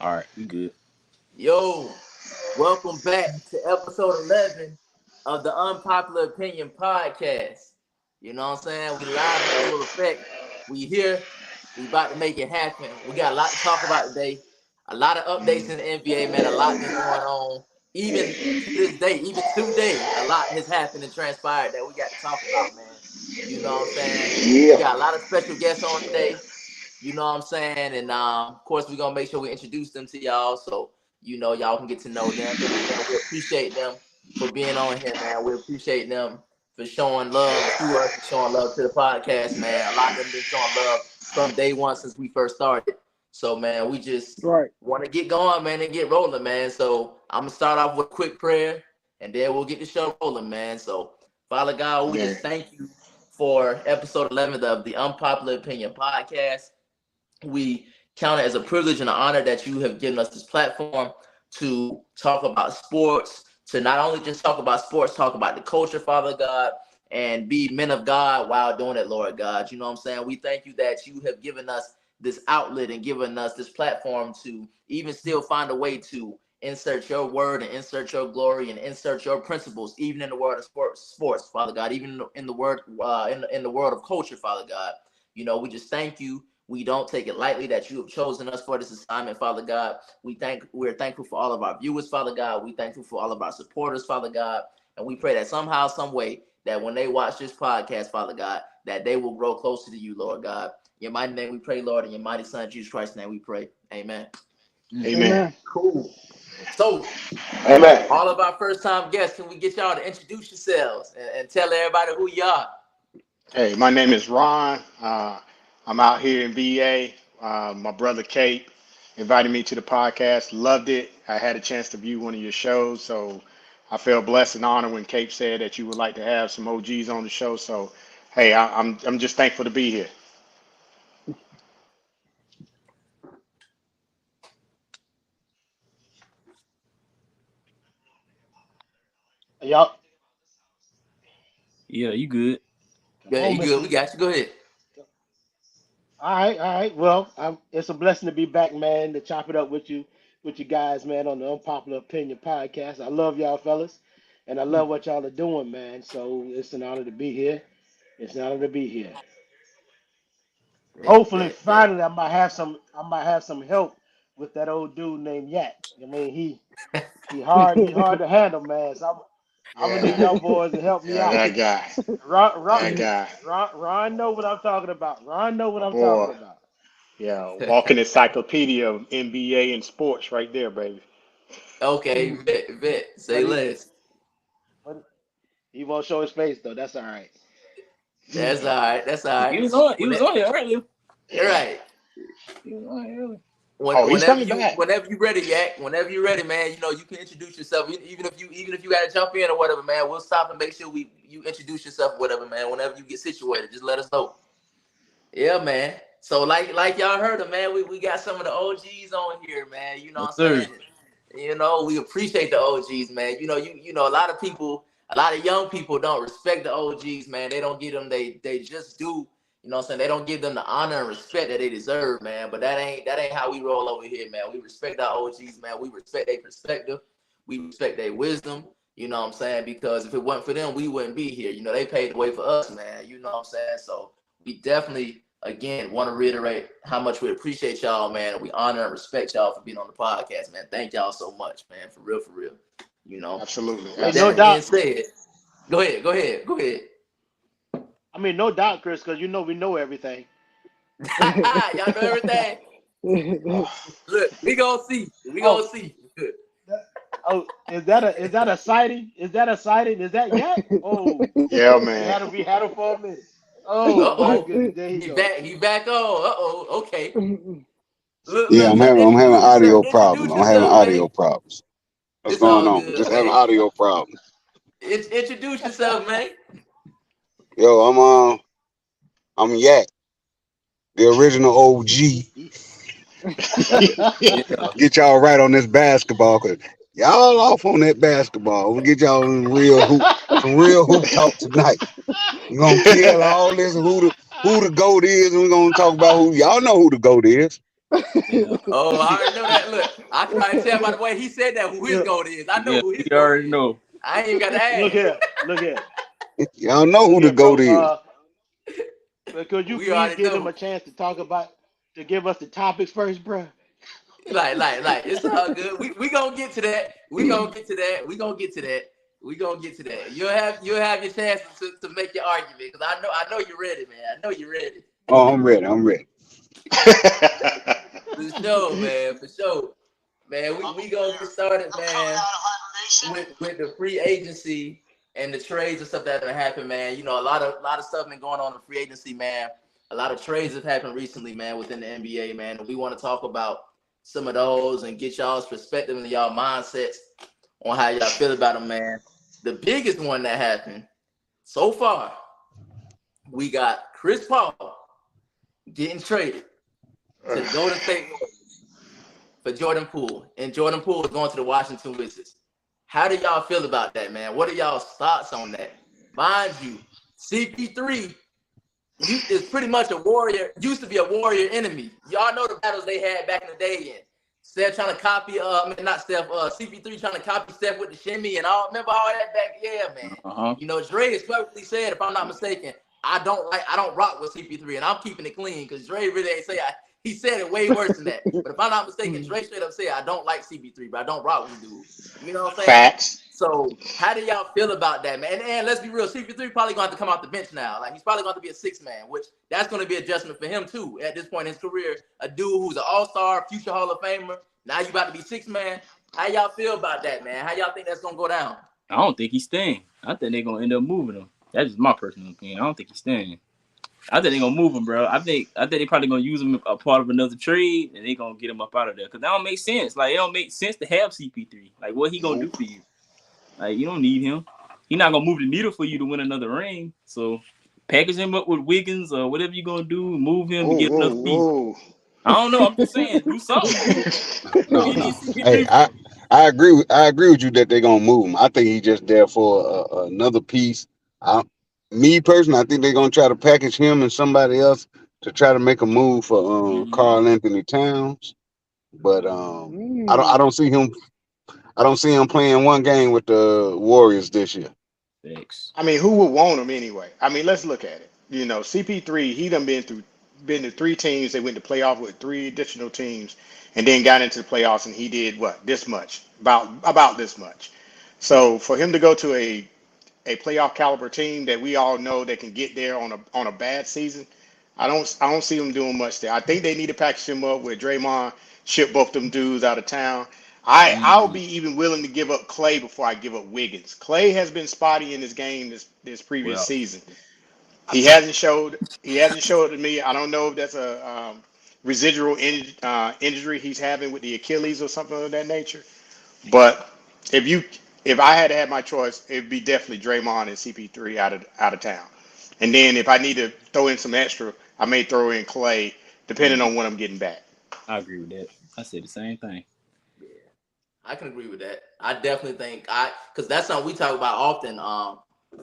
All right, we good. Yo, welcome back to episode 11 of the Unpopular Opinion Podcast. You know what I'm saying? We live in full effect. We here. We about to make it happen. We got a lot to talk about today. A lot of updates in the NBA, man. A lot been going on. Even to this day, even today, a lot has happened and transpired that we got to talk about, man. You know what I'm saying? We Yeah. got a lot of special guests on today. You know what I'm saying? And of course, we're gonna make sure we introduce them to y'all so y'all can get to know them. And again, we appreciate them for being on here, man. We appreciate them for showing love to us and showing love to the podcast, man. A lot of them been showing love from day one since we first started. So man, we just Right. want to get going, man, and get rolling, man. So I'm gonna start off with a quick prayer and then we'll get the show rolling, man. So Father God, we Man. just thank you for episode 11 of the Unpopular Opinion Podcast. We count it as a privilege and an honor that you have given us this platform to talk about sports, to not only just talk about sports, talk about the culture, Father God, and be men of God while doing it, Lord God. You know what I'm saying? We thank you that you have given us this outlet and given us this platform to even still find a way to insert your word and insert your glory and insert your principles, even in the world of sports, Father God, even in the word in the world of culture, Father God. We just thank you. We don't take it lightly that you have chosen us for this assignment, Father God. We're thankful for all of our viewers, Father God. We're thankful for all of our supporters, Father God. And we pray that somehow, some way, that when they watch this podcast, Father God, that they will grow closer to you, Lord God. In your mighty name we pray, Lord. In your mighty Son, Jesus Christ's name we pray. Amen. Amen. Amen. Cool. So, Amen. all of our first time guests, can we get y'all to introduce yourselves and tell everybody who you are? Hey, my name is Ron. I'm out here in VA. My brother Kate invited me to the podcast. Loved it. I had a chance to view one of your shows, so I felt blessed and honored when Kate said that you would like to have some OGs on the show. So, hey, I'm just thankful to be here. Yup. Yeah, you good. Go Come ahead, on, you good? Mister. We got you. Go ahead. All right, all right. Well, it's a blessing to be back, man. To chop it up with you guys, man, on the Unpopular Opinion podcast. I love y'all, fellas, and I love what y'all are doing, man. So it's an honor to be here. It's an honor to be here. Bet, Hopefully, bet, bet. finally, I might have some help with that old dude named Yak. I mean, he hard to handle, man. So I'm gonna need Yeah, y'all boys to help me yeah, out. that guy, Ron, that Ron, guy, Ron know what I'm talking about. Ron know what my I'm talking boy. about. Yeah, walking encyclopedia of NBA and sports right there, baby. Okay, bet, bet. Say But he, less. but he won't show his face though. That's all right. That's all right. That's all He right. was on. He When was that, on here earlier. Yeah. right. He was on here earlier. When, Oh, he's whenever coming you back. whenever you ready, Yak. Whenever you ready, man. You can introduce yourself. Even if you gotta jump in or whatever, man. We'll stop and make sure you introduce yourself, or whatever, man. Whenever you get situated, just let us know. Yeah, man. So like y'all heard him, man. We got some of the OGs on here, man. You know Yes, what I'm sir. saying? We appreciate the OGs, man. A lot of people, a lot of young people don't respect the OGs, man. They don't give them they just do, you know what I'm saying? They don't give them the honor and respect that they deserve, man. But that ain't how we roll over here, man. We respect our OGs, man. We respect their perspective. We respect their wisdom. You know what I'm saying? Because if it wasn't for them, we wouldn't be here. They paved the way for us, man. You know what I'm saying? So we definitely again want to reiterate how much we appreciate y'all, man. And we honor and respect y'all for being on the podcast, man. Thank y'all so much, man. For real, for real. You know. Absolutely, With Hey, no that absolutely. being doubt. said, go ahead. I mean, no doubt, Chris, because we know everything. Y'all know everything. Look, we gonna see. We Oh, gonna see. oh, is that a sighting? Is that a sighting? Is that Yak? Oh, Yeah, we man. had him for a minute. Uh Oh my oh. goodness, there he He go. back. He back on. Uh oh. Okay. Look, Yeah, look. I'm Just having I'm having introduce yourself. audio problems. Introduce I'm having yourself, audio man. problems. What's It's going all on? Just good, having man. audio problems. Introduce yourself, man. Yo, I'm Yak, the original OG. Yeah. Get y'all right on this basketball, cause y'all off on that basketball. We'll get y'all some real hoop talk tonight. We're gonna kill all this who the goat is, and we're gonna talk about who y'all know who the goat is. Yeah. Oh, I already know that. Look, I can already tell by the way he said that who his Yeah. goat is. I know Yeah, who his you goat already is. know. I ain't even got to Look ask. here. Look here. Y'all know Look who the here, bro. goat is. Could you We please already give them know. a chance to give us the topics first, bro? Like, it's all good. We gonna get to that. We gonna get to that. We gonna get to that. We gonna get to that. You'll have your chance to make your argument because I know you're ready, man. I know you're ready. Oh, I'm ready. I'm ready. For sure, man. For sure, man. We gonna get started, man. With the free agency and the trades and stuff that have happened, man. You know, a lot of stuff been going on in free agency, man. A lot of trades have happened recently, man, within the NBA, man. And we want to talk about some of those and get y'all's perspective and y'all mindsets on how y'all feel about them, man. The biggest one that happened so far, we got Chris Paul getting traded to the Golden State Warriors for Jordan Poole, and Jordan Poole is going to the Washington Wizards. How do y'all feel about that, man? What are y'all's thoughts on that? Mind you, CP3 is pretty much a warrior, used to be a warrior enemy. Y'all know the battles they had back in the day. And Steph trying to copy, not Steph, CP3 trying to copy Steph with the shimmy and all. Remember all that back? Yeah, man. Uh-huh. You know, Dre has publicly said, if I'm not mistaken, I don't rock with CP3, and I'm keeping it clean because Dre really ain't say he said it way worse than that. But if I'm not mistaken, Dre straight up said, I don't like CP3, but I don't rock with dude. You know what I'm saying? Facts. So how do y'all feel about that, man? And let's be real, CP3 probably going to have to come off the bench now. Like he's probably going to be a 6-man, which that's going to be adjustment for him too. At this point in his career, a dude who's an all-star, future Hall of Famer. Now you about to be 6-man. How y'all feel about that, man? How y'all think that's going to go down? I don't think he's staying. I think they're gonna end up moving him. That's just my personal opinion. I don't think he's staying. I think they're gonna move him, bro. I think they probably gonna use him a part of another trade, and they gonna get him up out of there. Cause that don't make sense. Like it don't make sense to have CP3. Like what he gonna do for you? Like you don't need him. He not gonna move the needle for you to win another ring. So package him up with Wiggins or whatever you gonna do. Move him to Whoa, get whoa, another piece. whoa. I don't know. I'm just saying, do something. No, You need no. Hey, CP3. I agree. I agree with you that they're gonna move him. I think he's just there for another piece. Me personally, I think they're gonna try to package him and somebody else to try to make a move for Carl Anthony Towns. But I don't see him. I don't see him playing one game with the Warriors this year. Thanks. I mean, who would want him anyway? I mean, let's look at it. You know, CP3, he done been to 3 teams. They went to playoff with 3 additional teams, and then got into the playoffs, and he did what? This much, about this much. So for him to go to a playoff caliber team that we all know that can get there on a bad season, I don't see him doing much there. I think they need to package him up with Draymond, ship both them dudes out of town. I'll be even willing to give up Clay before I give up Wiggins. Clay has been spotty in this game this previous Well, season. He hasn't showed to me. I don't know if that's a residual injury he's having with the Achilles or something of that nature. But if I had to have my choice, it'd be definitely Draymond and CP3 out of town. And then if I need to throw in some extra, I may throw in Clay, depending on what I'm getting back. I agree with that. I said the same thing. Yeah, I can agree with that. I definitely think because that's something we talk about often.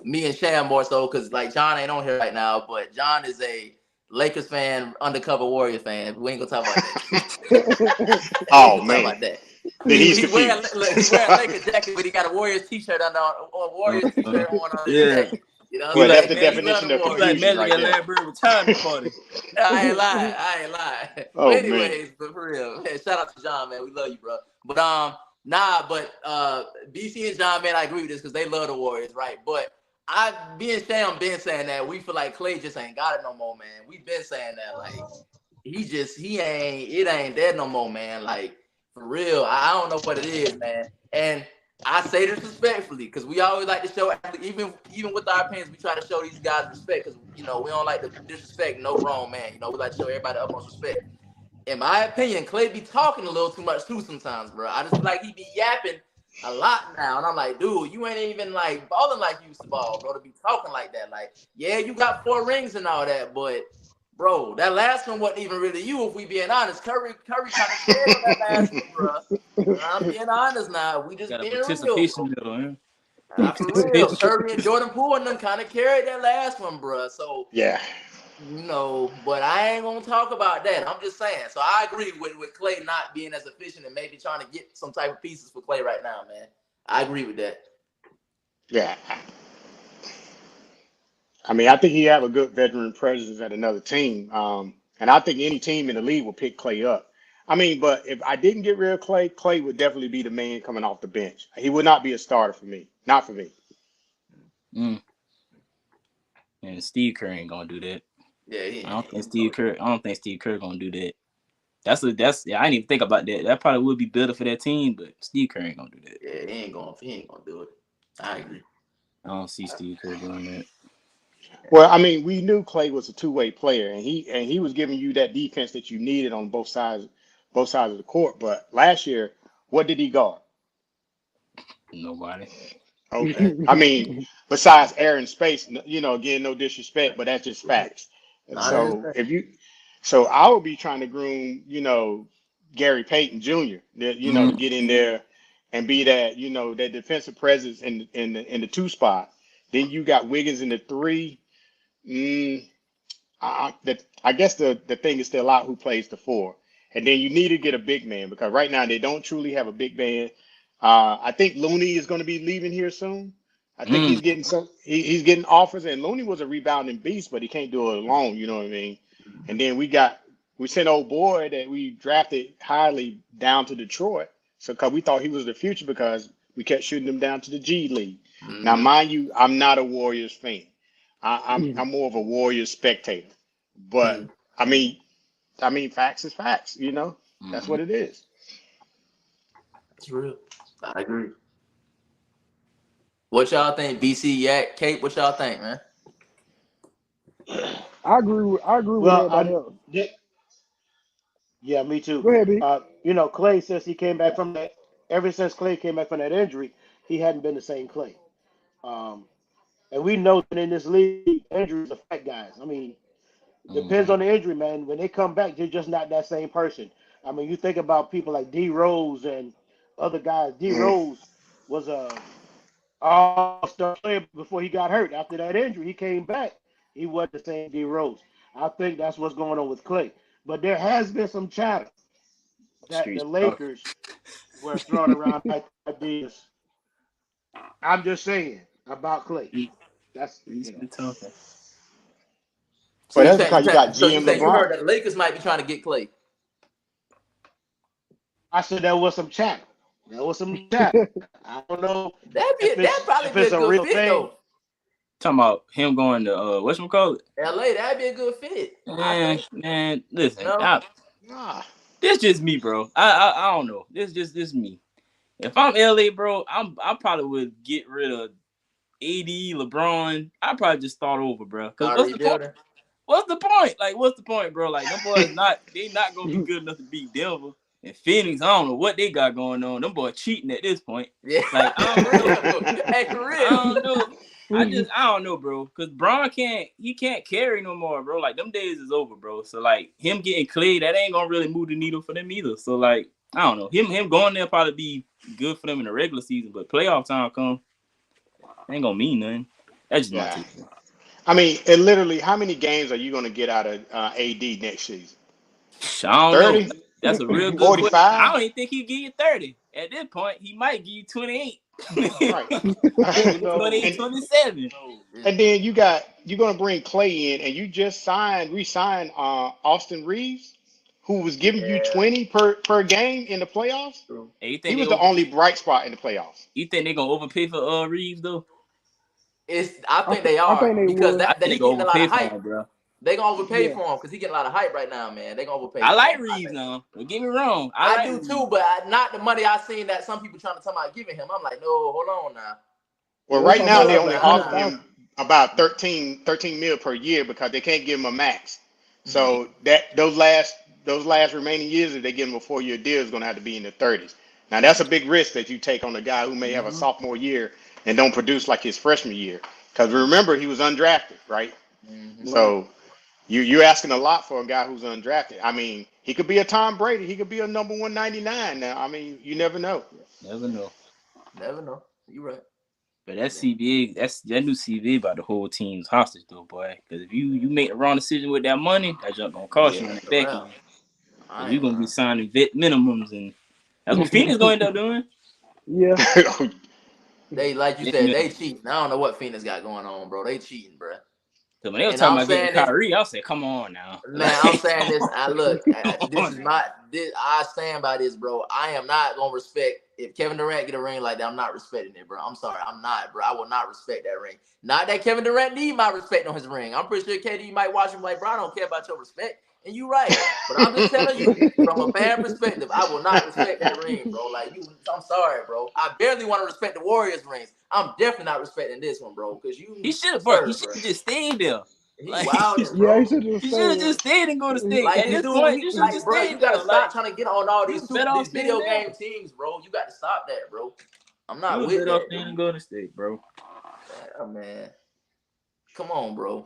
Me and Sham more so because like John ain't on here right now, but John is a Lakers fan, undercover Warriors fan. We ain't gonna talk about that. We ain't Oh gonna talk man, about that. then he's He wearing confused. he wearing a Lakers jacket, but he got a Warriors t-shirt on, or Warriors t-shirt on his Yeah. jacket. You know what He I'm Well, that's like saying? the Man, he love definition the of he Warriors. like confusion Magic right at there. Landberg retirement party. I ain't lying. But Oh man. anyways, but for real, man, shout out to John, man. We love you, bro. But BC and John, man, I agree with this because they love the Warriors, right? But being Sham been saying that we feel like Clay just ain't got it no more, man. We've been saying that, like it ain't there no more, man. Like for real, I don't know what it is, man. And I say this respectfully because we always like to show, even with our opinions, we try to show these guys respect because we don't like to disrespect no grown man. We like to show everybody the utmost respect. In my opinion, Clay be talking a little too much too sometimes, bro. I just feel like he be yapping a lot now, and I'm like, dude, you ain't even like balling like you used to ball, bro. To be talking like that, like, yeah, you got 4 rings and all that, but bro, that last one wasn't even really you. If we being honest, Curry kind of carried on that last one, bro. I'm being honest now. We just Got a being real, participation bro. medal, man. For real, Curry and Jordan Poole and them kind of carried that last one, bro. So Yeah. No, but I ain't gonna talk about that. I'm just saying. So I agree with Clay not being as efficient and maybe trying to get some type of pieces for Clay right now, man. I agree with that. Yeah. I mean, I think he have a good veteran presence at another team. And I think any team in the league will pick Clay up. I mean, but if I didn't get rid of Clay, Clay would definitely be the man coming off the bench. He would not be a starter for me. Not for me. Mm. And Steve Kerr ain't gonna do that. Yeah, I don't think Steve Kerr. I don't think Steve Kerr gonna do that. That's. Yeah, I didn't even think about that. That probably would be better for that team, but Steve Kerr ain't gonna do that. yeah, he ain't gonna do it. I agree. I don't see Steve Kerr doing that. Well, I mean, we knew Clay was a two-way player, and he was giving you that defense that you needed on both sides of the court. But last year, what did he guard? Nobody. Okay. I mean, besides Aaron Space, again, no disrespect, but that's just facts. And Not in so so I would be trying to groom, Gary Payton Jr. To Mm. get in there and be that, that defensive presence in the two spot. Then you got Wiggins in the three. Mm, I guess the thing is still out who plays the four. And then you need to get a big man because right now they don't truly have a big man. I think Looney is going to be leaving here soon. I think Mm. he's getting offers, and Looney was a rebounding beast, but he can't do it alone. You know what I mean? And then we sent old boy that we drafted highly down to Detroit, so because we thought he was the future because we kept shooting him down to the G League. Now, Mm-hmm. mind you, I'm not a Warriors fan. I'm more of a Warriors spectator. But Mm-hmm. facts is facts. That's Mm. what it is. That's real. I agree. What y'all think, BC Yak, Kate? What y'all think, man? I agree with Well, everybody else. yeah, me too. Go ahead, B. Clay since he came back from that. Ever since Clay came back from that injury, he hadn't been the same Clay. Um, and we know that in this league, injuries affect guys. I mean, depends Mm. on the injury, man. When they come back, they're just not that same person. I mean, you think about people like D Rose and other guys. D Mm. Rose was a all-star player before he got hurt. After that injury, he came back. He wasn't the same D Rose. I think that's what's going on with Clay. But there has been some chatter that the Streets talking. Lakers were throwing around ideas. I'm just saying about Clay. That's Streets be talking. So But you that's think because you got so you GM think you LeBron. heard that the Lakers might be trying to get Clay? I said there was some chatter. There was some chatter. I don't know That'd if probably it's be a a good real fit thing. though. Talking about him going to whatchamacallit? LA, that'd be a good fit. I Man, think. man, listen. No. Nah. This just me, bro. I don't know. This me. If I'm LA, bro, I probably would get rid of AD, LeBron. I probably just start over, bro. Cause Start what's the point? rebuilding. What's the point? Like, what's the point, bro? Like, them boys not gonna be good enough to beat Denver and Phoenix. I don't know what they got going on. Them boys cheating at this point. Yeah, Like, I for don't know. real. Hey, for I real. don't know. I don't know, bro. Cause Braun can't carry no more, bro. Like them days is over, bro. So like him getting Clay, that ain't gonna really move the needle for them either. So like, I don't know. Him going there probably be good for them in the regular season, but playoff time come, ain't gonna mean nothing. That's just my Yeah. take. I mean, and literally, how many games are you going to get out of AD next season? I don't know. 30? That's a real good question. I 45? don't even think he'll give you 30. At this point, he might give you 28. Right. 28, and 27. and then you're going to bring Clay in, and you just re-signed Austin Reeves, who was giving you Yeah, 20 per game in the playoffs. true. Hey, He was the only bright spot in the playoffs. you think they gonna overpay for Reeves though? I think they I are think they because would. I that think they he gonna getting a lot overpay of for hype. him, bro. They gonna overpay Yeah. for him because he getting a lot of hype right now, man. They gonna overpay I for like him. I Reeves think. now. Don't get me wrong. I I like do too, Reeves. but not the money I seen that some people trying to talk about giving him. I'm like, no, hold on now. Well, They right talking now about they like only a offer hundred Nah. thousand. him about 13 mil per year because they can't give him a max. Mm-hmm. So that those last remaining years, if they give him a 4-year deal, is going to have to be in the 30s. Now that's a big risk that you take on a guy who may have a Mm-hmm. sophomore year and don't produce like his freshman year. Because remember, he was undrafted, right? Mm-hmm. Right. So you're asking a lot for a guy who's undrafted. I mean, he could be a Tom Brady. He could be a number 199. Now, I mean, you never know. Never know. Never know. You right. But that CBA, that new CBA about the whole team's hostage though, boy. Because if you make the wrong decision with that money, that junk gonna cost you on the back end. I You're ain't gonna be lying. signing vet minimums, and that's what Phoenix gonna end up doing. Yeah. They like you Vet said, they minimum. cheating. I don't know what Phoenix got going on, bro. They cheating, bro. So when they were And talking I'm about getting saying this, Kyrie, I said, "Come on now, man. I'm like, saying this. I look. come This on is now." not. This, I stand by this, bro. I am not gonna respect if Kevin Durant get a ring like that. I'm not respecting it, bro. I'm sorry. I'm not, bro. I will not respect that ring. Not that Kevin Durant need my respect on his ring. I'm pretty sure KD might watch him like, bro. I don't care about your respect, and you right. But I'm just telling you, from a fan perspective, I will not respect that ring, bro. Like you, I'm sorry, bro. I barely want to respect the Warriors rings. I'm definitely not respecting this one, bro. Because you, He should have, bro. He absurd, should bro. have just stayed there. He Like wilding, Yeah, he bro. should have he should have stayed. just stayed and go to state. Like At this this dude, point, he you should have like, just bro. You stayed gotta there. stop Like trying to get on all you these was better off these staying video there. game teams, bro. You got to stop that, bro. I'm You not was with better off that, staying and dude. go to state, bro. Yeah, man. Come on, bro.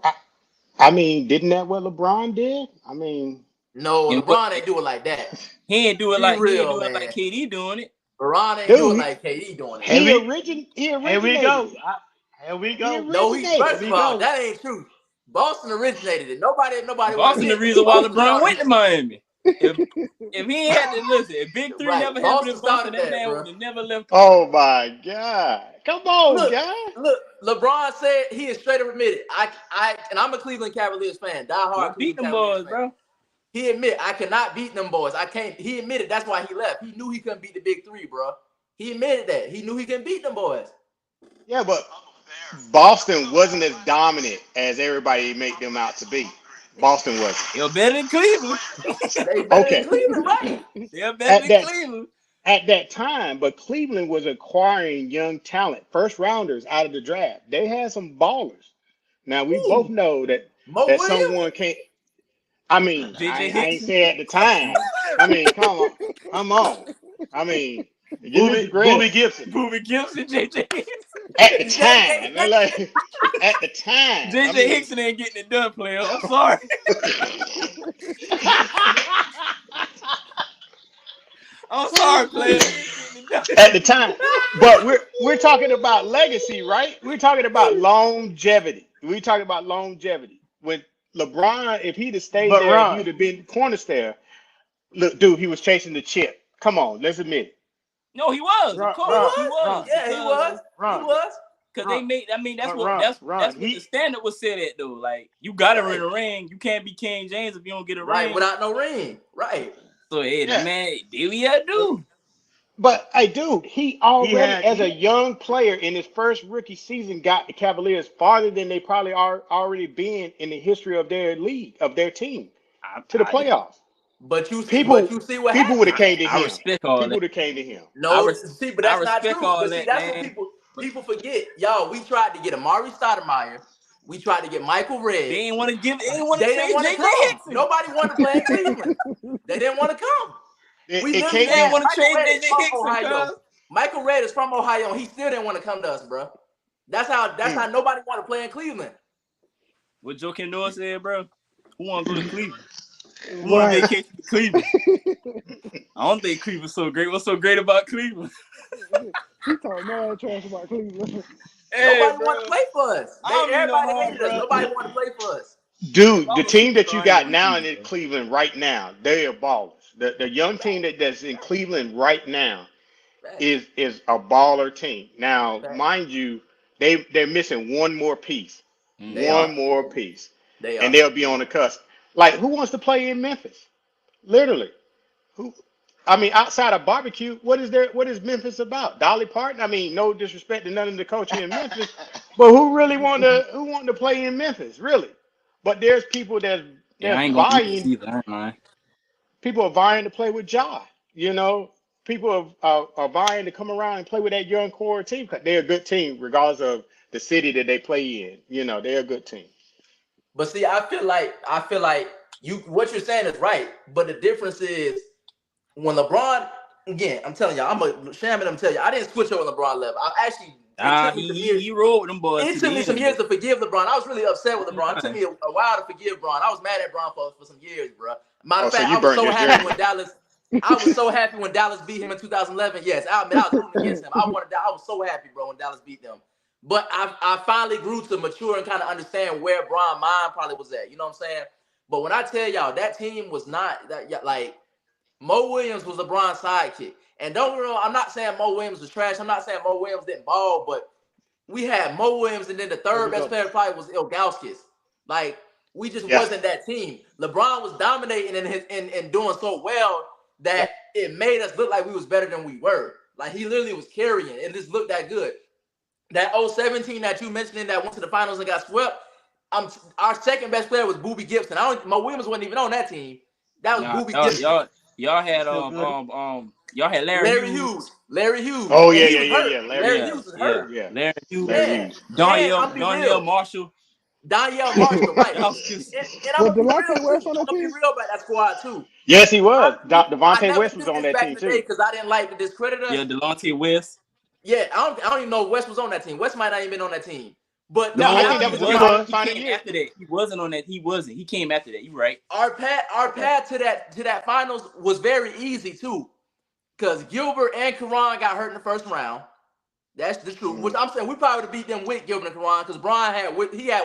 I mean, didn't that what LeBron did? I mean, No, And what LeBron ain't do it like that. he ain't do it Be like real, man. KD doing it. LeBron ain't do it dude, like KD doing it. Here we he here we originated go. it. Here we He go. No, originated Here first it. of we all, go. that ain't true. Boston originated it. Nobody want to Boston the admit reason that. why Boston LeBron started went to it. Miami. If he ain't had to listen, if Big Three Right. never happened Boston in Boston, started that that, man bro. would have never left. Oh my God! Come on, Look, guy. look. LeBron said he is straight up admitted. And I'm a Cleveland Cavaliers fan, Couldn't diehard beat Cleveland them Cavaliers boys, fan. bro. He admit I cannot beat them boys. I can't. He admitted that's why he left. He knew he couldn't beat the big three, bro. He admitted that. He knew he couldn't beat them boys. Yeah, but Boston wasn't as dominant as everybody made them out to be. Boston wasn't. You're better than Cleveland. They better than Okay, Cleveland, right? They're better at than that Cleveland. at that time, but Cleveland was acquiring young talent, first rounders out of the draft. They had some ballers. Now we both Ooh, know Mo that Williams. someone can't. I mean, JJ I ain't Hickson, say at the time. I mean, come on. I mean, give me some Booby credit. Gibson. Booby Gibson, JJ Hickson. At the JJ time, and like at the time, I JJ mean, Hickson ain't getting it done, player. I'm sorry. I'm sorry, player. He ain't getting it done. at the time. But we're talking about legacy, right? We're talking about longevity. We're talking about longevity. When LeBron, if he'd have stayed But there, he Ron, would have been cornerstone. Look, dude, he was chasing the chip. Come on, let's admit it. No, he was. Of Ron, He course, Ron, he was. was Ron, Yeah, he because was. Ron, He Ron, was. they Ron, made. I mean, that's but what Ron, that's Ron, that's what the standard was set at though. Like you got to win Right. a ring. You can't be King James if you don't get a Right. ring. Without no ring. Right. So hey, that Yeah. man, do what you gotta do. But hey, dude, he he already, had as a young player in his first rookie season, got the Cavaliers farther than they probably are already been in the history of their league, of their team, I to the I, playoffs. But you People, see what people would happened. have came to I him. respect all People that. would have came to him. No, see, but I that's not respect true. all But see, that, that's what man. But people forget. Y'all, we tried to get Amari Stoudemire. We tried to get Michael they Redd. ain't want to give. They ain't want They to didn't trade want to JJ come. Hickson. Nobody wanted to play in Cleveland. They didn't want to come. We It literally came They ain't down. want to Michael trade Redd is JJ from Hickson, Ohio. cuz. Michael Redd is from Ohio, and he still didn't want to come to us, bro. That's how Mm. nobody wanted to play in Cleveland. What Joakim Noah said, bro. Who want to go to Cleveland? Who want to right. vacation to Cleveland? I don't think Cleveland's so great. What's so great about Cleveland? He talking mad trash about Cleveland. Hey, Nobody wanted to bro. play for us. I don't need no Everybody harm, hated us. bro. Nobody wanted to play for us. If Dude, I the was a team that superstar, you I ain't got going to now in Cleveland, bro. Cleveland right now, they are ballers. The young team that's in Cleveland right now Facts. is a baller team. Now, Facts. mind you, they're missing one more piece. They Mm-hmm. One are. more piece. They And are. they'll be on the cusp. Like, who wants to play in Memphis? Literally. Who I mean, outside of barbecue, what is Memphis about? Dolly Parton? I mean, no disrespect to none of the culture in Memphis, but who want to play in Memphis, really? But there's people Yeah, I that's ain't going to Memphis vying, either. I ain't lying. people are vying to play with Ja. You know, people are vying to come around and play with that young core team. 'Cause they're a good team, regardless of the city that they play in. You know, they're a good team. But see, I feel like you what you're saying is right. But the difference is when LeBron, again, I'm telling y'all, I'm a shaman, I'm telling you, I didn't switch over when LeBron left. I actually it took me some years. He rolled with them boys It to took me the some end, years though. to forgive LeBron. I was really upset with I ain't LeBron. It took lying. me a while to forgive LeBron. I was mad at LeBron for some years, bro. Matter Oh, of so fact, you I was burnt so your happy jersey. when Dallas. I was so happy when Dallas beat him in 2011. Yes, I admit I was rooting against him. I was so happy, bro, when Dallas beat them. But I finally grew to mature and kind of understand where Bron's mind probably was at. You know what I'm saying? But when I tell y'all that team was not that like Mo Williams was LeBron's sidekick. And don't get me wrong, I'm not saying Mo Williams was trash. I'm not saying Mo Williams didn't ball, but we had Mo Williams, and then the There third we best go. player probably was Ilgauskas. Like we just Yeah. wasn't that team. LeBron was dominating and doing so well that it made us look like we was better than we were. Like he literally was carrying, and just looked that good. That 017 that you mentioned that went to the finals and got swept. Our second best player was Boobie Gibson. Mo Williams wasn't even on that team. That was Nah, Boobie Gibson. y'all He's had still good. y'all had Larry Larry Hughes. Hughes. Larry Hughes. Oh And yeah, he yeah, was yeah, hurt. yeah. Larry Larry Yeah, Hughes. Hughes was yeah. hurt. Yeah. Larry Hughes. Larry Man. Hughes. And I'm be Danielle real. Marshall. Danielle Marshall, right. That was just And I'm Was gonna be real Delonte too. West on I'm that gonna be team? real about that squad too. Yes, he was. I Devontae never West was did on this that back team in the day too. because I didn't like to discredit us. yeah, Delonte West. Yeah, I don't even know if West was on that team. West might not even been on that team. But the No, I think No, that he reality was is the this, wasn't. right? final He final came year. after that. He wasn't on that. He wasn't. He came after that. You right. Our Okay. path to that finals was very easy too. Because Gilbert and Karan got hurt in the first round. That's the truth. Which Mm. I'm saying we probably would have beat them with Gilbert and Karan because Brian had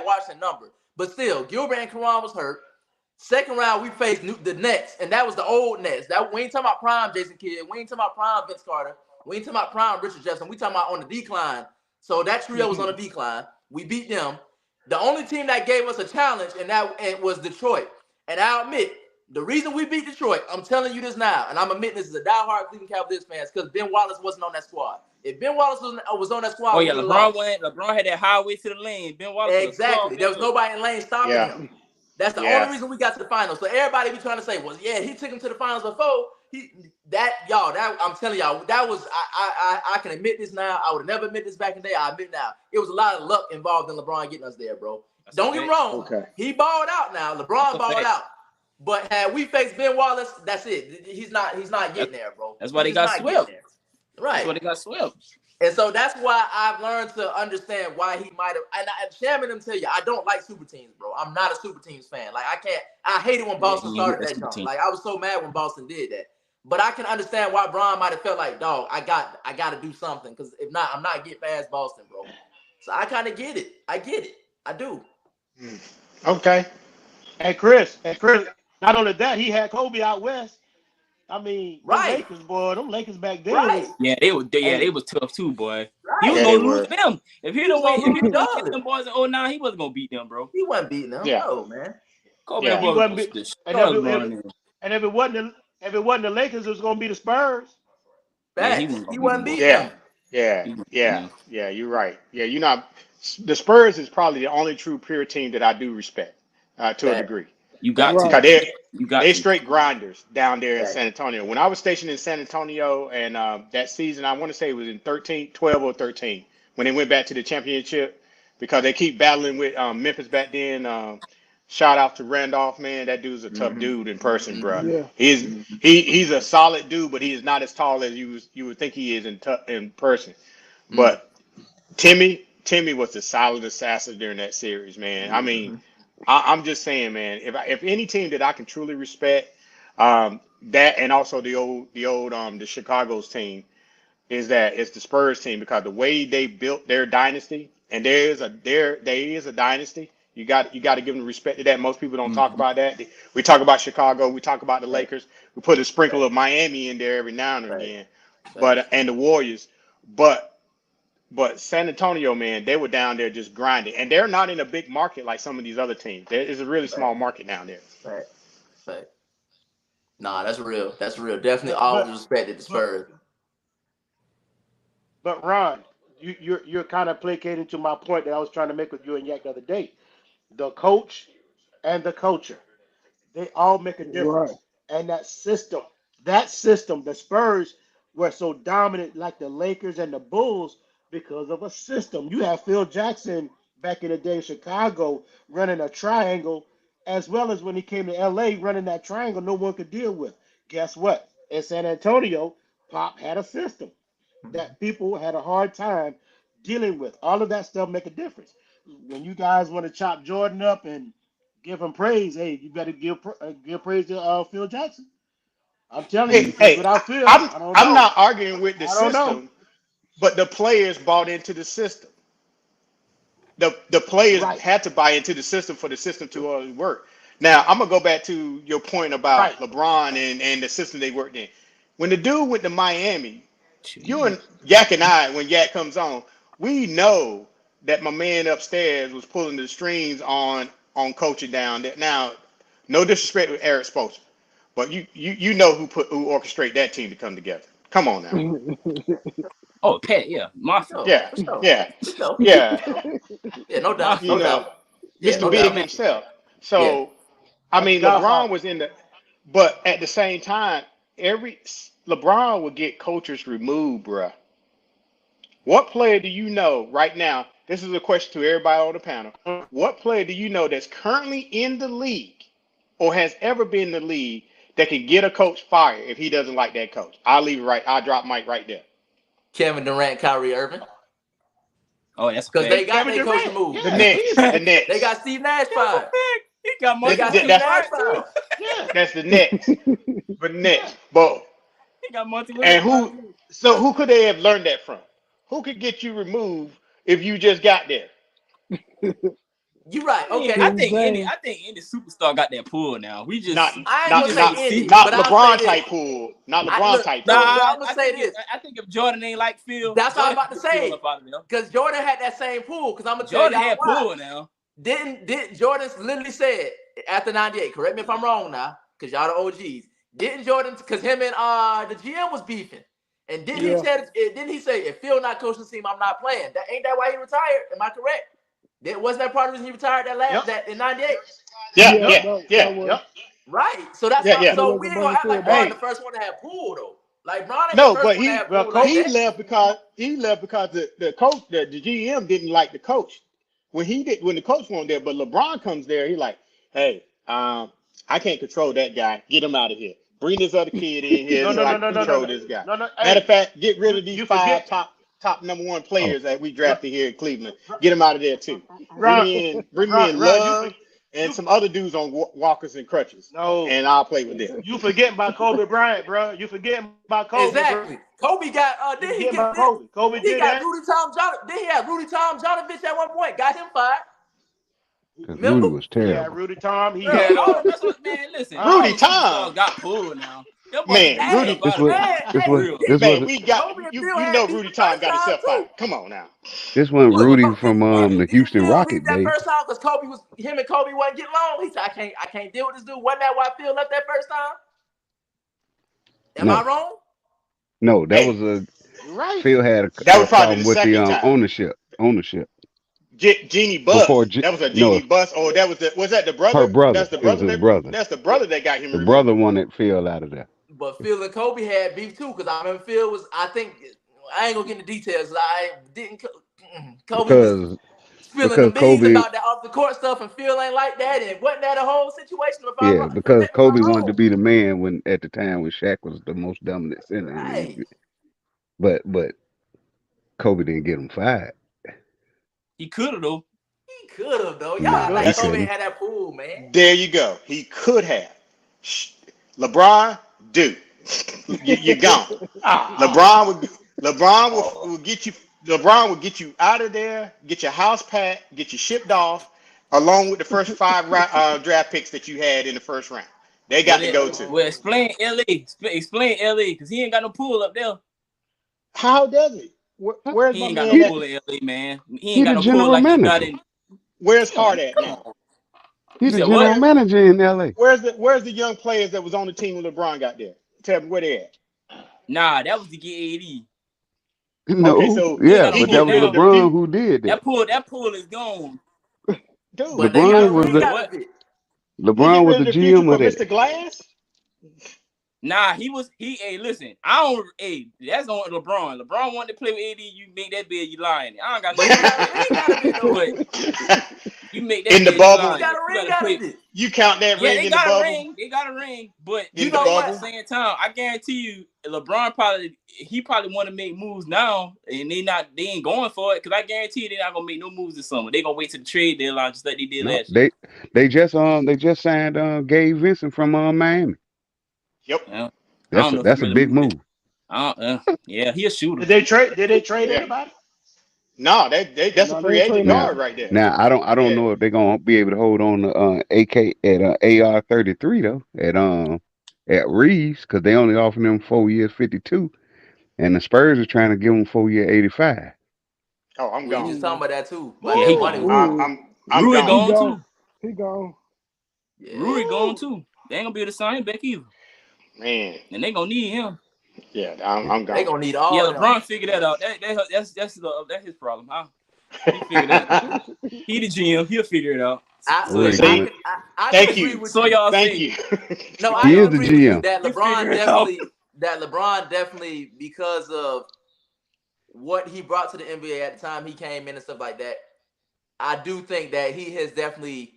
Washington number. But still, Gilbert and Karan was hurt. Second round, we faced the Nets, and that was the old Nets. That we ain't talking about prime Jason Kidd. We ain't talking about prime Vince Carter. We ain't talking about prime Richard Jefferson. We talking about on the decline. So that trio was on the decline. We beat them. The only team that gave us a challenge, and was Detroit. And I'll admit, the reason we beat Detroit, I'm telling you this now, and I'm admitting this as a diehard Cleveland Cavaliers fans, because Ben Wallace wasn't on that squad. If Ben Wallace was on that Oh squad, we yeah, would have lost. LeBron had that highway to the lane. Ben Wallace would have Exactly. clogged There that was up. nobody in lane stopping Yeah. him. That's the only Yeah. reason we got to the finals. So everybody be trying to say, well, yeah, he took him to the finals before. That I'm telling y'all, that was I can admit this now. I would never admit this back in the day. I admit now. It was a lot of luck involved in LeBron getting us there, bro. That's Don't a get me fact. wrong. Okay. He balled out now. That's LeBron a balled fact. out. But had we faced Ben Wallace, that's it. He's not That's, getting there, bro. that's why He's they just got not getting swept. there. That's Right. why they got swept. And so that's why I've learned to understand why he might have. And Sham and them tell you, I don't like super teams, bro. I'm not a super teams fan. Like I can't. I hated when Yeah, Boston he ain't with started that that super jump. team. Like I was so mad when Boston did that. But I can understand why Brian might have felt like, dog, I got to do something because if not, I'm not getting past Boston, bro. So I kind of get it. I get it. I do. Mm. Okay. And Chris, not only that, he had Kobe out west. I mean, them Right. Lakers, boy, them Lakers back then Right. was, They hey, was tough too, boy. He was Right. Yeah, they gonna lose were. to them. If he He was don't win, gonna if he lose don't win against regardless. them boys in '09, he wasn't gonna beat them, bro. He wasn't beating them. Yeah. No, man. Kobe and them Yeah. he boys wasn't gonna be, and destroy if it, LeBron if, and them. and if it wasn't the Lakers, it was gonna be the Spurs. Yeah, he Facts. wasn't He gonna beat them wasn't boys. beating Yeah. them. Yeah. He wasn't beating Yeah. them. Yeah. You're right. Yeah. You're not. The Spurs is probably the only true pure team that I do respect to a Facts. degree. You got Facts. to. Right. Cause they You got they to. straight grinders down there in Facts. San Antonio. When I was stationed in San Antonio, and that season, I want to say it was in 13, 12 or 13, when they went back to the championship, because they keep battling with Memphis back then. Shout out to Randolph, man. That dude's a tough Mm-hmm. dude in person, bro. Mm-hmm. Yeah. Mm-hmm. He's a solid dude, but he is not as tall as you would think he is in person. But Timmy was the solid assassin during that series, man. I mean, Mm-hmm. I'm just saying, man. If any team that I can truly respect, that and also the Chicago's team is that it's the Spurs team, because the way they built their dynasty, and there is a dynasty. You got to give them respect to that. Most people don't talk Mm-hmm. about that. We talk about Chicago, we talk about the Facts. Lakers, we put a sprinkle Facts. of Miami in there every now and Facts. again, but Facts. and the Warriors, but San Antonio, man, they were down there just grinding, and they're not in a big market like some of these other teams. There is a really small Facts. market down there. Facts. Facts. Nah, that's real. That's real. Definitely But always but respected the but Spurs. but Ron, you're kind of placating to my point that I was trying to make with you and Yak the other day. The coach and the culture, they all make a Right. difference. And that system, the Spurs were so dominant like the Lakers and the Bulls because of a system. You have Phil Jackson back in the day in Chicago running a triangle, as well as when he came to LA running that triangle no one could deal with. Guess what? In San Antonio, Pop had a system that people had a hard time dealing with. All of that stuff make a difference. When you guys want to chop Jordan up and give him praise, hey, you better give praise to Phil Jackson. I'm telling you, Hey, because hey, without Phil, I'm I don't I'm know. not arguing with the I don't know. system, but the players bought into the system. the players Right. had to buy into the system for the system to work. Now I'm gonna go back to your point about Right. LeBron and the system they worked in. When the dude went to Miami, you Jeez. and Yak and I, when Yak comes on, we know that my man upstairs was pulling the strings on coaching down there. Now, no disrespect with Eric Spoelstra, but you know who orchestrated that team to come together. Come on now. Oh, Pat, yeah, For mafia, sure, Yeah, for sure, yeah, for sure. yeah. Yeah, no doubt, You no mafia. know, doubt. Yeah, Mr. no Big doubt. Man, himself. Yeah. So I That's mean, LeBron Godfather. was in the, but at the same time, every LeBron would get coaches removed, bruh. What player do you know right now? This is a question to everybody on the panel. What player do you know that's currently in the league or has ever been in the league that can get a coach fired if he doesn't like that coach? I'll leave it right. I'll drop Mike right there. Kevin Durant, Kyrie Irving, oh, that's a because they fact. got Kevin their coach Durant. removed. The Yeah, Nets. easy. The They Nets. got Steve Nash That's a fired. fact. He got They Monty got Th- Steve Williams that's Nash fired too. fired. Yeah, that's the Nets. The yeah. Nets. But He got Monty Williams and fired who? too. So who could they have learned that from? Who could get you removed if you just got there? You right. I mean, Okay. I think any superstar got that pull now. Not I ain't We gonna just say ain't not see any, it. not but I'll say LeBron this. type pool. Not I LeBron look, type Nah, so pool. I'm gonna I say think this. if Jordan ain't like Phil, That's what I'm Jordan about had to to Phil say. up out of there. Because Jordan had that same pool. Because I'm gonna tell Jordan y'all had why. pull now. Didn't Jordan literally said after '98? Correct me if I'm wrong now, because y'all the OGs. Didn't Jordan? Because him and the GM was beefing, and didn't Yeah. didn't he say if Phil not coaching the team, I'm not playing? That ain't that why he retired? Am I correct? Wasn't that part of the reason he retired Yep. that in '98? Yeah, Yep. yeah, yeah, That was yep, Right. So that's yeah, why. yeah. that So we wasn't ain't gonna bringing act Phil like back. Bron the Hey, first one to have pool though. Like Bron ain't the no, first but one to have Well, pool like he that. Kobe. left because the coach the GM didn't like the coach when the coach went there. But LeBron comes there, he like, hey, I can't control that guy. Get him out of here. Bring this other kid in here No, so no, I no, can no, no, no, control no, this guy. no, no. Matter of Hey, fact, get rid you of these you five forget, top number one Oh, players that we Ron, drafted here in Cleveland. Get them out of there too. Ron, Bring me in You Love and you some other dudes on walkers and crutches, no, and I'll play with them. you forgetting about Kobe Bryant, bro. You forgetting about Kobe, bro. Exactly. Kobe got You then he forgetting get about Kobe. Kobe he did got that. Rudy Tom Jonathan. Then he had Rudy Tom Jonovich at one point. Got him fired. because Remember? Rudy was He had terrible. Rudy Tom. He Bro, had All the that's what man. Listen, uh all Rudy the Tom, superstars got pull now. Them boys need to man, get the hell hey, up This out of what there. man, this For hey, what real. this man, was we got Kobe and Phil you had know beef Rudy the Tom first got time himself fired. too. Come on now. this wasn't Look, Rudy from the didn't Houston Phil leave Rocket that days. first time because Kobe was him and Kobe wasn't getting along? He said, I can't deal with this dude. Wasn't that why Phil left that first time? Am I No, wrong? no, that was Hey, a right. Phil had that a was probably problem the with the second time. ownership Jeannie before. Buss. That was a No, Jeannie Buss. Or that was that the her brother? brother. That's the It was brother his that brother. that's the brother that got him The removed. brother wanted Phil out of there But Phil and Kobe had beef too, because I remember Phil was, I think, I ain't gonna get into details. I didn't. Kobe was because spilling them beans Kobe, about that off the court stuff, and Phil ain't like that. And wasn't that a whole situation? If I'm yeah, wrong, because correct me if Kobe I'm wanted wrong. to be the man when at the time when Shaq was the most dominant center in the Right. NBA. But Kobe didn't get him fired. He could have though. He could have though. Y'all Nah, act Good. he like Kobe couldn't. ain't had that pool, man. There you go. He could have. LeBron, dude, you're gone. Ah. LeBron would LeBron Oh, will get you. LeBron will get you out of there, get your house packed, get you shipped off, along with the first five draft picks that you had in the first round. They Well, got to go too. well, explain LA. Explain LA because he ain't got no pull up there. How does it? Huh? Where's He my ain't got man? no He That pull in LA, man. He ain't he got the no pull general like he got manager. in. where's Come Hart on, at come now? on. He You the said general what? manager in LA. Where's the young players that was on the team when LeBron got there? Tell me where they at. Nah, that was to get AD. Okay, No, so He ain't yeah, got no he but that pull getting was rid of now. the LeBron few who did that. That pull is gone. dude. but they He got LeBron a getting was rid ring of the out what? of it. He LeBron getting was rid the of the future GM for of that. Mr. Glass. Nah, hey, listen, I don't that's on LeBron. LeBron wanted to play with AD, you make that bed, you lying. I don't got But nothing he to do with got a that. ring out of it though. But you make that In the bed, you He bubble, lying. got a You ring gotta out play. of it. you count that Yeah, ring they in the got a bubble. ring. They got a ring. But You In the know at the what? bubble. same time, I guarantee you, LeBron probably want to make moves now, and they ain't going for it because I guarantee you they're not gonna make no moves this summer. They gonna wait till the trade deadline just like they did No, last year. they just signed Gabe Vincent from Miami. Yep. Yeah, I don't know if he That's a really big moved it. move. Yeah, he a shooter. Did they trade? Did they trade Yeah. anybody? No, that's a No, they free ain't agent trading him Now, guard now. right there. now I don't Yeah. know if they're gonna be able to hold on to AK at AR 33 though at Reeves because they only offering them 4 years 52, and the Spurs are trying to give them 4 year 85. Oh, I'm We just gone. talking Ooh, about that too. But yeah, he that Ooh, money gone. was good. ooh. I'm Rui He gone. gone gone. too. He gone. Rui Yeah. gone Ooh. too. They ain't gonna be able to sign him back either, Man. and they gonna need him. Yeah, Yeah. I'm They gone. gonna need Yeah, all of them. LeBron figured that out. That's his problem. Huh? He figured that. He the GM. He'll figure it out. I So Where they he I See? going? can I can Thank agree you. with so you. y'all Thank say you. No, I He can is the agree with you GM. that he'll figure it out. LeBron definitely because of what he brought to the NBA at the time he came in and stuff like that. I do think that he has definitely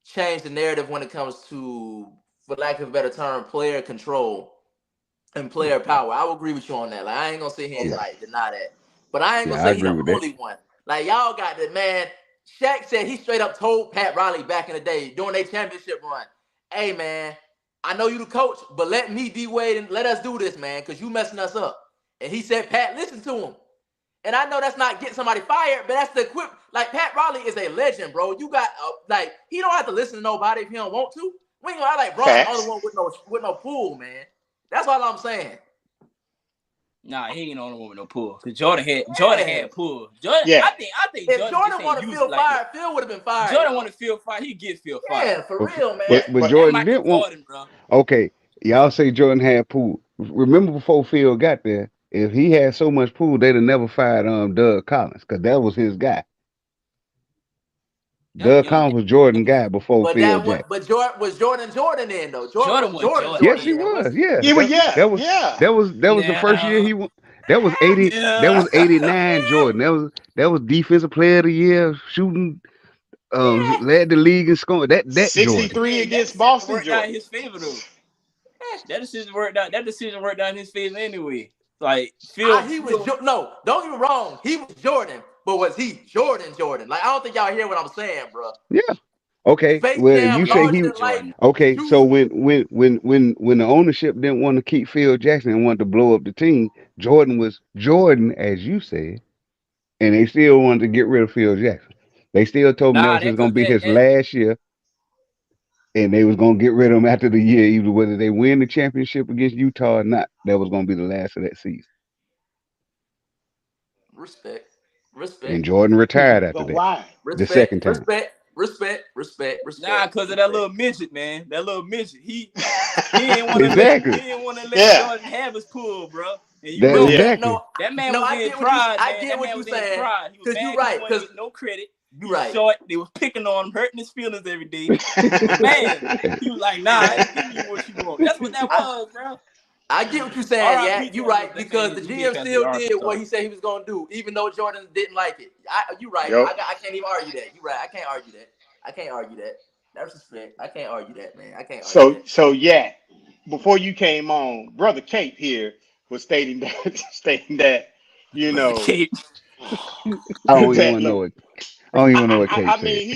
changed the narrative when it comes to, for lack of a better term, player control and player power. I will agree with you on that. Like I ain't gonna sit here and Yeah, like deny that. But I ain't gonna yeah, I say he agree the with that. only one. Like y'all got the man. Shaq said he straight up told Pat Riley back in the day during their championship run, "Hey man, I know you the coach, but let me D Wade and let us do this, man, because you messing us up." And he said, "Pat, listen to him." And I know that's not getting somebody fired, but that's the equip. Like Pat Riley is a legend, bro. You got like he don't have to listen to nobody if he don't want to. We ain't gonna act like Bron's the only Facts. one with no pull, man. That's all I'm saying. Nah, he ain't on the one with no pull. Cause Jordan Yeah. had pull. Jordan, Yeah. I think If Jordan just Jordan ain't wanted use it Phil like that. fired, Phil would have been fired, Jordan y'all. want to feel fire. He get feel fire. Yeah, for But real, man. Yeah, but but That Jordan Michael didn't want. Jordan, bro. Okay, y'all say Jordan had pool. Remember before Phil got there, if he had so much pool, they'd have never fired Doug Collins because that was his guy. That Doug young Collins was Jordan guy before But Phil that what Jackson. but Jordan then though. Jordan Jordan was was Jordan Jordan Yes, Jordan he then. then, was. wasn't he? Yeah, yeah, well, that yeah, was yeah. that was the first year Nah, he won. That was 80. That yeah. was 89 Jordan. That was defensive player of the year, shooting. Yeah. Led the league in scoring. That Jordan. 63 Hey, that against decision Boston, worked out in Jordan. his favor though. That decision worked out. That decision worked out in his favor anyway. Like Phil. No, don't get me wrong. He was Jordan, but was he Jordan? Like I don't think y'all hear what I'm saying, bro. Yeah. Okay. Space Well, if Jam, you say Jordan larger he was than life, Jordan. okay, so shoes. when the ownership didn't want to keep Phil Jackson and wanted to blow up the team, Jordan was Jordan, as you said, and they still wanted to get rid of Phil Jackson. They still told him that Nah, was that his gonna cause be his that last year, and they was gonna get rid of him after the year, either whether they win the championship against Utah or not. That was gonna be the last of that season. Respect, And respect, Jordan retired after But that, why? the second time. nah, respect. cause of that little midget, man. That little midget. He didn't want to Exactly. let Yeah, Jordan have his pull, bro. And you That know yeah. exactly. No, that man no. was in pride, I man. get That what man you was in saying. pride. He was Cause you mad because he right. wasn't Cause getting no credit. you He's right. short. They was picking on him, hurting his feelings every day. But man, he was like, nah, I ain't giving you what you want. That's what that I was, bro. I get what you're saying. Yeah, R.I.P. to you him though. right That man because the he did GM pass away. still R.I.P. did to what him. he said he was gonna do, even though Jordan didn't like it. You right. Yep. I can't even argue that. You right. I can't argue that. I can't argue that. That's respect. I can't argue that, man. I can't argue that. So yeah, before you came on, brother Cape here was stating that stating that you Brother know Kate. I don't even that want to know look. what I don't even know what Kate I said. mean,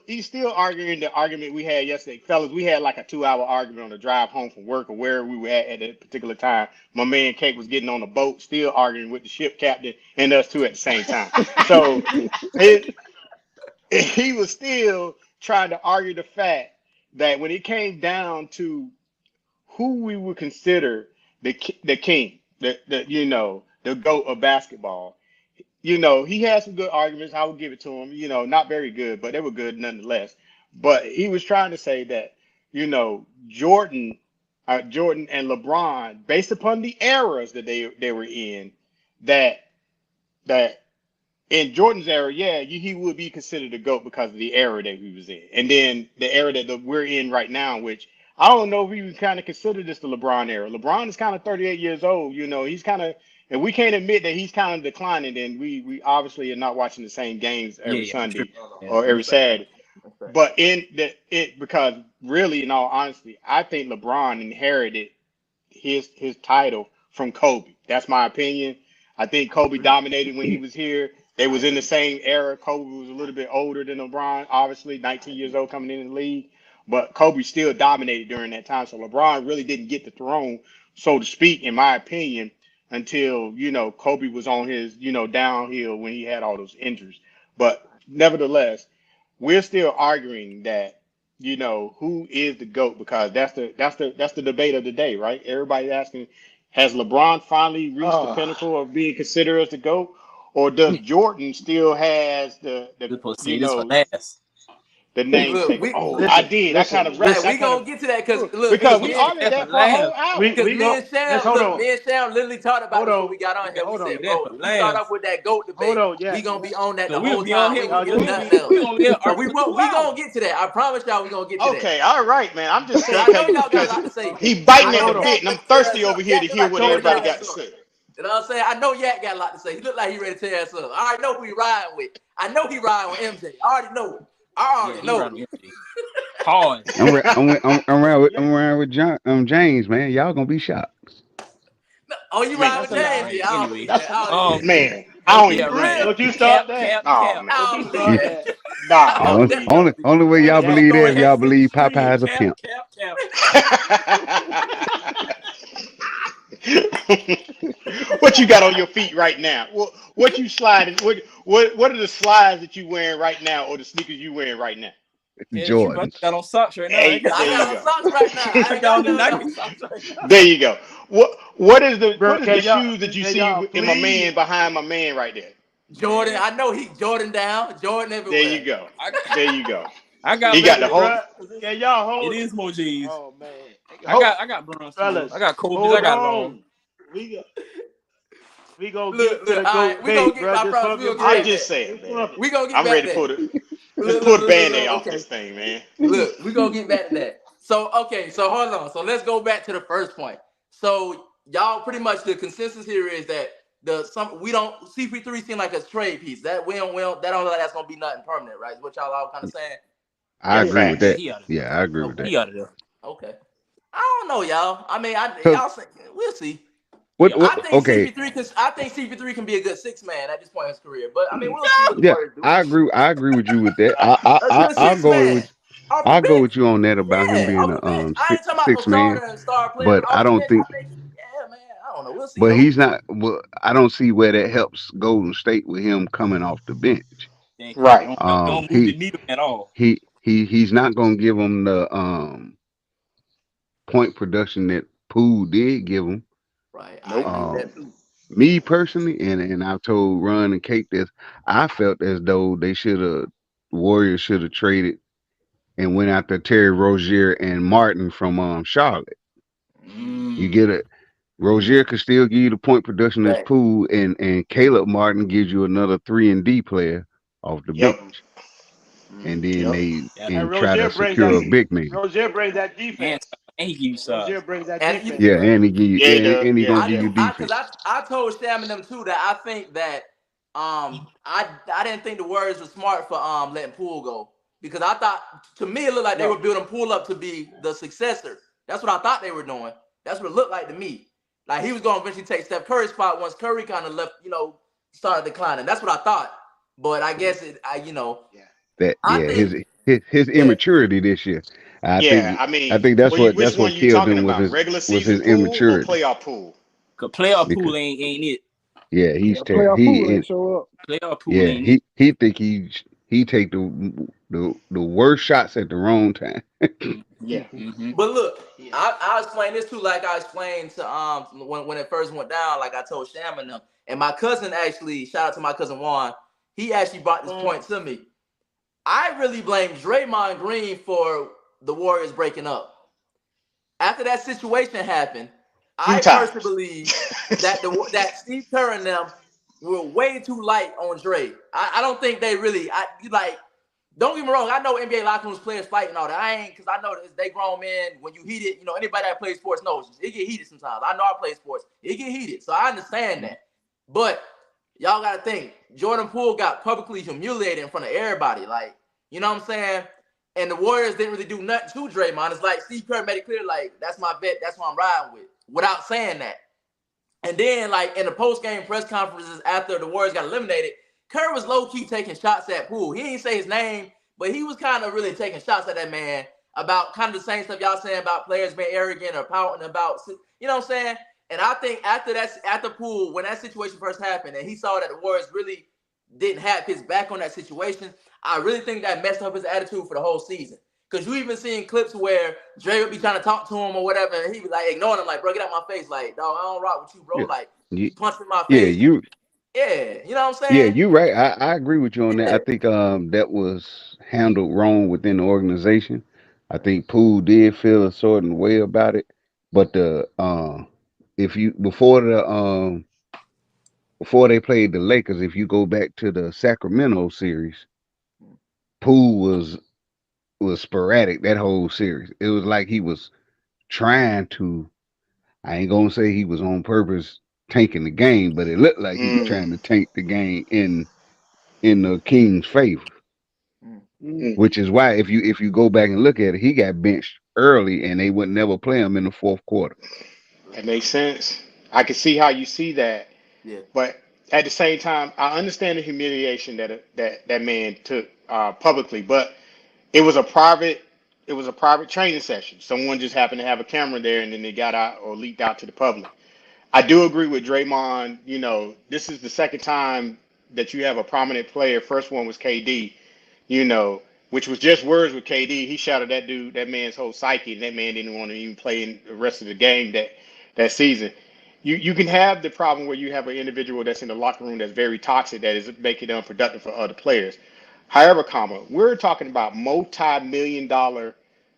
he's still arguing the argument we had yesterday, fellas. We had like a 2 hour argument on the drive home from work or where we were at that particular time. My man Kate was getting on the boat, still arguing with the ship captain and us two at the same time. So it, he was still trying to argue the fact that when it came down to who we would consider the king, the the goat of basketball, he had some good arguments. I would give it to him. Not very good, but they were good nonetheless. But he was trying to say that, Jordan and LeBron, based upon the eras that they were in, that that in Jordan's era, yeah, he would be considered a GOAT because of the era that he was in. And then the era that we're in right now, which I don't know if we would kind of consider this the LeBron era. LeBron is kind of 38 years old. He's kind of, and we can't admit that he's kind of declining. And we obviously are not watching the same games every Yeah, I'm Sunday tripping. No, no. Yeah. or every Respect. Saturday. Respect. But because really, in all honesty, I think LeBron inherited his title from Kobe. That's my opinion. I think I Kobe agree. dominated when he was here. They I was in the agree. same era. Kobe was a little bit older than LeBron, obviously, I 19 years agree. old coming in the league. But Kobe still dominated during that time. So LeBron really didn't get the throne, so to speak, in my opinion, until, Kobe was on his, downhill when he had all those injuries. But nevertheless, we're still arguing that, who is the GOAT, because that's the debate of the day, right? Everybody's asking, has LeBron finally reached the Oh, pinnacle of being considered as the GOAT? Or does Jordan still has This supposed to you say this for know, last. the Look, namesake? we Oh, I listen, did. I kind listen, of like I we listen. kind of gonna get to that because because Supposed we to say argued that for that for a whole last. hour. because We me go. and Let's Sham, hold look, on. me and Sham literally talked about Hold this when on. we got on here. We Supposed to Hold said, say on. that bro, for if we start off last. with that goat Hold debate, on. Yeah. we gonna be on that So the we'll whole be on time. We here. ain't gonna get to We'll nothing be else. we gonna be here So arguing for 2 we gonna hours. get to that. I promise y'all we gonna get to that. Okay, all right, man. I'm just Cause saying I know y'all got a because lot to say. Okay. he I biting at know the Hold on. bit, Yak and I'm ready to tear us thirsty over up. here to Yak look hear like I what he ready told to tear everybody y'all. got us to up. say. You know what I'm saying? I know Yak got a lot to say. He look like he ready to tear us up. I already know who he riding with. I know he riding with MJ. I already know it. I Yeah, already he know around it. the MJ. Hard. Yeah. I'm around with John, James, man. Y'all gonna be shocked. Oh, you Man, riding That's with a James? lie. Yeah, I don't Anyway, believe that. that's I don't even. man. I don't don't yeah, even For believe right. real? that. Don't you start Cap, that. cap, Oh cap. man, I Don't don't you believe start Yeah. that. that. nah, I I don't Only, don't believe that. only, only way y'all Cap, Yak. believe that going if y'all at believe 63 Popeye and is a cap, pimp. cap, cap. What you got on your feet right now? What you sliding? What are the slides that you wearing right now, or the sneakers you wearing right now? Tell the truth, I Jordans. got on socks right now. I ain't Hey, got I there you got on go. socks right now. I I ain't got on got the none Nike on. socks right now. There you go. What Bro, is the shoes that you can see y'all in my please? man behind my man right there? Jordan, Man, I know he Jordan down, Jordan There everywhere. you go. I There you go. I got He got the regular whole. Bro, J's. can y'all It hold? is more G's. Oh man. Hold, I got bronze too. I fellas, got Kobe's. I hold got it all. on. We go, we gonna Look, get to look, the all goat right, we gonna debate, get. bro. I Just promise we fucking gonna get I'm back play. to just that. saying, Just man. fucking. We gonna get I'm back ready to to that. let's Look, pull look, the look, look, band-aid look. off Okay, this thing, man. look, we gonna get back to that. So okay, so hold on. So let's go back to the first point. So y'all pretty much the consensus here is that we don't CP3 seem like a trade piece. That we don't that don't look like that's gonna be nothing permanent, right? Is what y'all all kind of saying. I Yeah, Yeah. agree with Yeah, facts. that. he out of there. Yeah, I agree with Okay, that. He out of there. okay. I don't know, y'all. I mean, Cause y'all say we'll see. He what? out of What? I there. think Okay. CP3 can be a good 6 man at this point in his career. But I mean, we'll see what the Yeah, Warriors do. I agree. I agree with you with that. A good I'll six go man with. off the I'll go bench. with you on that about him Yeah, being off a the bench. I ain't talking about no six man, starter and star player, but but I off the don't bench, think. I think, yeah, man. I don't know. We'll see But though. he's not. Well, I don't see where that helps Golden State with him coming off the bench. Thank you. Right. Don't move the He needle at all. he's not gonna give him the point production that Poole did give him. Right, I Nope. agree with Um, that too. Me personally, and I've told Ron and Kate this, I felt as though they should have Warriors should have traded and went after Terry Rozier and Martin from Charlotte. You Mm. get it. Rozier could still give you the point production as Right. Poole, and Caleb Martin gives you another 3-and-D player off the Yep. bench, and Mm-hmm. then Yep. they Yeah. And and try to Rozier brings that. secure a big man. Rozier brings that And defense. and he give you Rozier size. brings that And you, defense, Yeah, bro. and he give you, Yeah, he does. and he Yeah, gonna I give yeah. you do, because defense. I told Sham and them too that I think that I didn't think the Warriors were smart for letting Poole go, because I thought, to me it looked like they No. were building Poole up to be the successor. That's what I thought they were doing. That's what it looked like to me. Like he was going to eventually take Steph Curry's spot once Curry kind of left, started declining. That's what I thought. But I guess Yeah. That I yeah, think his yeah, immaturity this year. I Yeah. think I I mean, think that's which one what you killed talking him about? Regular was season his pool or immaturity. playoff pool? Cause playoff Because pool ain't it. yeah, Yeah, playoff pool ain't show up. Playoff pool yeah, ain't it. he think he take the worst shots at the wrong time. Mm-hmm. Yeah. Mm-hmm. but look, Yeah. I'll explain this too, like I explained to when it first went down, like I told Sham and them. And my cousin actually, shout out to my cousin Juan, he actually brought this point to me. I really blame Draymond Green for the Warriors breaking up. After that situation happened, Few I personally times. believe that Steve Kerr and them were way too light on Dre. I don't think they really. Don't get me wrong. I know NBA locker rooms, players fighting all that. I ain't, because I know they grown men. When you heat it, anybody that plays sports knows it get heated sometimes. I know I play sports. It get heated, so I understand that. But y'all got to think, Jordan Poole got publicly humiliated in front of everybody. Like, you know what I'm saying? And the Warriors didn't really do nothing to Draymond. It's like Steve Kerr made it clear, like, that's my bet. That's what I'm riding with, without saying that. And then, like, in the post-game press conferences after the Warriors got eliminated, Kerr was low-key taking shots at Poole. He didn't say his name, but he was kind of really taking shots at that man about kind of the same stuff y'all saying about players being arrogant or pouting about, you know what I'm saying? And I think after Poole, when that situation first happened, and he saw that the Warriors really didn't have his back on that situation, I really think that messed up his attitude for the whole season. Because you even seen clips where Dre would be trying to talk to him or whatever, and he'd be like ignoring him, like, bro, get out my face. Like, dog, I don't rock with you, bro. Yeah. Like, You, you punched me in my yeah, face. you Yeah, you know what I'm yeah, saying? you right. I agree with you on that. Yeah. I think that was handled wrong within the organization. I think Poole did feel a certain way about it. But if you before they played the Lakers, if you go back to the Sacramento series, Poole was sporadic that whole series. It was like he was trying to. I ain't gonna say he was on purpose tanking the game, but it looked like he was trying to tank the game in the King's favor. Mm. Which is why if you go back and look at it, he got benched early and they would never play him in the fourth quarter. That makes sense. I can see how you see that, Yeah. but at the same time, I understand the humiliation that man took publicly. But it was a private it was a private training session. Someone just happened to have a camera there, and then they got out or leaked out to the public. I do agree with Draymond. This is the second time that you have a prominent player. First one was KD, which was just words with KD. He shouted that man's whole psyche, and that man didn't want to even play in the rest of the game that season. You can have the problem where you have an individual that's in the locker room that's very toxic, that is making it unproductive for other players. However, we're talking about multi-million-dollar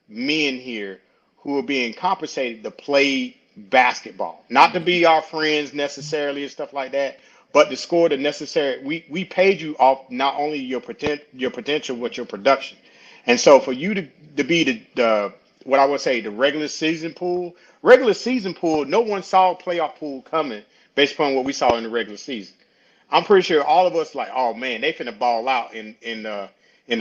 men here who are being compensated to play basketball, not to be our friends necessarily and stuff like that, but to score the necessary. We paid you off not only your potential, but your production. And so for you to be the what I would say the regular season pool, no one saw playoff pool coming based upon what we saw in the regular season. I'm pretty sure all of us like, oh man, they finna ball out in the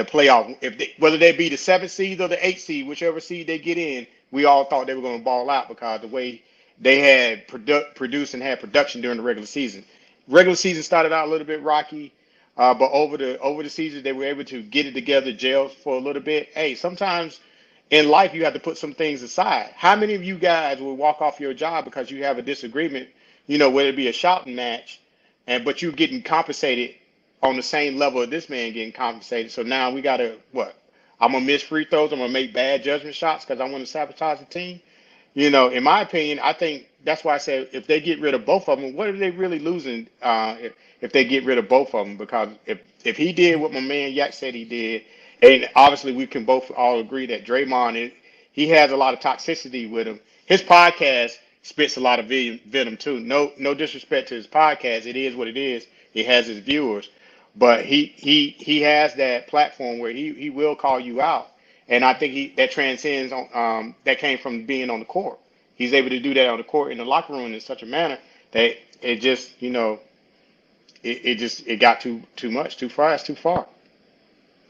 playoff. Whether they be the seventh seed or the eighth seed, whichever seed they get in, we all thought they were going to ball out because the way they had produced and had production during the regular season. Regular season started out a little bit rocky, but over the season they were able to get it together, gel for a little bit. Hey, sometimes in life you have to put some things aside. How many of you guys will walk off your job because you have a disagreement? Whether it be a shouting match, and but you're getting compensated on the same level of this man getting compensated. So now we gotta what? I'm gonna miss free throws. I'm gonna make bad judgment shots because I want to sabotage the team. In my opinion, I think that's why I said if they get rid of both of them, what are they really losing if they get rid of both of them? Because if he did what my man Yak said he did, and obviously we can both all agree that he has a lot of toxicity with him. His podcast spits a lot of venom too. No disrespect to his podcast. It is what it is. It has his viewers, but he has that platform where he will call you out, and I think he that transcends on that came from being on the court. He's able to do that on the court in the locker room in such a manner that it just it got too much, too fast, too far.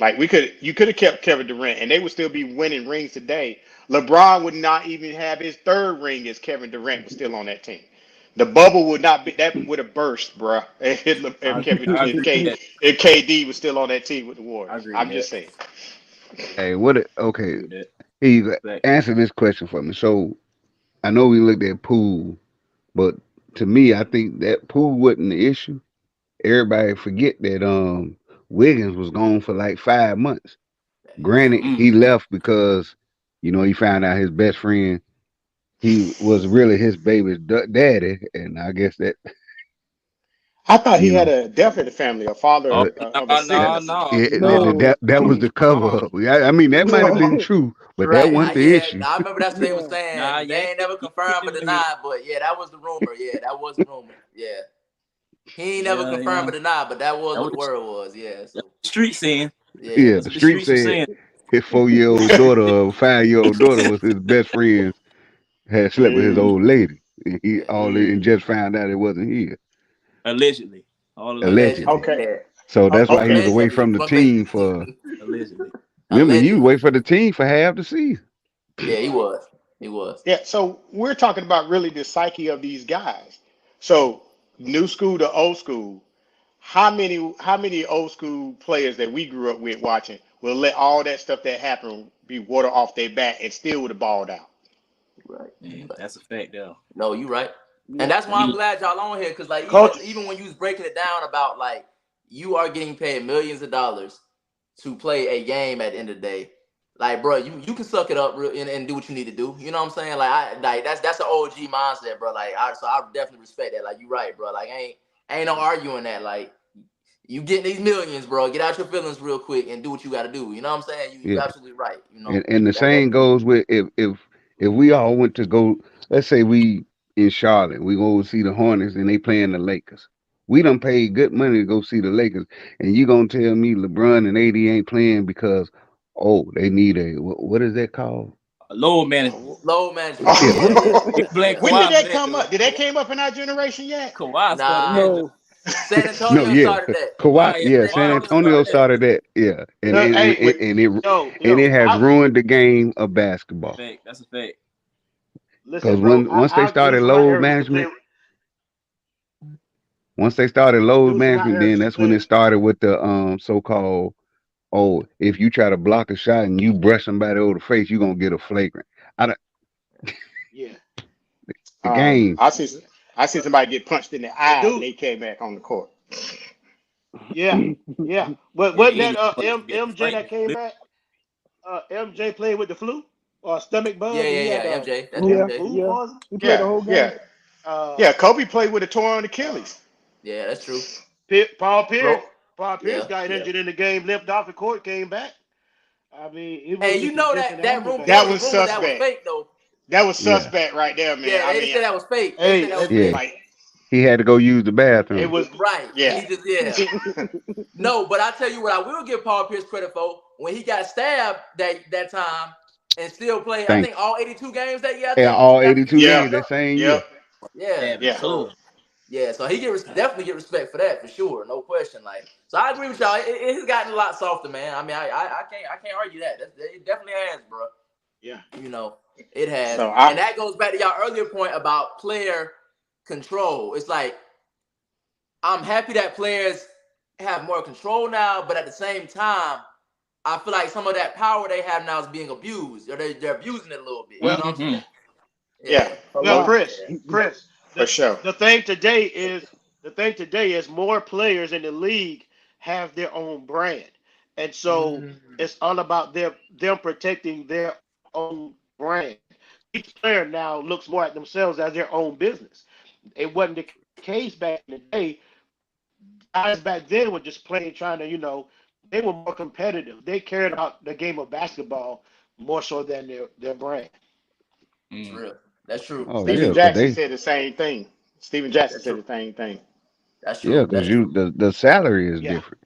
Like you could have kept Kevin Durant, and they would still be winning rings today. LeBron would not even have his third ring as Kevin Durant was still on that team. The bubble would not be that would have burst, bruh. I If Kevin I if agree K with that. if KD was still on that team with the I Warriors. agree with I'm just that. saying. Hey, I okay, agree with that. here you go. But Answer this question for me. So I know we looked at Poole, but to me, I think that Poole wasn't the issue. Everybody forget that Wiggins was gone for like 5 months. That is Granted, true. mm, he left because he found out his best friend he was really his baby's daddy, and I guess that I thought he you had know a death in the family, a father oh uh, of a that no sickness. no it, that, no No. that was the cover no up. I mean, that might have been No. true, but that Right. wasn't the Yeah. issue. I remember that's what they were Yeah. nah saying. yeah They ain't never he confirmed or didn't know he was denied, but yeah, that was the rumor. Yeah, that was the rumor. Yeah. He ain't never yeah confirmed or denied, but that was that what was the word was. Yeah. that So was the street saying. yeah. Yeah, That's the what the street streets were said saying. his 4-year-old daughter or 5-year-old daughter was his best friend had slept with his Mm, old lady, and he Yeah. all and mm. just found out it wasn't his Allegedly. All allegedly. allegedly. Allegedly. Okay, Yeah. So that's why he okay. was away Allegedly from the from great. team for. Allegedly. Remember, he was away Allegedly. for the team for half the season. Yeah, he was. He was. Yeah, so we're talking about really the psyche of these guys. So new school to old school. How many old school players that we grew up with watching will let all that stuff that happened be water off their back and still would have balled out? Right. Man, But that's a fact though. no, you right. And that's why I'm We glad y'all on here, because like Coach, even when you was breaking it down about like you are getting paid millions of dollars to play a game at the end of the day, like bro, you can suck it up and do what you need to do. You know what I'm saying? Like that's an OG mindset, bro. Like so I definitely respect that. Like you right, bro. Like ain't no arguing that. Like you getting these millions, bro. Get out your feelings real quick and do what you got to do. You know what I'm saying? You Yeah. absolutely right. You know And the same goes with if we all went to go, let's say we in Charlotte, we go see the Hornets and they playing the Lakers. We done paid good money to go see the Lakers, and you gonna tell me LeBron and AD ain't playing because they need a what is that called? load management. load management. Yeah, Yeah, what? yeah, We yeah, blame yeah. When did Kawhi for that that come though. up? Did that came up in our generation yet? Kawhi started Nah, that joint. No. San No, Antonio yeah, started that. Kawhi, yeah, San San Kawhi Antonio Antonio started that. started that, yeah, and look, and hey, it and it and yo, it has ruined the game of basketball Fact. That's a fact. listen, because bro. once they Our started dudes in my load era used to play. management. Once they started load Dudes in my management, era then used to that's when it play. started with the so-called, if you try to block a shot and you brush somebody over the face, you're gonna get a flagrant. I don't, Yeah, the game. I seen somebody get punched in the the eye and dude. they came back on the court. Yeah, yeah. But Yeah, wasn't he that ain't supposed to be at the MJ frame. that came back? MJ played with the flu or stomach Yeah, bug, and he yeah, had yeah. MJ, that's he had Yeah, the MJ. food yeah. poison. He played the Yeah, whole game. yeah, Uh, yeah. Kobe played with a torn Achilles. Yeah, that's true. Paul Pierce. Bro, Paul Pierce yeah, got yeah. injured in the game, limped off the court, came back. I mean, it was And you just a know different that animal room. back There That was a was then. rumor that was suspect. fake though. That was Yeah, suspect right there, man. Yeah, I they mean, said that was fake. They said Hey, that was yeah. fake. like, He had to go use the it bathroom. was. Right. yeah, He just No, but I tell you what, I will give Paul Pierce credit for when he got stabbed that time and still played. I Thank think all 82 games that year. I you. Yeah, think all after 82 getting yep, games banged that up. same year. yep. Yeah. Having a Yeah. So club. yeah, so he definitely get respect for that for sure, no question. Like, so I agree with y'all. It has gotten a lot softer, man. I mean, I can't argue that. It definitely has, bro. Yeah. You know, it has, So and that goes back to y'all earlier point about player control. It's like I'm happy that players have more control now, but at the same time, I feel like some of that power they have now is being abused, or they're abusing it a little bit. You Well, know what I'm Mm-hmm. saying? yeah, Yeah, well, most Chris, for the sure. the thing today is more players in the league have their own brand, and so it's all about them protecting their own brand. Each player now looks more at themselves as their own business. It wasn't the case back in the day. Guys back then were just playing, trying to, they were more competitive. They cared about the game of basketball more so than their brand. that's Mm. real. That's true. Oh That's yeah, Steven true. cause Jackson they said the same thing. Steven Jackson That's said true. the same thing. That's yeah, true. cause That's true. the salary is Yeah. different.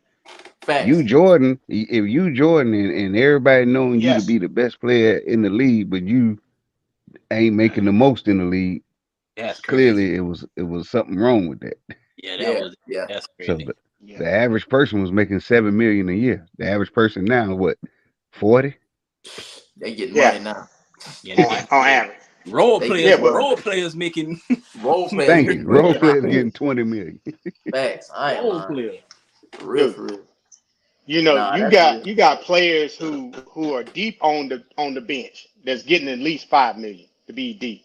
You Facts. Jordan, if you Jordan and everybody knowing you to Yes. be the best player in the league, but you ain't making the most in the league, That's crazy. clearly it was something wrong with that. Yeah, that Yeah. was. Yeah. That's So crazy. Yeah. the average person was making 7 million a year. The average person now what 40? They getting Yeah, money now. Yeah, they get on yeah. average. Role They Yeah, players. getting but money. Role players making Role players Thank you. getting Role bread now. players getting 20 million. Facts. I ain't role lying. player. For real. dude, For real. Nah, you that's real. got players who are deep on the bench that's getting at least 5 million to be deep.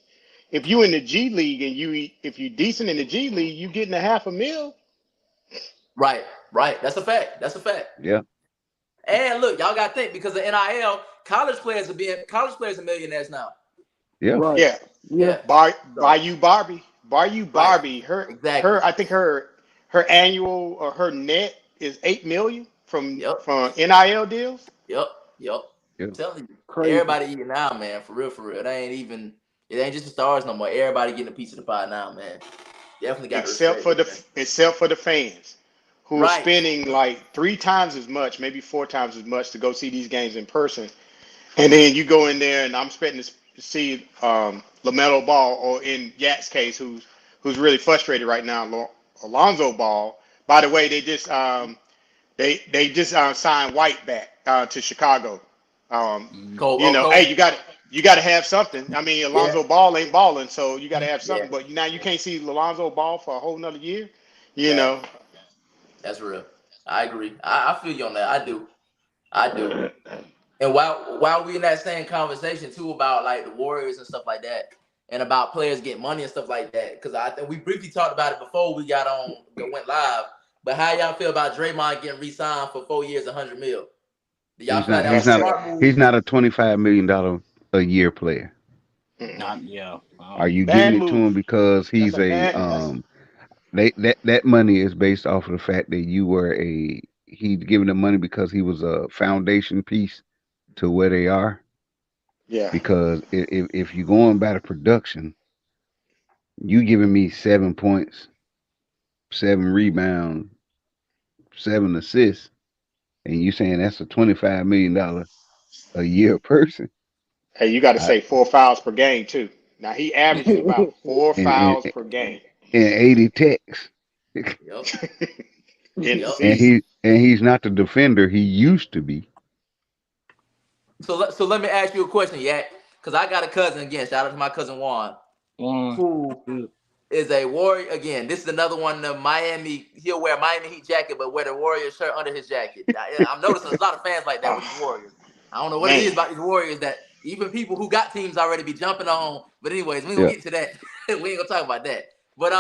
If you in the G League and if you decent in the G League, you getting a half a mil. Right. Right. That's a fact. That's a fact. Yeah. And look, y'all got to think because of NIL, college players are millionaires now. Yeah. Right. Yeah, Yeah. Yeah. So Bayou Barbie, Bayou right. Barbie. Exactly. I think her annual or her net is 8 million Yep. from NIL deals. Yep. Yep. Yeah. I'm telling you, Crazy. everybody eating now, man. For real. For real. It ain't just the stars no more. Everybody getting a piece of the pie now, man. Definitely got to except respect for it, the man. except for the fans who are Right. spending like 3 times as much, maybe 4 times as much to go see these games in person. And then you go in there, and I'm expecting to see Lamelo Ball, or in Yak's case, who's really frustrated right now, Alonzo Ball. By the way, they just signed White back to Chicago. Mm. Cole. Oh, Hey, Cole. you got to have something. I mean, Yeah. Alonzo Ball ain't balling, so you got to have Yeah. something. But now you can't see Alonzo Ball for a whole nother year. You Yeah. know, That's real. I agree. I feel you on that. I do. I do. And while we in that same conversation too about like the Warriors and stuff like that, and about players getting money and stuff like that. Because I think we briefly talked about it before we went live. But how y'all feel about Draymond getting re-signed for 4 years, 100 mil? Do y'all He's feel like not. that was He's a not. smart move? He's not a $25 million a year player. Not yeah. Are you giving Bad it to move. him because That's he's a a bad. That's that money is based off of the fact that you were a he's giving the money because he was a foundation piece to where they are. Yeah. Because if you're going by the production, you giving me 7 points, 7 rebounds, 7 assists, and you saying that's a $25 million a year person. Hey, you got to I, say 4 fouls per game too. Now he averaging about four and, and fouls per game and 80 techs. Yep. in the Yep. and season. he's not the defender he used to be. So let me ask you a question, Yak, because I got a cousin again. Shout out to my cousin Juan, who Good. is a Warrior. Again, this is another one. The Miami, he'll wear a Miami Heat jacket, but wear the Warrior shirt under his jacket. I'm noticing there's a lot of fans like that with these Oh, Warriors. I don't know what it is man. about these Warriors that even people who got teams already be jumping on. But anyways, we ain't gonna Yeah. get into that. We ain't gonna talk about that. But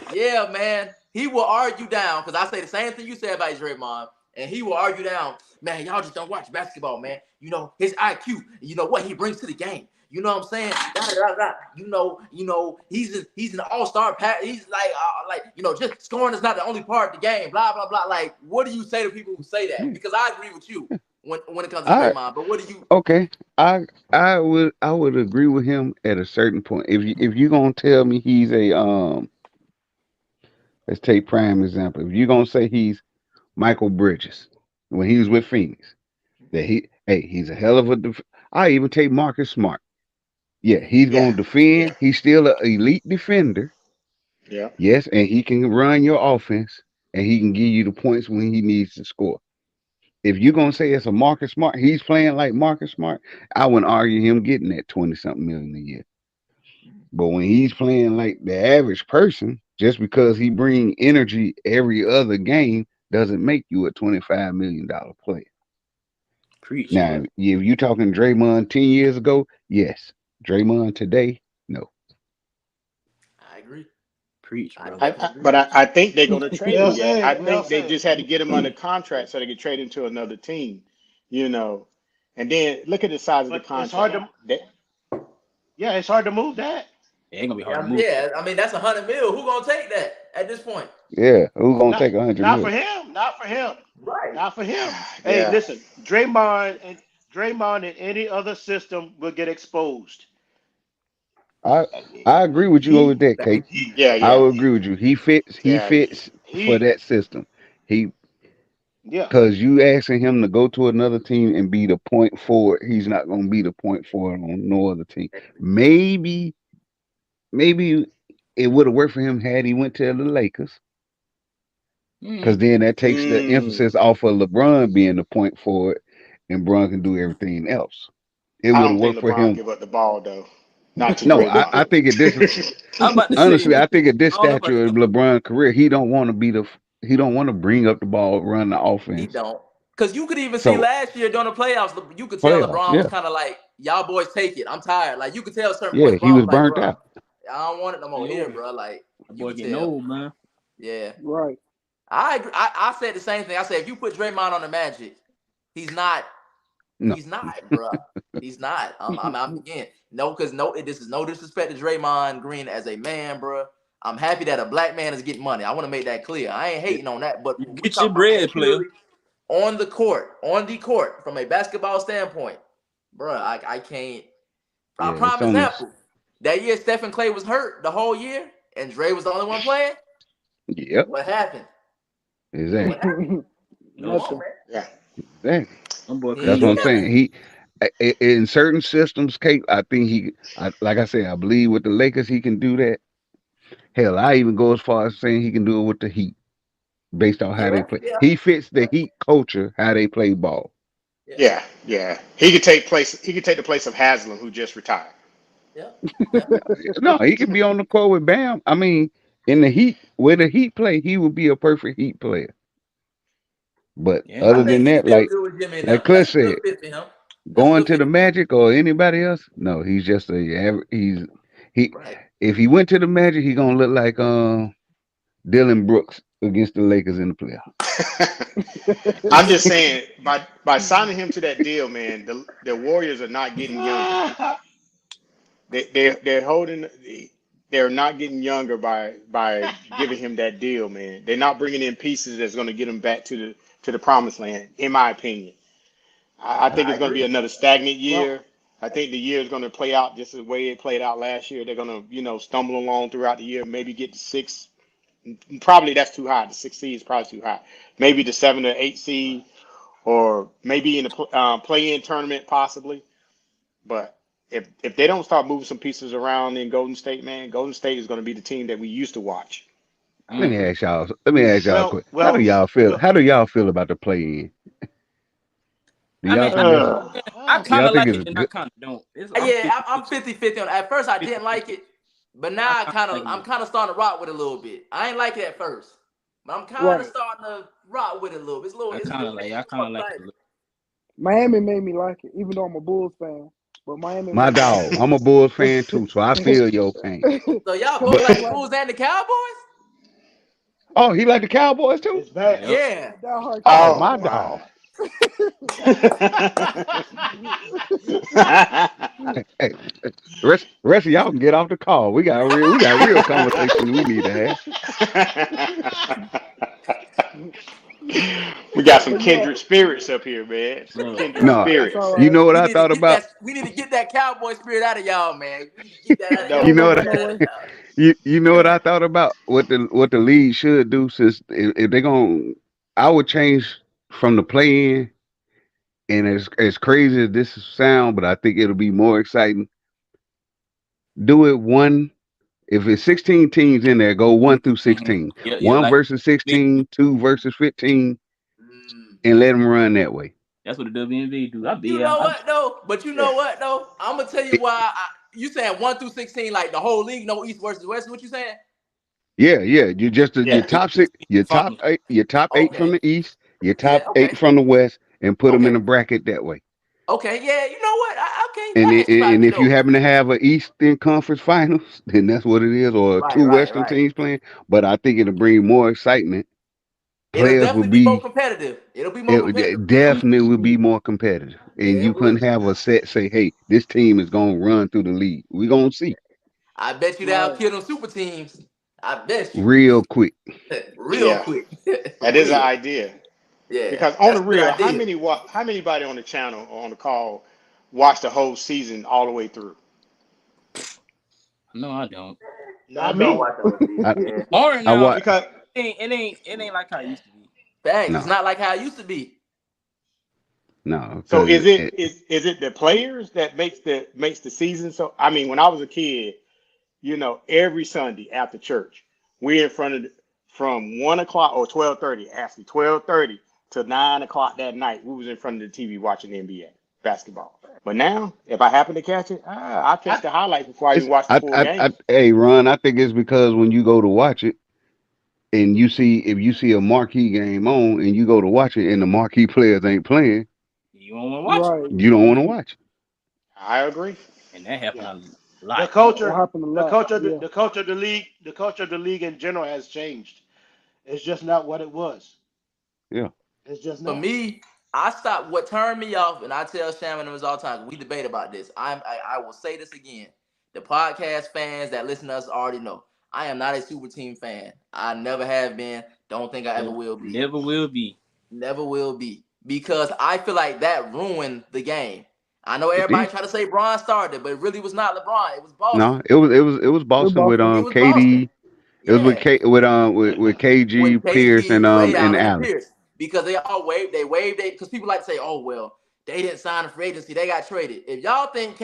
yeah, man, he will argue down because I say the same thing you said about Draymond, and he will argue down. Man, y'all just don't watch basketball, man. You know his IQ. You know what he brings to the game. You know what I'm saying? Da, da, da, da. He's an all-star. He's like just scoring is not the only part of the game. Blah blah blah. Like, what do you say to people who say that? Because I agree with you when it comes to I Draymond. But what do you? okay. I would agree with him at a certain point. If you gonna tell me he's a let's take prime example. If you're gonna say he's Michael Bridges when he was with Phoenix, that he's a hell of a I even take Marcus Smart. Yeah, he's Yeah. gonna defend. He's still an elite defender. Yeah. Yes, and he can run your offense and he can give you the points when he needs to score. If you're gonna say it's a Marcus Smart, he's playing like Marcus Smart, I wouldn't argue him getting that 20 something million a year. But when he's playing like the average person, just because he bring energy every other game doesn't make you a $25 million player. Preach, Now, boy. if you talking Draymond 10 years ago, yes. Draymond today, no. I agree. Preach, I brother. definitely agree. But I think they're going to trade well him yet. I said. Well think they said. just had to get him under contract so they could trade him to another team, you know. And then look at the size of the But it's hard contract. to. Yeah, it's hard to move that. It ain't gonna be hard to Yeah, move. yeah. I mean, that's 100 mil. Who gonna take that at this point? Yeah, who gonna Not take 100 not for million? him. Not for him. Right. Not for him. Hey, Yeah. listen, Draymond and any other system will get exposed. I I agree with you over He that, Kate. Yeah. I Yeah. would agree with you. He Yeah. fits for he that system. He yeah. Cause you asking him to go to another team and be the point forward, he's not gonna be the point forward on no other team. Maybe maybe it would have worked for him had he went to the Lakers. Cause Mm. then that takes the Mm. emphasis off of LeBron being the point forward and Bron can do everything else. It I would have don't think worked for LeBron him. give up the ball though. Not to No, I Draymond. think at this I'm about to say, honestly, I think at this I don't know about stature of that. LeBron's career, he don't want to be he don't want to bring up the ball, run the He offense. don't. Because you could even see So last year during the playoffs, you could tell playoffs, LeBron was yeah, kind of like, y'all boys take it. I'm tired. Like, you could tell certain yeah, points, he Bron was was like, burnt bro, out. I don't want it no more Getting here, old. bro. Like, That you boy could getting tell. old, man. Yeah. Right. I agree. I said the same thing. I said, if you put Draymond on the Magic, he's not. No, He's not, bro. He's not. I'm again. No, because this is no disrespect to Draymond Green as a man, bro. I'm happy that a black man is getting money. I want to make that clear. I ain't hating on that, but You we get your talking about bread, player. purely on the court, from a basketball standpoint, bro. I can't. yeah, it's Prime on this. example. That year, Stephen Clay was hurt the whole year, and Dre was the only one playing. Yep, What happened? What exactly, happened? Come No, on, Nothing. man. Yeah. exactly. my boy He couldn't ain't That's what do do I'm nothing. saying. In certain systems, Kate, I think like I said, I believe with the Lakers he can do that. Hell, I even go as far as saying he can do it with the Heat, based on how Yeah, they play. yeah, He fits the yeah, Heat culture, how they play ball. yeah, Yeah. Yeah. He could take place. He could take the place of Haslam, who just retired. yeah, yeah. No, he could be on the court with Bam. I mean, in the Heat, where the Heat play, he would be a perfect Heat player. But Yeah. I other think than he's that, still like good with Jimmy like now. Cliff That's a good said, fit for him. That's a going good to fit the for him. Magic or anybody else, no, he's just he's He Right. if he went to the Magic, he gonna look like Dylan Brooks against the Lakers in the I'm just playoffs. saying, by signing him to that deal, man, the Warriors are not getting younger. They're holding. They're not getting younger by giving him that deal, man. They're not bringing in pieces that's going to get him back to the promised land, in my opinion. I think I it's going to be agree. another stagnant Well, year. I think the year is going to play out just the way it played out last year. They're going to, stumble along throughout the year, maybe get to six. Probably that's too high. The six seed is probably too high. Maybe the seven or eight seed, or maybe in the play-in tournament, possibly. But if they don't start moving some pieces around in Golden State, man, Golden State is going to be the team that we used to watch. Let me Mm. ask y'all. Let me ask y'all a well, quick. How do well, y'all feel? well. How do y'all feel about the play in? Do I y'all mean, think that's I I do kind y'all of think like it's it and I good? kind of don't. I'm Yeah, 50, I'm 50-50 on. At first, I didn't 50. like it, but I now kind of like I'm it. kind of starting to rock with it a little bit. I ain't like it at first, but I'm kind of Right. starting to rock with it a little bit. I It's kind more of like it a exciting. little. Miami made me like it, even though I'm a Bulls fan. But Miami My made me like dog. I'm a Bulls fan it. too, so I feel your pain. So y'all Cause both But like it's the like Bulls and the Cowboys? oh, he like the Cowboys too. it's bad. Yep. Yeah. a diehard Oh, Cowboy Oh my fan. dog. my. Hey, rest of y'all can get off the call. We got real conversation we need to have. We got some But yeah, kindred spirits up here, man. Some Look, kindred No, that's all spirits. you right. know what I thought about? We need to get that cowboy spirit out of y'all, man. We need to get that out of It y'all. You ain't know gonna what? go Get that out nowhere. of y'all. You know what I thought about? What the league should do, since if they're going, I would change from the play in. And as crazy as this sound, but I think it'll be more exciting. Do it one. If it's 16 teams in there, go 1 through mm-hmm. 16. Yeah, One like versus 16, two versus 15, Mm. and let them run that way. that's what the WNBA do. I be You yeah. know what though? But you Yeah. know what though? I'm gonna tell you It- why. You saying 1 through 16, like the whole league, no East versus West. What you saying? yeah. You just your Yeah. Yeah, top six, finals. your top eight from Okay. the East, your Yeah. top eight Okay. from the West, and put them in Okay. a bracket that way. Okay. Yeah. You know what? Okay. And That i- actually might and be if you dope. happen to have a Eastern Conference Finals, then that's what it is, or Right. two Right. Western Right. teams playing. But I think it'll bring more excitement. It'll Players will definitely be more be competitive. It'll be more it competitive for sure. definitely will be more competitive, and Yeah, you it will couldn't be. have a set say, "Hey, this team is gonna run through the league." We're gonna see I bet you they'll Right. kill them super teams. I bet you. real quick. Real Yeah. quick. That is an Real. idea. Yeah. Because on That's the a good real, idea. how many body on the channel or on the call watch the whole season all the way through? No, I don't. I Not don't me. watch the whole season. I Yeah. Or I now watch Because it ain't like how it used to be. Facts. It's no not like how it used to be. no so because is it the players that makes the season? So I mean, when I was a kid, every Sunday after church, we in front of from 1 o'clock or 12:30, actually 12:30 to 9 o'clock that night, we was in front of the TV watching the NBA basketball. But now, if I happen to catch it, I catch I, the highlights before I even it's watch the full game. hey Ron, I think it's because when you go to watch it and if you see a marquee game on and you go to watch it and the marquee players ain't playing, You don't want to watch it, Right. you don't want to watch it. I agree. and that happened yeah. a The lot. That culture, happened a lot. Yeah. the culture of the league, the culture of the league in general has changed. It's just not what it was. Yeah, It's just For not. me, I stopped. What turned me off, and I tell Shaman and us all the time, we debate about this. I will say this again. The podcast fans that listen to us already know. I am not a super team fan. I never have been. Don't think I ever Never, will be. never will be. Never will be. Because I feel like that ruined the game. I know it everybody did. try to say Bron started, but it really was not LeBron. It was Boston. No, it was It was Boston with Boston. It was Boston. KD. It was with Yeah. K with KG With Pierce KG, Ray and Allen, and Allen. Pierce, because they waived it because people like to say, oh well, they didn't sign a free agency, they got traded. If y'all think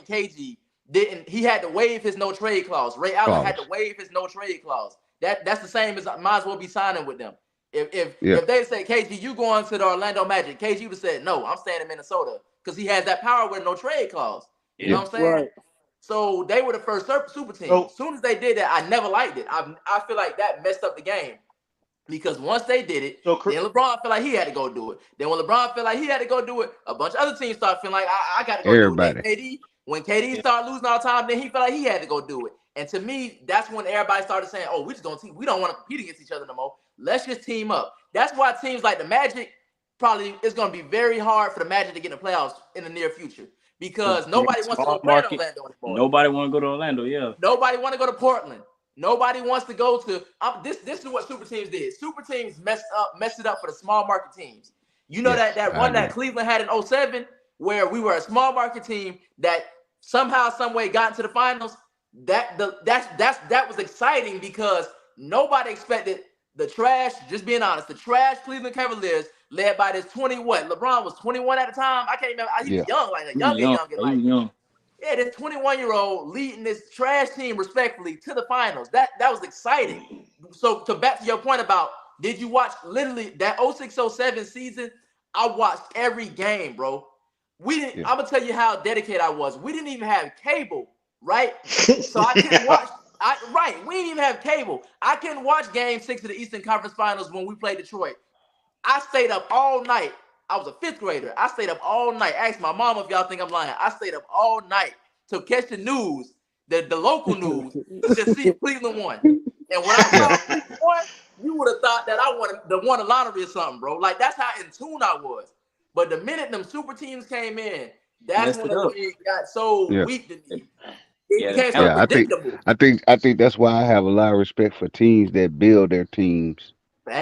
KG didn't, he had to waive his no trade clause. Ray Allen had to Clause. waive his no trade clause. That's the same as I might as well be signing with them. Yeah, If they say KG, you going to the Orlando Magic, KG would have said no, I'm staying in Minnesota because he has that power with no trade clause. You know yeah. Yeah. what I'm saying? Right. So they were the first super team. So As soon as they did that, I never liked it. I feel like that messed up the game because once they did it, so then LeBron felt like he had to go do it. Then when LeBron felt like he had to go do it, a bunch of other teams started feeling like I got to go do it. Then Everybody. KD, When KD Yeah. started losing all the time, then he felt like he had to go do it. And to me, that's when everybody started saying, "Oh, we just gonna team. We don't want to compete against each other no more. Let's just team up." That's why teams like the Magic probably it's gonna be very hard for the Magic to get in the playoffs in the near future because nobody wants to go Small play in market. Orlando anymore. Nobody want to go to Orlando. Yeah. Nobody want to go to Portland. Nobody wants to go to this is what super teams did. Super teams messed it up for the small market teams. You know Yes, that I one that agree. Cleveland had in 07 where we were a small market team that somehow, some way got into the finals. That was exciting because nobody expected the trash, just being honest, the trash Cleveland Cavaliers led by this 20 what? LeBron was 21 at the time. I can't remember. He was Yeah, young, like a He was young. youngin, He was like young. yeah, this 21-year-old leading this trash team respectfully to the finals. That was exciting. So to back to your point about did you watch literally that 06-07 season? I watched every game, bro. We didn't. yeah, I'm gonna tell you how dedicated I was. We didn't even have cable, right? So I couldn't watch. We didn't even have cable. I couldn't watch Game 6 of the Eastern Conference Finals when we played Detroit. I stayed up all night. I was a fifth grader. I stayed up all night. Ask my mom if y'all think I'm lying. I stayed up all night to catch the news, the local news, to see if Cleveland won. And when I yeah. saw Cleveland won, you would have thought that I won a lottery or something, bro. Like that's how in tune I was. But the minute them super teams came in, that's Messed when it the up. league got so Yeah. weak to me. It Yeah. became so Yeah, predictable. I think that's why I have a lot of respect for teams that build their teams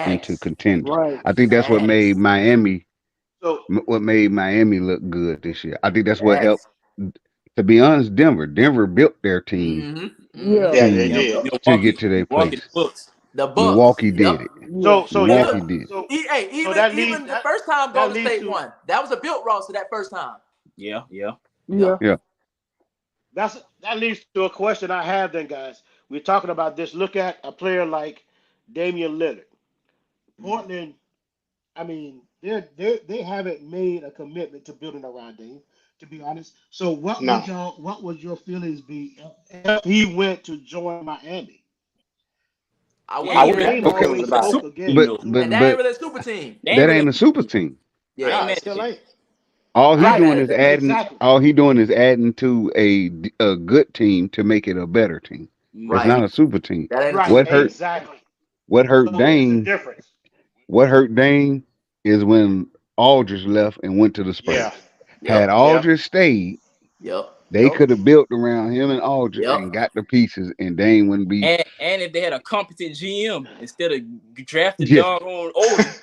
into Facts. contenders. Right. I think that's what made Facts. So What made Miami look good this year. I think that's what helped. Facts. To be honest, Denver built their team Mm-hmm. Mm-hmm. Yeah. Yeah, they Yeah. to did. to get Milwaukee. to their Milwaukee. The place. Bucks. The Bucks. Milwaukee did Yep. it. Yeah. so It that Milwaukee took did it. hey, so that leads even the first time that Golden leads State to won, that was a built roster that first time. Yeah. Yeah. Yeah. Yep. Yeah, that leads to a question I have then, guys. We're talking about this. Look at a player like Damian Lillard. Portland, I mean, they haven't made a commitment to building around Dame, to be honest. So No, what would your feelings be if he went to join Miami? I He wouldn't I ain't be wouldn't really have mad. Dame no a feelings always about it. spoke super team but against. though. And but that ain't but really a super team. They ain't that really. ain't a super team. I ain't Yeah. Nah, it mad at still you. ain't. All he Not Right, doing mad is at that. adding. exactly. All he doing is adding to a good team to make it a better team. It's Right. not Mm-hmm. a super team. That ain't a Right, super What team. hurt? exactly. What hurt So it's the Dame? difference. What hurt Dame is when Aldridge left and went to the Yeah, Spurs. Had Yep. yep, Aldridge stayed, Yep. they Yep. could have built around him and Aldridge Yep. and got the pieces, and Dame wouldn't be. And if they had a competent GM instead of drafting Yeah, doggone Odom,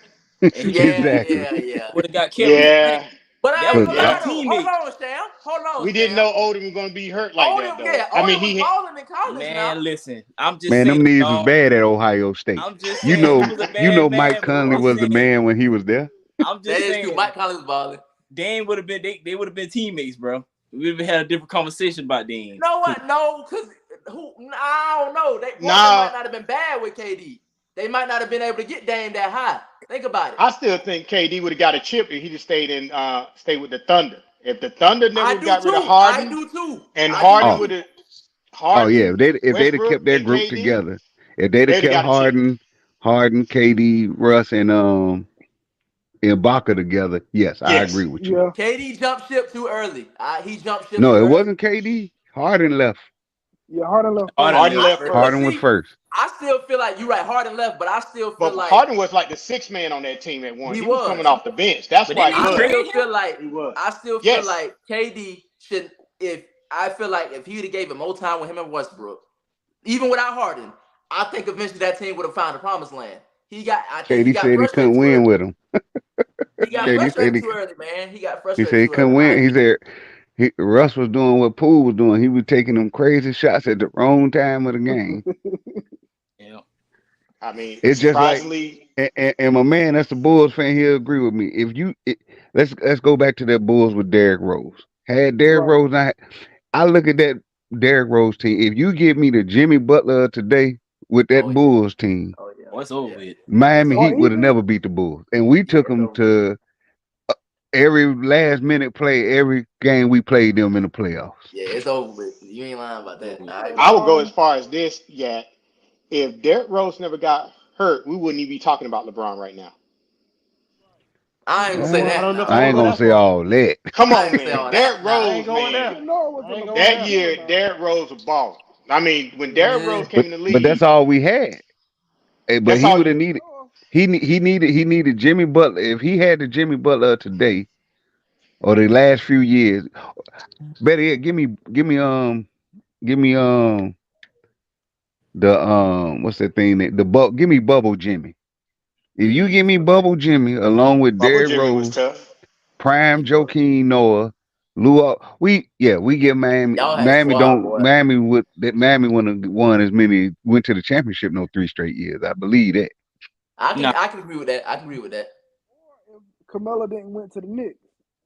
and he Yeah, exactly. yeah, yeah. would have got Kevin Durant, yeah, But that I would ain't Cause have gonna been I, our lie though. Hold teammate. on, Sam. Hold on, we didn't Sam. know Odom was gonna be hurt like that Odom, though. yeah, I mean, Odom was balling in college now. Man, listen, I'm just man, saying, them knees was dog. bad at Ohio State. I'm just saying he was a You bad know, Mike man, but Conley I'm Oh, was the saying, man when he was there. I'm that just is true. saying, Mike Conley was balling. Dame would have been they would have been teammates, bro. We would have had a different conversation about You Dame. know what? No, because I don't know. Portland Nah, might not have been bad with KD. They might not have been able to get Dame that high. Think about it. I still think KD would have got a chip if he just stayed with the Thunder. If the Thunder I never do got rid of too. I Harden do too. and I do Harden Oh, would too. have oh yeah. Harden, If they'd have Westbrook, kept their and group KD, together, if they'd have they'd have kept got a chip. Harden, KD, Russ, and Ibaka together, yes, I agree Yes. with you. Yeah. KD jumped ship too early. He jumped ship No, too it early. wasn't KD. Harden left. Yeah. Harden left Harden first. Harden left left first. But Harden first. was see, first. I still feel like you're right. Harden left, but I still But feel like Harden was like the sixth man on that team at one. he He was coming was. off the bench. That's But why didn't he they I just left. still trade him? feel like He was. Yes. KD should if he'd have gave him more time with him and Westbrook, even without Harden, I think eventually that team would have found the promised land. I think he KD got said he couldn't frustrated too win early. with him. He got KD said frustrated too early, man. He got he frustrated said he too early, couldn't in my win. He opinion. said Russ was doing what Poole was doing. He was taking them crazy shots at the wrong time of the game. Yeah. I mean, It's just like, surprisingly, and my man, that's the Bulls fan. He'll agree with me. Let's go back to that Bulls with Derrick Rose. Had Derrick Right. Rose, I look at that Derrick Rose team. If you give me the Jimmy Butler of today with that Oh yeah. Bulls team, Oh yeah. What's over Yeah. with? It's Miami over. Or Heat would have even never beat the Bulls. And we Yeah, took it's them over. to every last minute play, every game we played them in the playoffs. Yeah, it's over with. You ain't lying about that. I I agree. would go as um far as this. Yeah, if Derrick Rose never got hurt, we wouldn't even be talking about LeBron right now. I ain't gonna say I that don't know if now. I I want to ain't go gonna that say far. all that. Come I on, ain't gonna say man. all that Derrick now. I ain't Rose, going man. there. Even Noah was I a ain't going That ball there. too year, now. Derrick Rose was balling. I mean, when Derrick Yeah. Rose came in the But that's league, all we had. But that's he all. would have needed. Noah, He needed Jimmy Butler. If he had the Jimmy Butler today or the last few years, better yet, give me the what's that thing that give me Bubble Jimmy. If you give me Bubble Jimmy along with Bubble Derrick Jimmy was Rose, tough. Prime He was. Joakim Noah, Lua, we give Miami. Y'all had a Miami squad, don't boy. Miami would that Miami wouldn't have won as many went to the championship no 3 straight years. I believe that. Nah, I can agree with that. I can agree with that. or if Carmelo didn't went to the Knicks,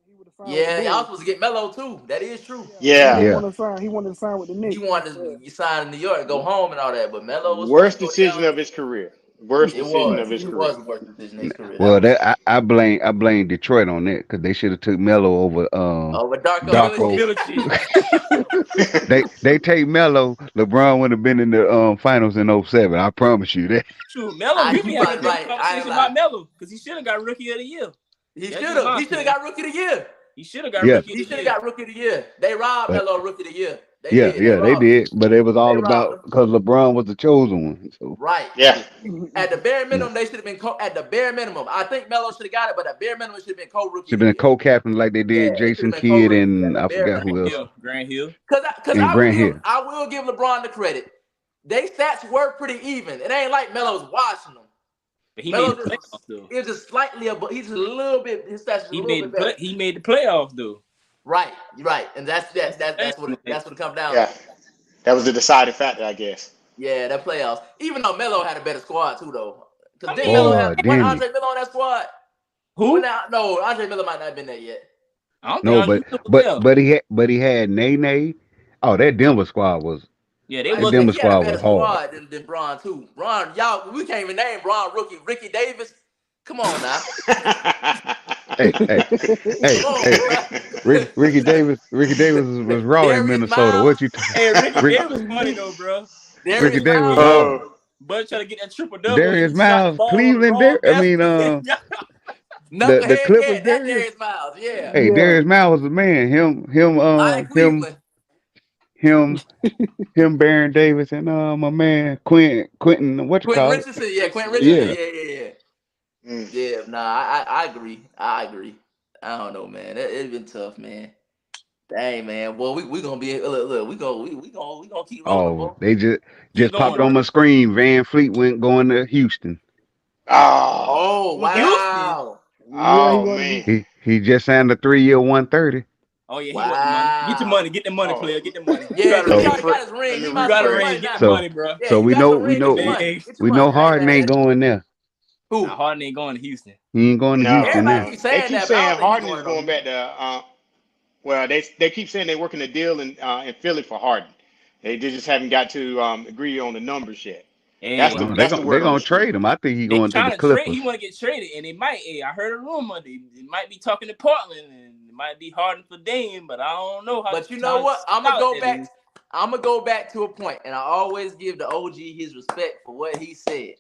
he would have signed with the Yeah, y'all Bulls. supposed to get Melo too. That is true. Yeah, but he Yeah. didn't Yeah. want to sign. He wanted to sign with the He Knicks wanted instead. to sign in New York, go home, and all that. But Melo was supposed Worst to go to decision y'all. of his career. Worst It decision was. of his It career. was the worst decision in his career. That Well, was I blame Detroit on that because they should have took Melo over over Darko Darko Darko. Milicic. Milicic. They take Melo. LeBron would have been in the finals in '07. I promise you that. Shoot, Melo, we You be having probably a different right. I ain't conversation about lie. Melo because he should have got Rookie of the Year. He That's should just have. my He should have opinion. got Rookie of the Year. He should have got Yeah, Rookie of He the should have Year. got Rookie of the Year. They robbed but Melo Rookie of the Year. They yeah, did. They yeah, they robbed him. did. But it was They all robbed about him. because LeBron was the chosen one. So Right. Yeah. At the bare yeah, minimum, they should have been at the bare minimum. I think Melo should have got it, but at bare minimum, should have been co-rookie should of have the been a year. co-captain like they Yeah, did it should Jason have been Kidd co-rookie at and the I bare forgot minimum. who else Grant Hill. Cause and Grant Hill. I will give LeBron the credit. They stats were pretty even. It ain't like Melo's washing them. But he made Melo the playoffs though. is just slightly above. He's a little bit. His stats is a little bit better. He made the playoffs though. Right, you're right, and That's the thing. Like, that's what it comes down Yeah. to. That was the deciding factor, I guess. Yeah, that playoffs. Even though Melo had a better squad too, though. Because I didn't mean, Melo have Boy, when damn it. Andre Melo on that squad? who? No, Andre Miller might not have been there yet. I don't think No, Andre but Miller was but there. but he had Nene. Oh, that Denver squad was Yeah, they Right, that wasn't. Denver he had a squad better was hard. squad than Bron too. Bron, y'all, we can't even name Bron rookie Ricky Davis. Come on now, Hey, hey, hey, come on, hey. bro. Ricky Davis was raw in Darius Minnesota. Miles, What you Hey, Ricky Rick, Davis funny though, bro. Ricky Darius Davis was Miles. hard. Oh, Bud trying to get that triple double and Darius he shot the Miles, ball on the Cleveland. wrong I basket. mean, the Knucklehead, Clippers. yeah, that Darius. Darius Miles, yeah. Hey, Yeah, Darius Miles was the man. Out of Cleveland. Him, Baron Davis, and my man Quentin. What you Quentin call it? Richardson, yeah, Quentin Yeah. Richardson, Yeah. yeah. mm. Yeah, nah, I agree. I agree. I don't know, man. It's been tough, man. Dang, man. Well, we gonna be look. We gonna keep rolling, Oh, bro. they Keep just popped going. on my screen. Van Fleet went going to Houston. Oh, Oh Houston. wow, yeah, he oh going to man. Houston. He just signed a 3-year 130. Oh yeah, he want the money. wow. Get the money, Oh, player. Get the money. You Yeah, gotta cause he So already ring. got his ring. let me He You might as well gotta get the refresh. ring. money Get the now. so money, bro. Yeah, so you we got know your ring. Get your money. Hey, Get your we know money. I ain't Harden mad ain't at you. going there. nah, Who? Harden ain't going to Houston. He ain't going to No, Houston Everybody now. no. keeps They saying keep that, but I saying don't think he's Harden going is to going back to. Well, they keep saying they're working a deal in Philly for Harden. They just haven't got to agree on the numbers yet. That's Hey, the No, they that's the they word on the gonna street. trade him. I think he they going to the trying to trade. Clippers. He want to get traded, and they might. Hey, I heard a rumor. They might be talking to Portland, and it might be Harden for Dame, but I don't know how But you know what? I'm gonna solid go that back. is. I'm gonna go back to a point, and I always give the OG his respect for what he said.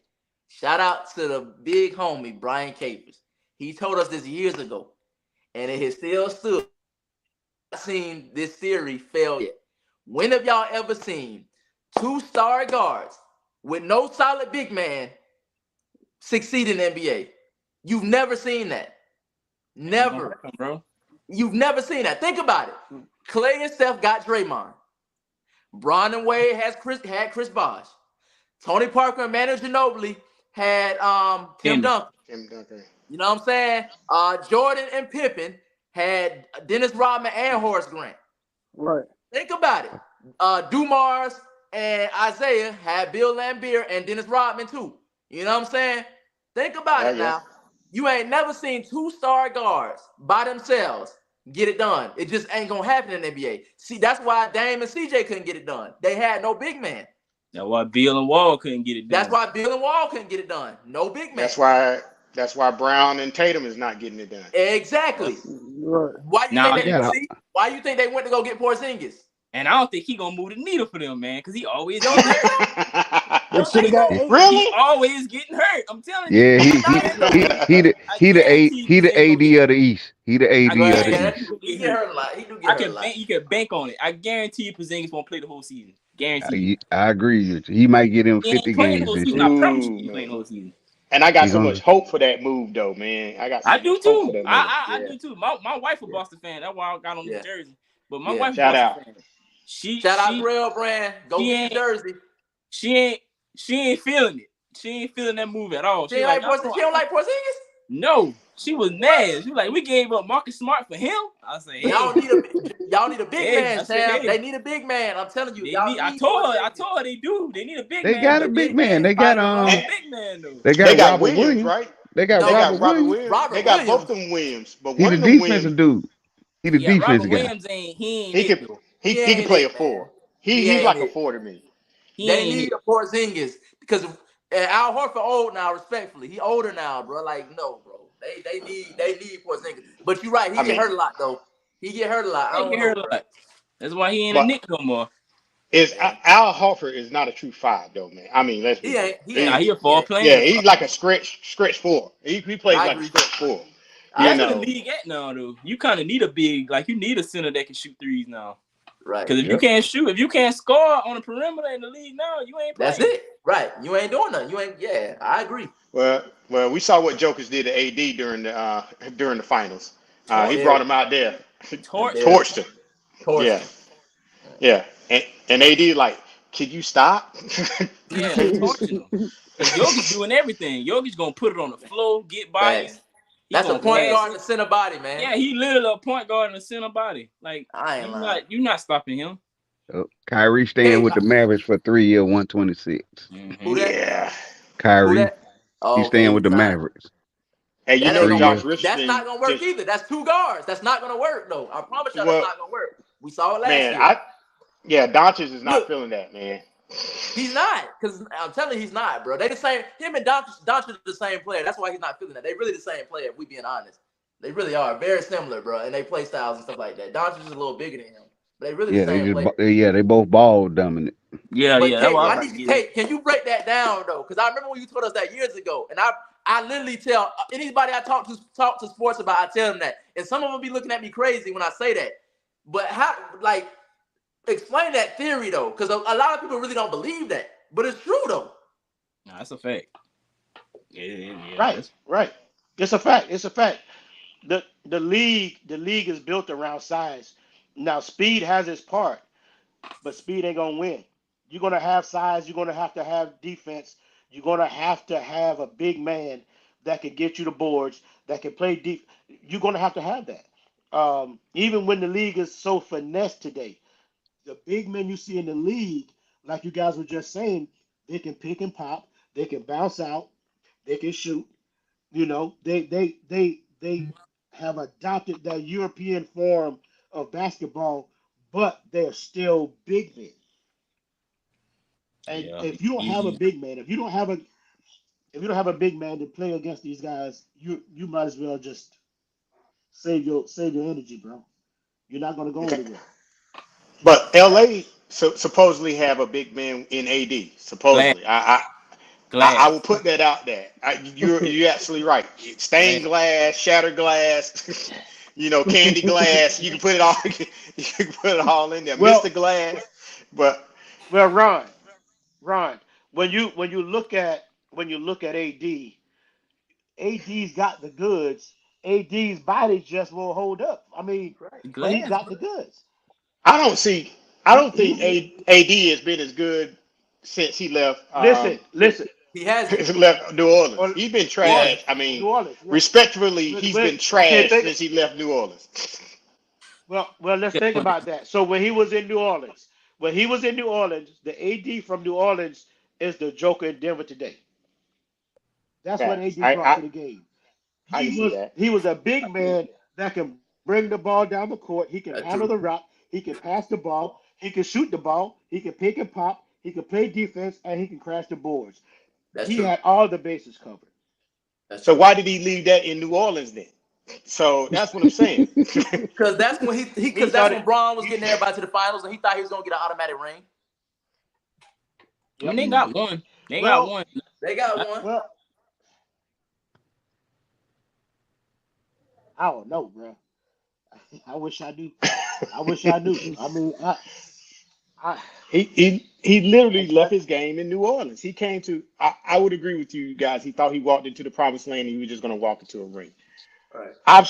Shout out to the big homie Brian Capers. He told us this years ago, and it has still stood. I've seen this theory fail yet. When have y'all ever seen two-star guards with no solid big man succeed in the NBA? You've never seen that. It ain't gonna Never. happen, bro. You've never seen that. Think about it. Clay and Steph got Draymond. Bron and Wade had Chris Bosh. Tony Parker and Manu Ginobili had Tim Dennis. Duncan. Tim Duncan. You know what I'm saying? Jordan and Pippen had Dennis Rodman and Horace Grant. Right. Think about it. Dumars and Isaiah had Bill Laimbeer and Dennis Rodman too. You know what I'm saying? Think about Yeah, it yeah. now. You ain't never seen two-star guards by themselves get it done. It just ain't gonna happen in the NBA. See, that's why Dame and CJ couldn't get it done. They had no big man. That's why Bill and Wall couldn't get it done. That's why Bill and Wall couldn't get it done. No big man. That's why Brown and Tatum is not getting it done. Exactly. Right. Why you Now, think Yeah, they see? Why you think they went to go get Porzingis? and I don't think he gonna move the needle for them, man, because he always You don't think so? They should have got Yeah, 8. He Really? always getting hurt. I'm telling you. yeah, I he guarantee you. I he the A guarantee you he the Porzingis gonna AD get of hurt. the East. He the I AD of the Yeah, guarantee that, he East. gonna he get get hurt. hurt a lot. He do get I hurt a can lot. bank. You can bank on it. I guarantee you Porzingis won't play the whole season. Guarantee you. I agree with you. He might get him He ain't 50 playing the games whole this season. year. I promise you, Ooh, he ain't playing man. the whole season. And I got He so gonna much hope for that move, though, man. I got so I do much hope for too. that move. I Yeah, do too. My wife a yeah, Boston fan. That's why I got on this yeah, jersey. But my yeah. wife a Shout Boston out. fan. She Shout out she Grail Brand. Go she get your ain't jersey. she ain't she ain't feeling it. She ain't feeling that move at all. She She ain't like like She don't like Porzingis. no. She was What? mad. She was like, we gave up Marcus Smart for him. I say, hey, Y'all need a big hey. man, I say, Sam. hey. They need a big man. I'm telling you, They y'all need. need I Porzingis. told her they do. They need a big they man, got but a the big big man. man is They got probably the wrong And, big man though. they they got got Robert Williams, Williams. right? They got They No, Robert got Robert Williams. Williams. They Robert got both Williams. them Williams, but He one the of them Williams, defensive dude. He the Yeah, Robert defensive guy. Williams he ain't he it could though. he can Ain't play a it, man. four. He He's ain't like a it. four to me. He They ain't need it. a Porzingis because Al Horford old now. Respectfully, he older now, bro. Like no, bro. They need Porzingis. But you're right. He I get mean, hurt a lot though. He get hurt a lot. I He don't get know, hurt a bro. lot. That's why he ain't a but Nick no more. is Man, Al Horford is not a true five though, man. I mean, let's be he real. ain't. He He, Nah, ain't. he a He fall ain't. playing. yeah, he's like a stretch four. He plays I like a agree. stretch four. I You That's where the agree. know, league at now though. You kind of need a big, like you need a center that can shoot threes now. Right. Because if you Yep. can't shoot, if you can't score on the perimeter in the league now, you ain't That's playing. it. Right. You ain't doing nothing. You ain't. Yeah, I agree. well, we saw what Jokers did to AD during the finals. He Torch, brought Embarrassing. him out there, torch him. Embarrassing. torched him. Torched Yeah, him. yeah, and AD like, can you stop? Yeah, torching him. Because Jokic doing everything. Jokic gonna put it on the floor, get by you. Facts. He That's a gonna point pass guard it. in the center body, man. Yeah, he literally a point guard in the center body. Like I ain't lying. you not stopping him. Kyrie staying Hey, with the Mavericks for 3 year, 126. who Mm-hmm. that? Yeah. Who Kyrie, that? Oh, he's okay. staying He with the signed. Mavericks. Hey, you That know ain't Three gonna Josh years. work. That's Richardson not gonna work just either. That's two guards. That's not gonna work though. I promise y'all, that's well, not gonna work. We saw it last man, year. Doncic is not Look, feeling that, man. he's not, because I'm telling you, he's not, bro. They the same. Him and Doncic are the same player. That's why he's not feeling that. They really the same player. If we being honest, they really are very similar, bro. And they play styles and stuff like that. Doncic is a little bigger than him, but they really the Yeah, same player. they both ball dominant. Yeah, But that's Kate, what I was I about need to you, get in. Kate, can you break that down though? Because I remember when you told us that years ago, and I literally tell anybody I talk to sports about, I tell them that, and some of them be looking at me crazy when I say that. But how, like, explain that theory though, because a lot of people really don't believe that, but it's true though. Nah, that's a fact. Yeah, Right, that's right. It's a fact. It's a fact. The league is built around size. Now speed has its part, but speed ain't gonna win. You're gonna have size. You're gonna have to have defense. You're gonna have to have a big man that can get you the boards, that can play deep. You're gonna have that. Even when the league is so finesse today, the big men you see in the league, like you guys were just saying, they can pick and pop. They can bounce out. They can shoot. They have adopted that European form of basketball, but they're still big men. And yeah. if you don't have a He, big man, if you don't have a big man to play against these guys, you might as well just save your energy, bro. You're not gonna go Okay. anywhere. But LA supposedly have a big man in AD. glass, Supposedly, I will glass, put that out there. You're absolutely right. glass. Stained glass, shattered glass, candy glass. You can put it all. You can put it all in there. Mr. well, Glass, but well, Ron, when you look at AD's got the goods. AD's body just won't hold up. I mean, Right. but he Glass, got bro. the goods. I don't see. I He don't think he AD has been as good since he left. listen. He hasn't. Left New Orleans. Or He's been New Yeah, Orleans, trash. I mean, New Orleans. Yeah. respectfully, But, he's but been okay, trash since he left New Orleans. well, let's good think point. about that. So when he was in New Orleans, the AD from New Orleans is the Joker in Denver today. That's what Facts. AD I brought I to the game. I can He see was that. he was a big man that can bring the ball down the court. He can That's handle true. the rock. He can pass the ball. He can shoot the ball. He can pick and pop. He can play defense, and he can crash the boards. That's He true. had all the bases covered. That's So true. why did he leave that in New Orleans then? So that's what I'm saying. Because that's when He because that's started. when Braun was getting everybody to the finals, and he thought he was gonna get an automatic ring. I mean, Yep. they got one. They got Well, one. They got I- one. well, I don't know, bro. I wish I knew. I wish I knew. I mean, I, He literally I left his game in New Orleans. He came to. I would agree with you guys. He thought he walked into the promised land and he was just going to walk into a ring. Right. I'm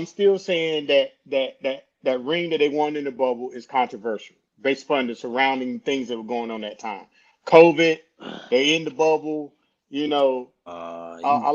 still saying that ring that they won in the bubble is controversial based upon the surrounding things that were going on that time. COVID, they in the bubble. You know, you,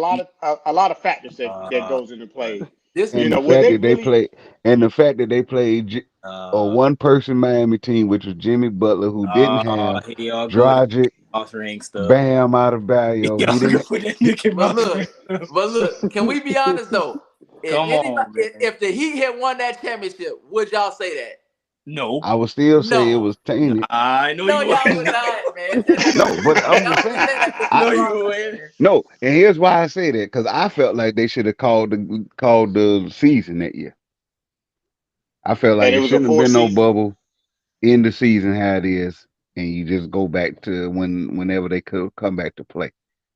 a lot of factors that uh, goes into play. This You And know, the were fact they that they really? play, and the fact that they played a uh, one-person Miami team, which was Jimmy Butler, who didn't have here y'all go with Dragic, the mouth ring stuff. Bam out of Bayo. Y'all He go didn't. with that nigga but mouth ring look, stuff. but look, can we be honest though? If Come anybody on, man. if the Heat had won that championship, would y'all say that? No. I would still say it No. was tainted. I know No, you y'all wouldn't. would not, man. No. No, but I'm just Y'all really saying. say that because I No, LeBron you was wouldn't. there. no, and here's why I say that because I felt like they should have called the season that year. I felt like And it it was a shouldn't have four been no season. bubble in the season how it is, and you just go back to whenever they could come back to play.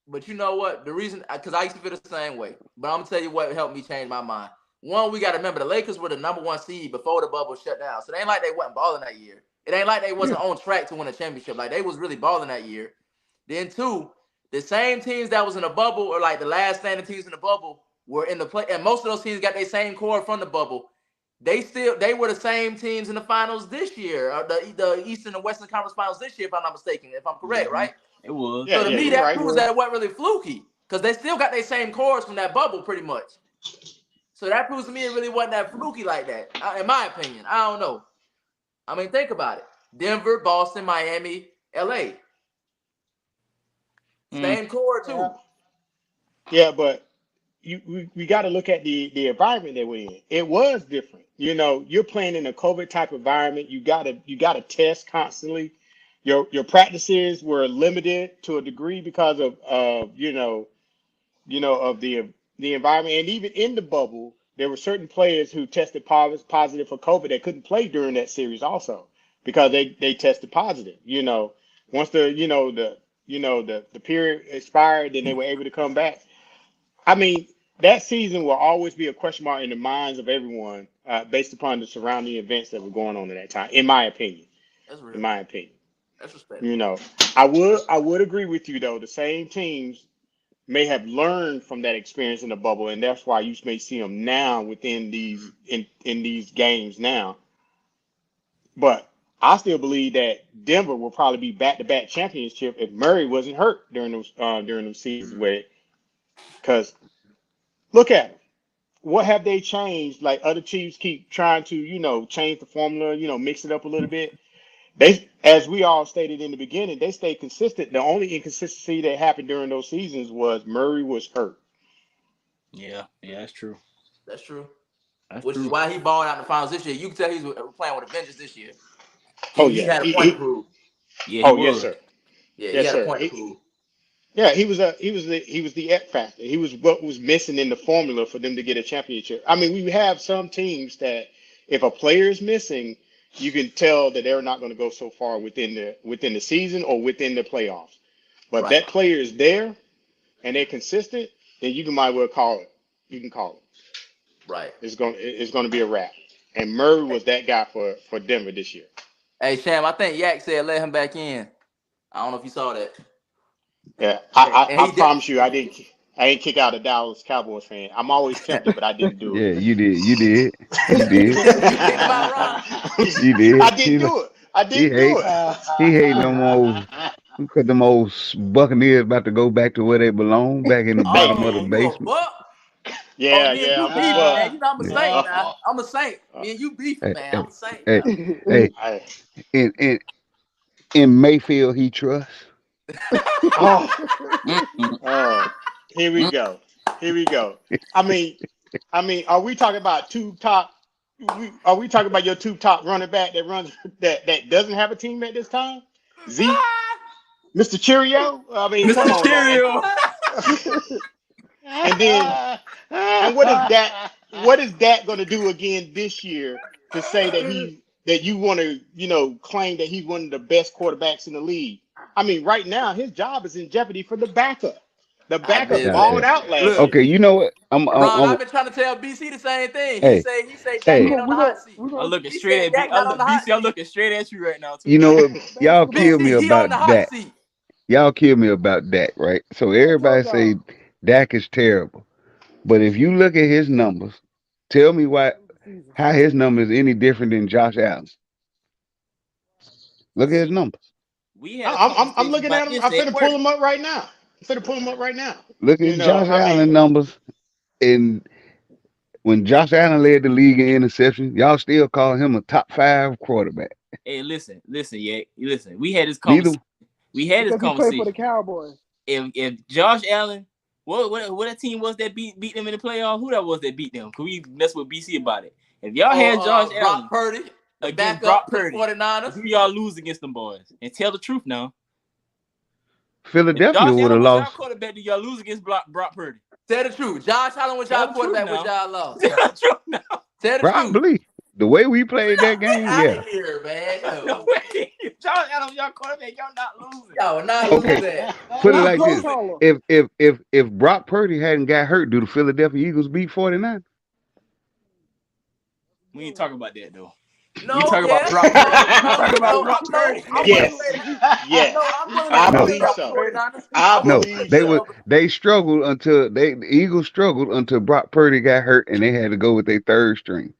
But you know what? The reason, because I used to feel the same way. But I'm gonna tell you what helped me change my mind. One, we got to remember the Lakers were the number one seed before the bubble shut down. So it ain't like they wasn't balling that year. It ain't like they Yeah, wasn't on track to win a championship. Like they was really balling that year. Then two, the same teams that was in the bubble or like the last standing teams in the bubble were in the play, and most of those teams got their same core from the bubble. They were the same teams in the finals this year, the Eastern and Western Conference Finals this year, if I'm not mistaken, if I'm correct, Mhm. right? It was. Yeah, So to yeah, me, you're that right. proves that it wasn't really fluky because they still got their same cores from that bubble, pretty much. So that proves to me it really wasn't that fluky like that, in my opinion. I don't know. I mean, think about it: Denver, Boston, Miami, LA, Mm. same core yeah. too. Yeah, but we got to look at the environment that we're in. It was different. You know, you're playing in a COVID type environment. You gotta test constantly. Your practices were limited to a degree because of of the environment, and even in the bubble, there were certain players who tested positive for COVID that couldn't play during that series also because they tested positive. Once the period expired, then they were able to come back. I mean, that season will always be a question mark in the minds of everyone, based upon the surrounding events that were going on at that time. In my opinion, That's in real. my opinion, That's you respectable. know, I would agree with you though. The same teams may have learned from that experience in the bubble, and that's why you may see them now within in these games now. But I still believe that Denver will probably be back-to-back championship if Murray wasn't hurt during those seasons. Because look at them. What have they changed? Like other teams keep trying to, change the formula, mix it up a little bit. As we all stated in the beginning, they stayed consistent. The only inconsistency that happened during those seasons was Murray was hurt. Yeah, yeah, that's true. That's true. That's Which is true. why he balled out in the finals this year. You can tell he's playing with a vengeance this year. Oh He yeah, had a point to prove. Yeah, he oh yes was. sir, Yeah, he yes had a sir. point to prove. Yeah, he was the X factor. He was what was missing in the formula for them to get a championship. I mean, we have some teams that if a player is missing, you can tell that they're not going to go so far within the season or within the playoffs. But if Right, that player is there and they're consistent, then you can might well call it. You can call it. right. It's going to be a wrap. And Murray was that guy for Denver this year. Hey, Sham, I think Yak said let him back in. I don't know if you saw that. Yeah, And I he did. promise you, I didn't kick out a Dallas Cowboys fan. I'm always tempted, but I didn't do it. yeah, you You did, kicked him out, Ron. you I did. didn't do it. I He didn't do hate it. he hating them old because them old Buccaneers about to go back to where they belong, back in the bottom of the Oh, hey, you a basement. buck? Oh, yeah, me and yeah, you I'm a beefing, buck. man. You know I'm a saint Uh, now. I'm a saint. uh, Me and you beefing, Hey, man. hey, I'm a saint hey, now. hey, I, in Mayfield he trusts. oh, Mm-mm. oh, here we go. Here we go. I mean, are we talking about two top? Are we talking about your two top running back that doesn't have a team at this time? Zeke, Mr. Cheerio. I mean, come Mr. on now. And Cheerio. and then and what is that? What is that going to do again this year to say that you want to claim that he's one of the best quarterbacks in the league? I mean, right now his job is in jeopardy for the backup. The I backup did That's balled say, it. out last look, year. Okay, you know what? Ron, I've been trying to tell BC the same thing. He Hey, say Dak hey, ain't on the hot seat. I'm looking He straight said at Dak not on the hot BC. I'm seat. looking straight at you right now you too. know what? Y'all kill BC, me he on about the hot that. seat. Y'all kill me about Dak, right? So I everybody told say y'all Dak is terrible. But if you look at his numbers, tell me why early season. how his numbers any different than Josh Allen. Look at his See, numbers. we had a I'm conversation looking about at him. this I'm at finna pull work. him up right now. I'm finna pull him up right now. Look You at know, Josh I Allen mean, numbers. And when Josh Allen led the league in interceptions, y'all still call him a top 5 quarterback. Hey, listen, yeah, listen. We had this Neither conversation. We had this Because he played for the conversation. Cowboys. If Josh Allen, what that team was that beat them in the playoff? Who that was that beat them? Cause we mess with BC about it. If y'all had Josh Brock Allen Purdy, the against backup Brock to the Purdy, 49ers. who y'all lose against them boys? And tell the truth now. If Philadelphia Josh would Allen have was y'all lost. quarterback, do y'all lose against Brock Purdy? Tell the truth. Josh Allen was Tell y'all the truth quarterback, was now. y'all lost. Tell the truth now. Tell the truth. Probably. The way we played that Get game, out yeah. of here, man. No No. way. If Josh Allen was y'all quarterback, y'all not losing. Y'all will not lose Okay, that. put it Not like Play this. losing. caller. If Brock Purdy hadn't got hurt, do the Philadelphia Eagles beat 49? We ain't talking about that though. We No, talking about yes, Brock Purdy. no, We no, talking about no. Brock Purdy. I'm willing to yes, say that. No, yes, I'm willing to I give No, up the believe job so. to 49ers. I I'm willing no. to believe give They it so. would up. they struggled until the Eagles struggled until Brock Purdy got hurt and they had to go with their third string.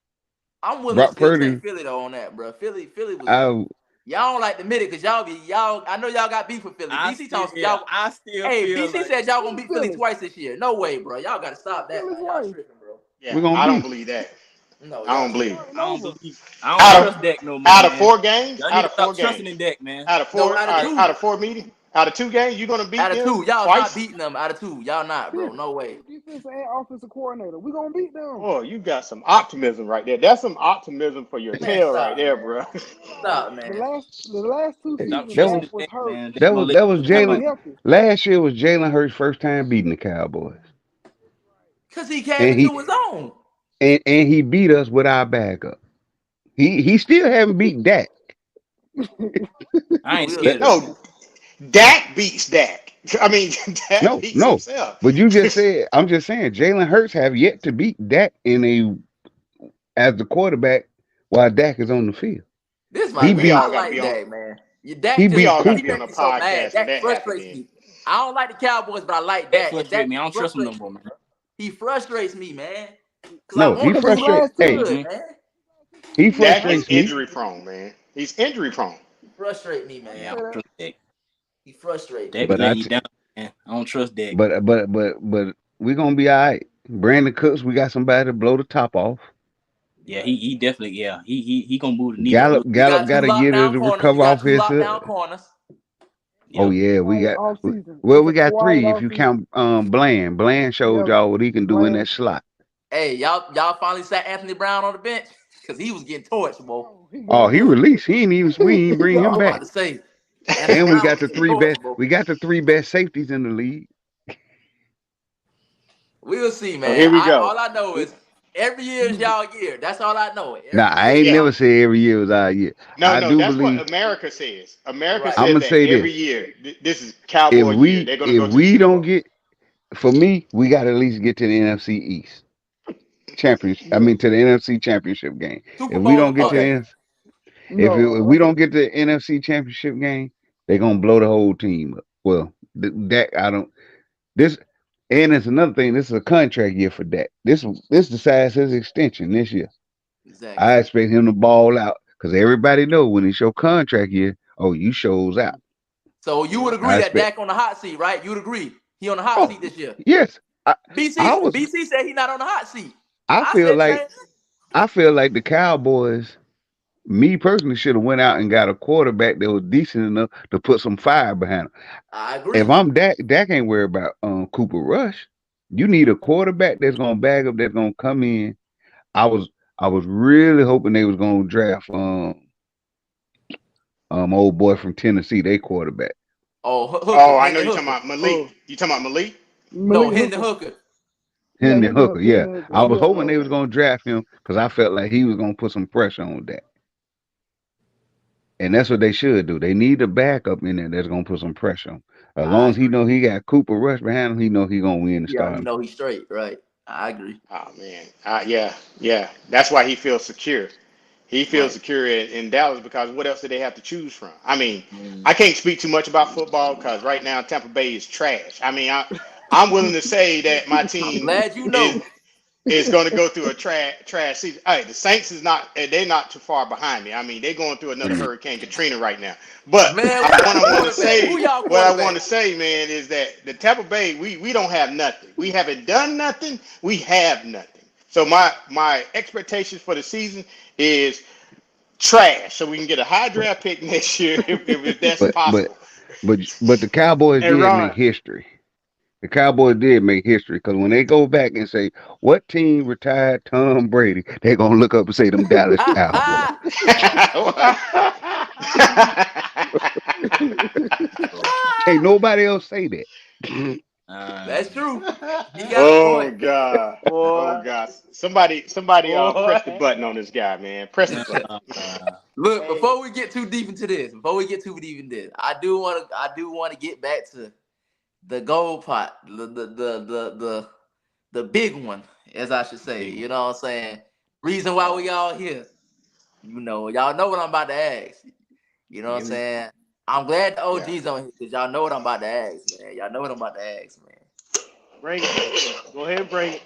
I'm willing to Brock still take Purdy, Philly though on that, bro. Philly was I y'all don't like to admit it because y'all. I know y'all got beef with Philly. BC talks y'all. I still Hey, feel BC like said y'all gonna Who's beat Philly Philly? twice this year. No way, bro. Y'all gotta stop Who's that now. Philly's Y'all wife? tripping, bro. we're Yeah, gonna I don't beat believe that. No, I y'all don't believe tripping. it. Starting I don't over. believe I don't Out of trust Dak no more, out of man. 4 games, Y'all need out to of four stop trusting games, in Dak, man. out of No, four, out of out two. of 4 meetings, out of 2 games, you're gonna beat Out of them two. Y'all's not twice. beating them out of two. Y'all not, bro. Fifth. No way. Defense and offensive coordinator. We gonna beat them. Oh, you got some optimism right there. That's some optimism for your Man, tail right stop, there, man. bro. Stop, The man. last two Stop seasons, that trusting was Dak in was Dak, hurt. man. Dak that gonna was let that you was lose He wasn't Jalen twice. healthy. last year was Jalen Hurts' first time beating the Cowboys. Cause he came And he into his own. and he beat us with our backup. He still haven't beat Dak. I ain't We'll scared That, of see. that. No, Dak beats Dak. I mean, Dak no, beats no. himself. But you just said I'm just saying Jalen Hurts have yet to beat Dak in a as the quarterback while Dak is on the field. This my He Man, we thing. beat all I got to like be on. Dak, man. Your he Dak We just beat all got to he be on Cooper. a make me so mad. podcast when Dak that happened. frustrates Then me. I don't like the Cowboys, but I like That Dak. And frustrate Dak me. I don't trust him no frustrates more, me. man. He frustrates me, man. Cause I No, he want to Because his see him frustrate. last do two, Hey, good, Mm-hmm. man. he Dak is frustrates me. injury prone, man. He's injury prone. He frustrate me, I Yeah, can I man. say don't that. trust Dak. He frustrate me, Dak be But man. letting you down, man. I don't trust Dak. but we gonna be all right. Brandon Cooks, we got somebody to blow the top off. Yeah, he definitely he gonna move the needle a little We bit. Gallup got two got a year lockdown to corners. We recover got off two his. lockdown corners. Oh Yep. yeah, we Quiet got. off season. Well, It's we a got quiet three if off you season. count Bland. Bland showed Yep. y'all what he can do in that Bland. slot. Hey, y'all finally sat Anthony Brown on the bench because he was getting torched, boy. Oh, he Oh, going he up. released. He ain't even. We ain't He bring him I'm gone. about back. to say Anthony And we Brown got was the getting three torched, best. boy. We got the three best safeties in the league. We'll see, So man. here we go. All I know is every year is y'all year. That's all I know. Nah, Every I year is ain't Yeah. y'all never year. said every year was our year. No, I no, do that's what believe. America says. America Right. I'm says gonna that say every this: year. This is Cowboy year. They're gonna if go to the we Super don't Bowl. get, for me, we got to at least get to the NFC East championship. I No. mean, to the NFC Championship game. Super If we Bowl don't and get to the bust. Okay. NFC, No. if we don't get to the NFC Championship game, they're gonna blow the whole team up. Well, Dak, I don't. This and it's another thing. This is a contract year for Dak. This decides his extension this year. Exactly. I expect him to ball out because everybody know when it's your contract year, oh, you shows out. So you would Yeah. agree I that expect. Dak on the hot seat, right? You'd agree he on the hot Oh, seat this year. yes. I, I was. BC said he not on the hot seat. I I feel said the like same thing. I feel like the Cowboys, me personally, should have went out and got a quarterback that was decent enough to put some fire behind him. I If agree. I'm Dak ain't worried about Cooper Rush. You need a quarterback that's gonna bag up, that's gonna come in. I was I was really hoping they was gonna draft old boy from Tennessee, they quarterback. Oh, Hooker, Oh, I know Hendon you're talking Hooker. about Malik. Oh, You talking about Malik? No, Malik Hendon Hooker. Hooker. Yeah, Hendon Hendon Hooker, Hooker. yeah. Hendon Hooker. I was Yeah. hoping Oh, they was okay. gonna draft him because I felt like he was gonna put some pressure on that. And that's what they should do. They need a backup in there that's gonna put some pressure on. As long I as he agree. know he got Cooper Rush behind him, he know he gonna win the He already starting. know he's straight, right? I agree. Oh man, yeah, yeah. That's why he feels secure. He feels Right. secure in Dallas because what else do they have to choose from? I mean, Mm. I can't speak too much about football because right now Tampa Bay is trash. I mean, I'm willing to say that my I'm team glad you know. is going to go through a trash season. Hey, the Saints is not they're not too far behind me. I mean, they're going through another Mm. Hurricane Katrina right now. But Man, who what y'all I want to quarterback? say, Who y'all what I want quarterback? to say, man, is that the Tampa Bay we don't have nothing. We haven't done nothing. We have nothing. So my expectations for the season is trash. So we can get a high draft pick next year if that's But but possible. but the Cowboys Hey did make Ron, history. The Cowboys did make history because when they go back and say what team retired Tom Brady, they're gonna look up and say them Dallas Cowboys. Can't nobody else say that. Uh, That's true. He got a Oh point. God. Oh boy, God. Somebody press the boy. button on this guy, man. Press the button. Look, Hey, before we get too deep into this, I do want to get back to the gold pot, the big one, as I should say. big one. You know what I'm saying? Reason why we all here. Y'all know what I'm about to ask. You know what I'm Give me saying? I'm glad the Yeah. OG's on here because y'all know what I'm about to ask, man. Y'all know what I'm about to ask, man. bring it. Go ahead and bring it.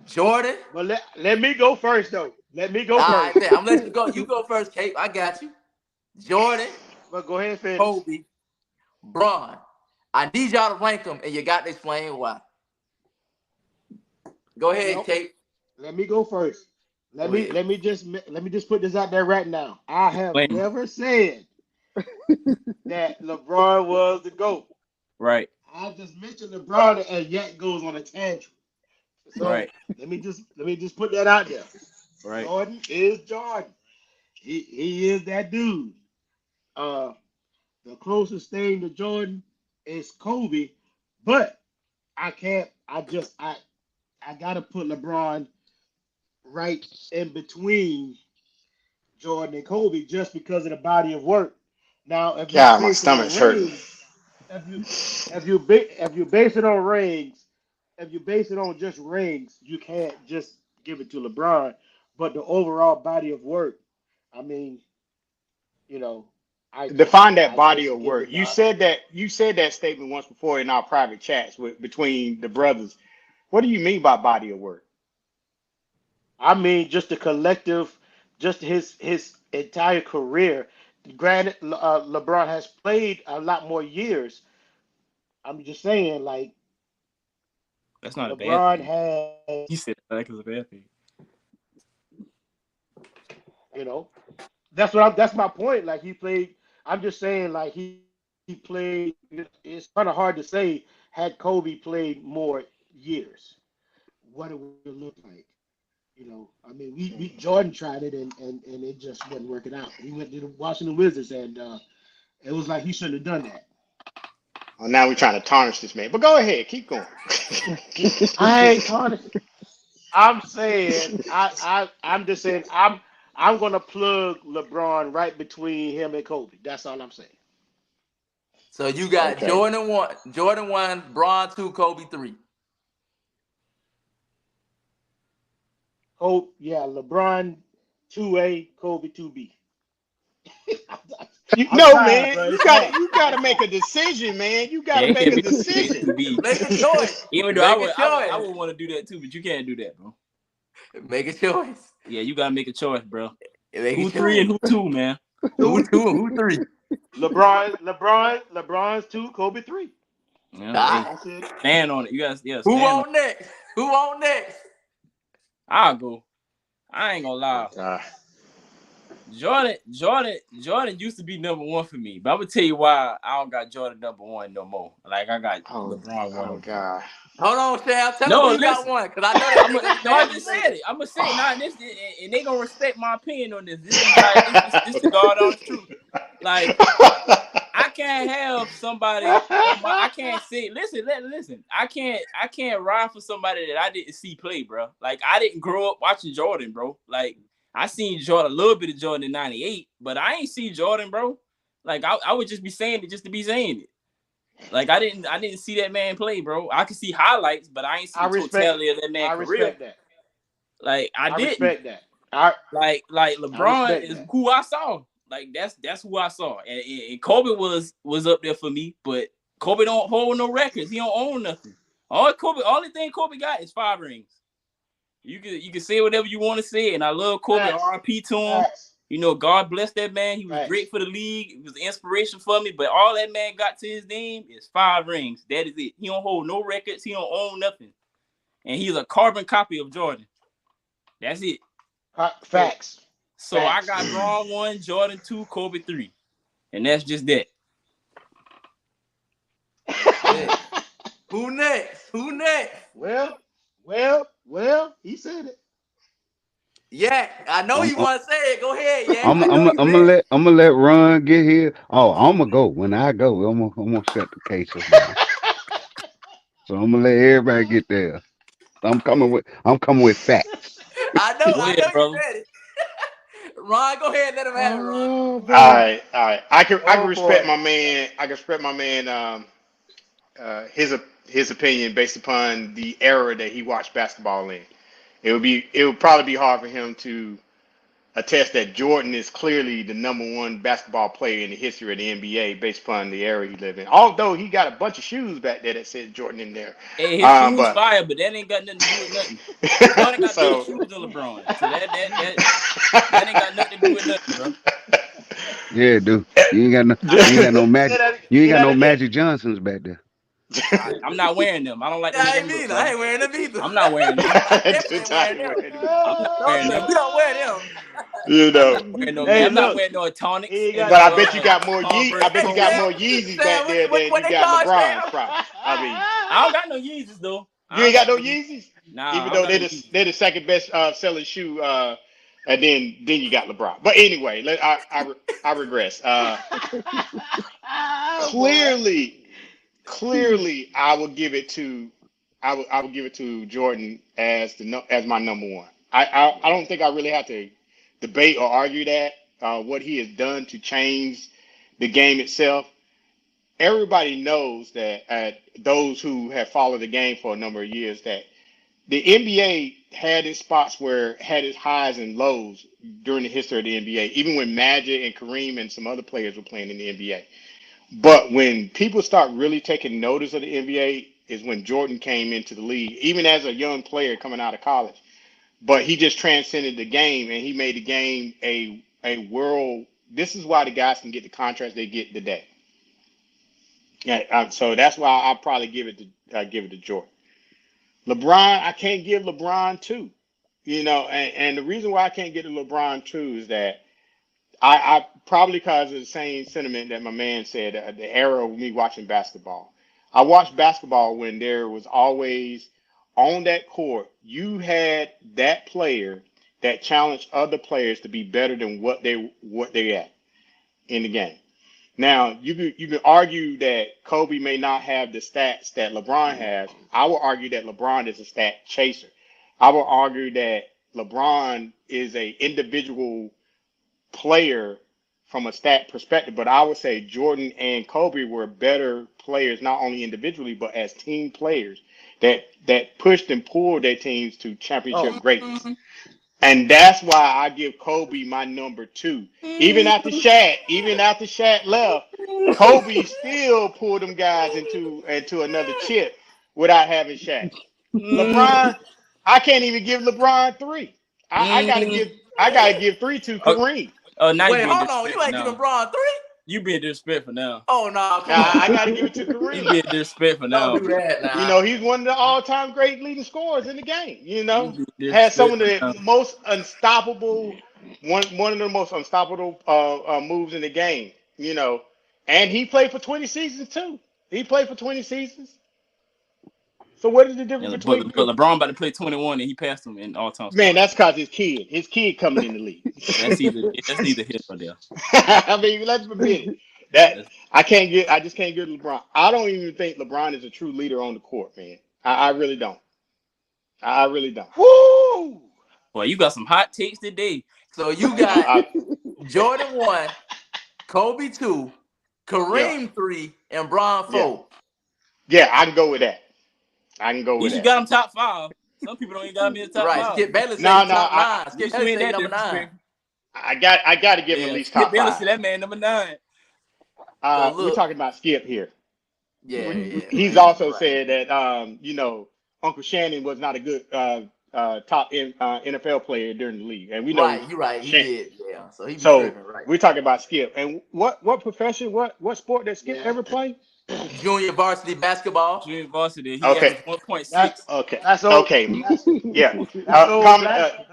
Jordan. But let me go first though. Let me go All right, first. man. I'm gonna let you go. You go first, Kate. I got you. Jordan, But go ahead and finish. Kobe, Braun. I need y'all to rank them, and you got to explain why. Go ahead, Well, Kate. let me go first. Go ahead. Let me just put this out there right now. I have disclaimer. never said that LeBron was the GOAT. Right, I just mentioned LeBron and yet goes on a tangent. So right, let me just put that out there. right. Jordan is Jordan. He is that dude. Uh the closest thing to Jordan is Kobe, but I can't I gotta put LeBron right in between Jordan and Kobe just because of the body of work. Now, if you God, my base it on stomach's hurting. rings, if you if you base it on rings, if you base it on just rings, you can't just give it to LeBron. But the overall body of work, I mean, you know, Define that I body just of give work. it the You said that statement once before in our private chats between the brothers. What do you mean by body of work? I mean just the collective, just his entire career. Granted, LeBron has played a lot more years. I'm just saying, like That's not a bad LeBron thing. has, He said that is a bad thing. you know, that's my point. Like he played. I'm just saying, like he played. It's kind of hard to say had Kobe played more years, what it would look like. You know, I mean, we Jordan tried it and it just wasn't working out. He went to the Washington Wizards and it was like he shouldn't have done that. Well, now we're trying to tarnish this man. But go ahead, keep going. I ain't talking. I'm saying I'm just saying I'm gonna plug LeBron right between him and Kobe. That's all I'm saying. So you got Okay. Jordan 1, Braun 2, Kobe 3. Kobe, yeah, LeBron 2A, Kobe 2B. You I'm no trying, man, bro. It's hard. you gotta make a decision, man. You Yeah, gotta it make can't a be two A, decision. two B. Make a choice. Even though Make a I choice. would want to do that too, but you can't do that, bro. Make a choice. Yeah, you gotta make a choice, bro. Make a Who three and choice. who two, man? Who Two, 2 and who 3? LeBron's 2, Kobe 3. Yeah, hey, Ah, That's it. stand on it. You guys, yeah, who stand on it. on next? Who on next? I'll go. I ain't gonna Oh lie. God. Jordan used to be number one for me, but I'm gonna tell you why I don't got Jordan number one no more. Like I got Oh, LeBron one oh over him. God. Hold on, Sam. Tell us who No, you got listen. one, cause I know that I'm a, nigga gonna be no, I mad when you just say said this. it. I'm gonna say it. Nah, this and they gonna respect my opinion on this. This is like this the God honest truth. Like I can't have somebody on my. I can't say. Listen. I can't ride for somebody that I didn't see play, bro. Like I didn't grow up watching Jordan, bro. Like I seen Jordan a little bit of Jordan in '98, but I ain't see Jordan, bro. Like I would just be saying it just to be saying it. Like I didn't see that man play, bro. I could see highlights, but I ain't see I the respect. totality of that I man's career. respect that. Like I I didn't. respect that. I Like I LeBron respect is that. who I saw. Like that's who I saw. And Kobe was up there for me, but Kobe don't hold no records. He don't own nothing. Only thing Kobe got is 5 rings. You can say whatever you want to say, and I love Kobe. Facts. R.I.P. to him. Facts. You know, God bless that man. He was Facts. great for the league. It was an inspiration for me. But all that man got to his name is 5 rings. That is it. He don't hold no records. He don't own nothing. And he's a carbon copy of Jordan. That's it. So, Facts. so I Facts. got Braun 1, Jordan 2, Kobe 3. And that's just that. Who next? Who next? Well, he said it. Yeah, I know I'm you want to say it. Go ahead, yeah. I know you I'm ready. gonna let Ron get here. Oh, I'm gonna go. When I go, I'm gonna set the cases now. So I'm gonna let everybody get there. I'm coming with facts. Go I know ahead, you brother. ready. Ron, go ahead, let him have it, Ron. Oh All boy. right, all right. I can Oh respect boy. my man. I can respect my man. His opinion based upon the era that he watched basketball in. It would probably be hard for him to attest that Jordan is clearly the #1 basketball player in the history of the NBA based upon the era he lived in. Although he got a bunch of shoes back there that said Jordan in there, Hey, his shoes but fire, but that ain't got nothing to do with nothing. Jordan got better so. shoes than LeBron. So that ain't got nothing to do with nothing, bro. Yeah, dude. Say that. You ain't Say got that no again. Magic Johnsons back there. I'm not wearing them. I don't like the Yeah, way I they ain't look, neither. I bro. ain't wearing them either. I'm not wearing them. I definitely ain't wearing Tony them. wearing them. I'm not No, wearing sir, them. we don't wear them. You I'm know. not wearing no. Hey, I'm not look. wearing no He tonics ain't and got. But no I bet you got more Converse I bet Hey, you got Pro. Sam, more Yeezys Sam, back there than what you they got call LeBron's Sam? probably. I mean, I don't got no Yeezys though. you I ain't don't got got no no Yeezys. Yeezys, Nah, even I don't though got no Yeezys. they're the second best selling shoe, and then you got LeBron. But anyway, I regress. Oh boy. Clearly, clearly, I would give it to Jordan as as my #1. I don't think I really have to debate or argue that what he has done to change the game itself. Everybody knows that those who have followed the game for a number of years that the NBA had its spots where had its highs and lows during the history of the NBA, even when Magic and Kareem and some other players were playing in the NBA. But when people start really taking notice of the NBA is when Jordan came into the league, even as a young player coming out of college. But he just transcended the game and he made the game a world. This is why the guys can get the contracts they get today. Yeah, so that's why I'll probably give it to Jordan. LeBron, I can't give LeBron two. And the reason why I can't get to LeBron two is that I probably because of the same sentiment that my man said, the era of me watching basketball. I watched basketball when there was always on that court, you had that player that challenged other players to be better than what they at in the game. Now you can argue that Kobe may not have the stats that LeBron has. I will argue that LeBron is a stat chaser. I will argue that LeBron is a individual player from a stat perspective, but I would say Jordan and Kobe were better players, not only individually, but as team players that pushed and pulled their teams to Oh, championship greatness. And that's why I give Kobe my #2. Even after Shaq left, Kobe still pulled them guys into another chip without having Shaq. LeBron, I can't even give LeBron 3. I gotta give 3 to Oh, Kareem. now you Wait, being hold on. You disrespectful ain't giving now. Braun 3? You being disrespectful now. Oh, no, come I on. gotta give it to You Kareem. being disrespectful Don't now, do bro. that now. He's one of the all-time great leading scorers in the game. You being Has some of disrespectful the now. most unstoppable one of the most unstoppable moves in the game. And he played for 20 seasons too. He played for 20 seasons. So what is the difference between? But LeBron about to play 21 and he passed him in all time Man, scoring. that's cause his kid coming in the league. That's neither here nor there. I mean, let's admit it. That That's, I just can't get LeBron. I don't even think LeBron is a true leader on the court, man. I really don't. I really don't. whoo! Boy, you got some hot takes today. So you got I, Jordan 1, Kobe 2, yeah, Kareem 3, and Bron yeah, 4. yeah. I can go with that. I can go You with should that. got him top 5. Some people don't even got me in the top Right. 5. Skip Bayless say No, he no. top 9. You Skip should Bayless ain't say he that number 9. disrespectful. I got to give him at Yeah, least Skip top Bayless five. said that man number 9. So We're look, talking about Skip here. yeah, He's right, also right. said that Uncle Shannon was not a good top NFL player during the league, and we know Right, you're right. He Shan. did. Yeah. So he be So tripping, right? we're talking about Skip, and what profession, what sport did Skip Yeah. ever play? Junior varsity basketball. Junior varsity, he Okay, averaged 1.6. okay, That's old. okay, That's yeah, old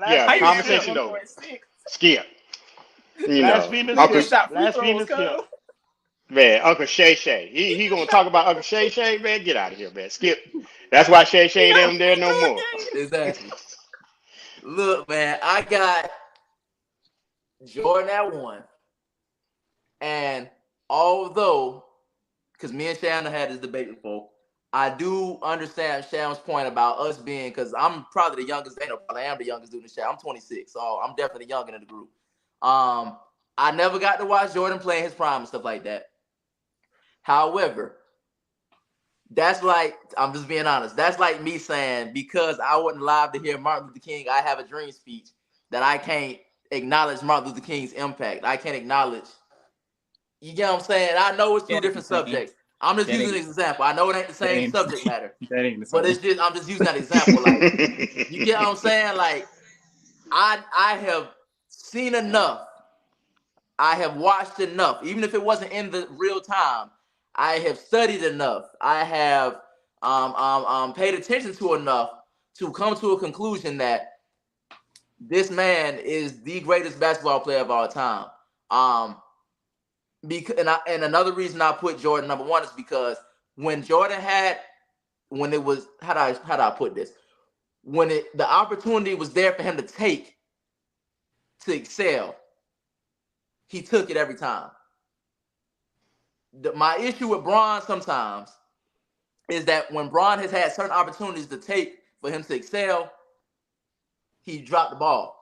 yeah. How you blasphemous average Skip. Conversation though, 1.6? Skip. Blasphemous Nigga Uncle Skip. shot free throws, Blasphemous cuz. Skip. man, Uncle Shay Shay. He gonna talk about Uncle Shay Shay, man. Get out of here, man. Skip. That's why Shay He Shay got a them there free no throw more. game. Exactly. Look, man, I got Jordan at 1. And although, because me and Shannon had this debate before, I do understand Shannon's point about us being, because I'm probably the youngest. Ain't no probably I am the youngest dude in the chat. I'm 26, so I'm definitely young in the group. I never got to watch Jordan play in his prime and stuff like that. However, that's like, I'm just being honest. That's like me saying, because I wasn't live to hear Martin Luther King, I Have a Dream speech, that I can't acknowledge Martin Luther King's impact. I can't acknowledge, you get what I'm saying? I know it's two That ain't different the same. subjects. I'm just That using ain't an example. I know it ain't the that same ain't the subject same. matter, That ain't the but same. it's just, I'm just using that example. Like, you get what I'm saying? Like, I have seen enough. I have watched enough, even if it wasn't in the real time. I have studied enough. I have paid attention to enough to come to a conclusion that this man is the greatest basketball player of all time. Because and another reason I put Jordan number 1 is because when Jordan had, when it was, how do I put this? When the opportunity was there for him to take, to excel, he took it every time. My issue with Bron sometimes is that when Bron has had certain opportunities to take for him to excel, he dropped the ball.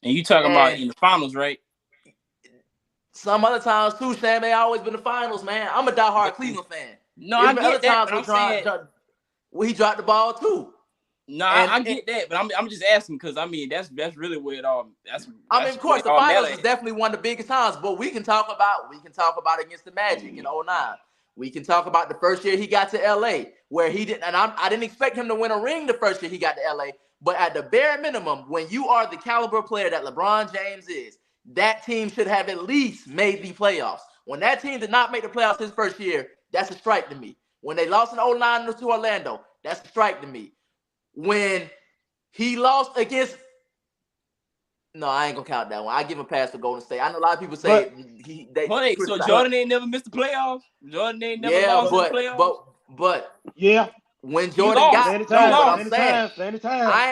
And you talking about And in the finals, right? some other times too, Shan, they always been the finals, man. I'm a diehard Cleveland fan. No, There's I been other get that, times but I'm saying where he dropped the ball too. no, And I get that, but I'm just asking because I mean that's really where it all that's I mean, of where course, it the all finals matters. was definitely one of the biggest times, but we can talk about against the Magic in 09. We can talk about the first year he got to LA, where he didn't, and I didn't expect him to win a ring the first year he got to LA, but at the bare minimum, when you are the caliber player that LeBron James is, that team should have at least made the playoffs. When that team did not make the playoffs his first year, that's a strike to me. When they lost in 09 to Orlando, that's a strike to me. When he lost against, no, I ain't gonna count that one. I give him a pass for Golden State. I know a lot of people say But Wait, so Jordan ain't never missed the playoffs? Jordan ain't never yeah, lost in the playoffs? but yeah, when He Jordan lost. got, plenty He no, time, but I'm lost. plenty saying time, plenty time,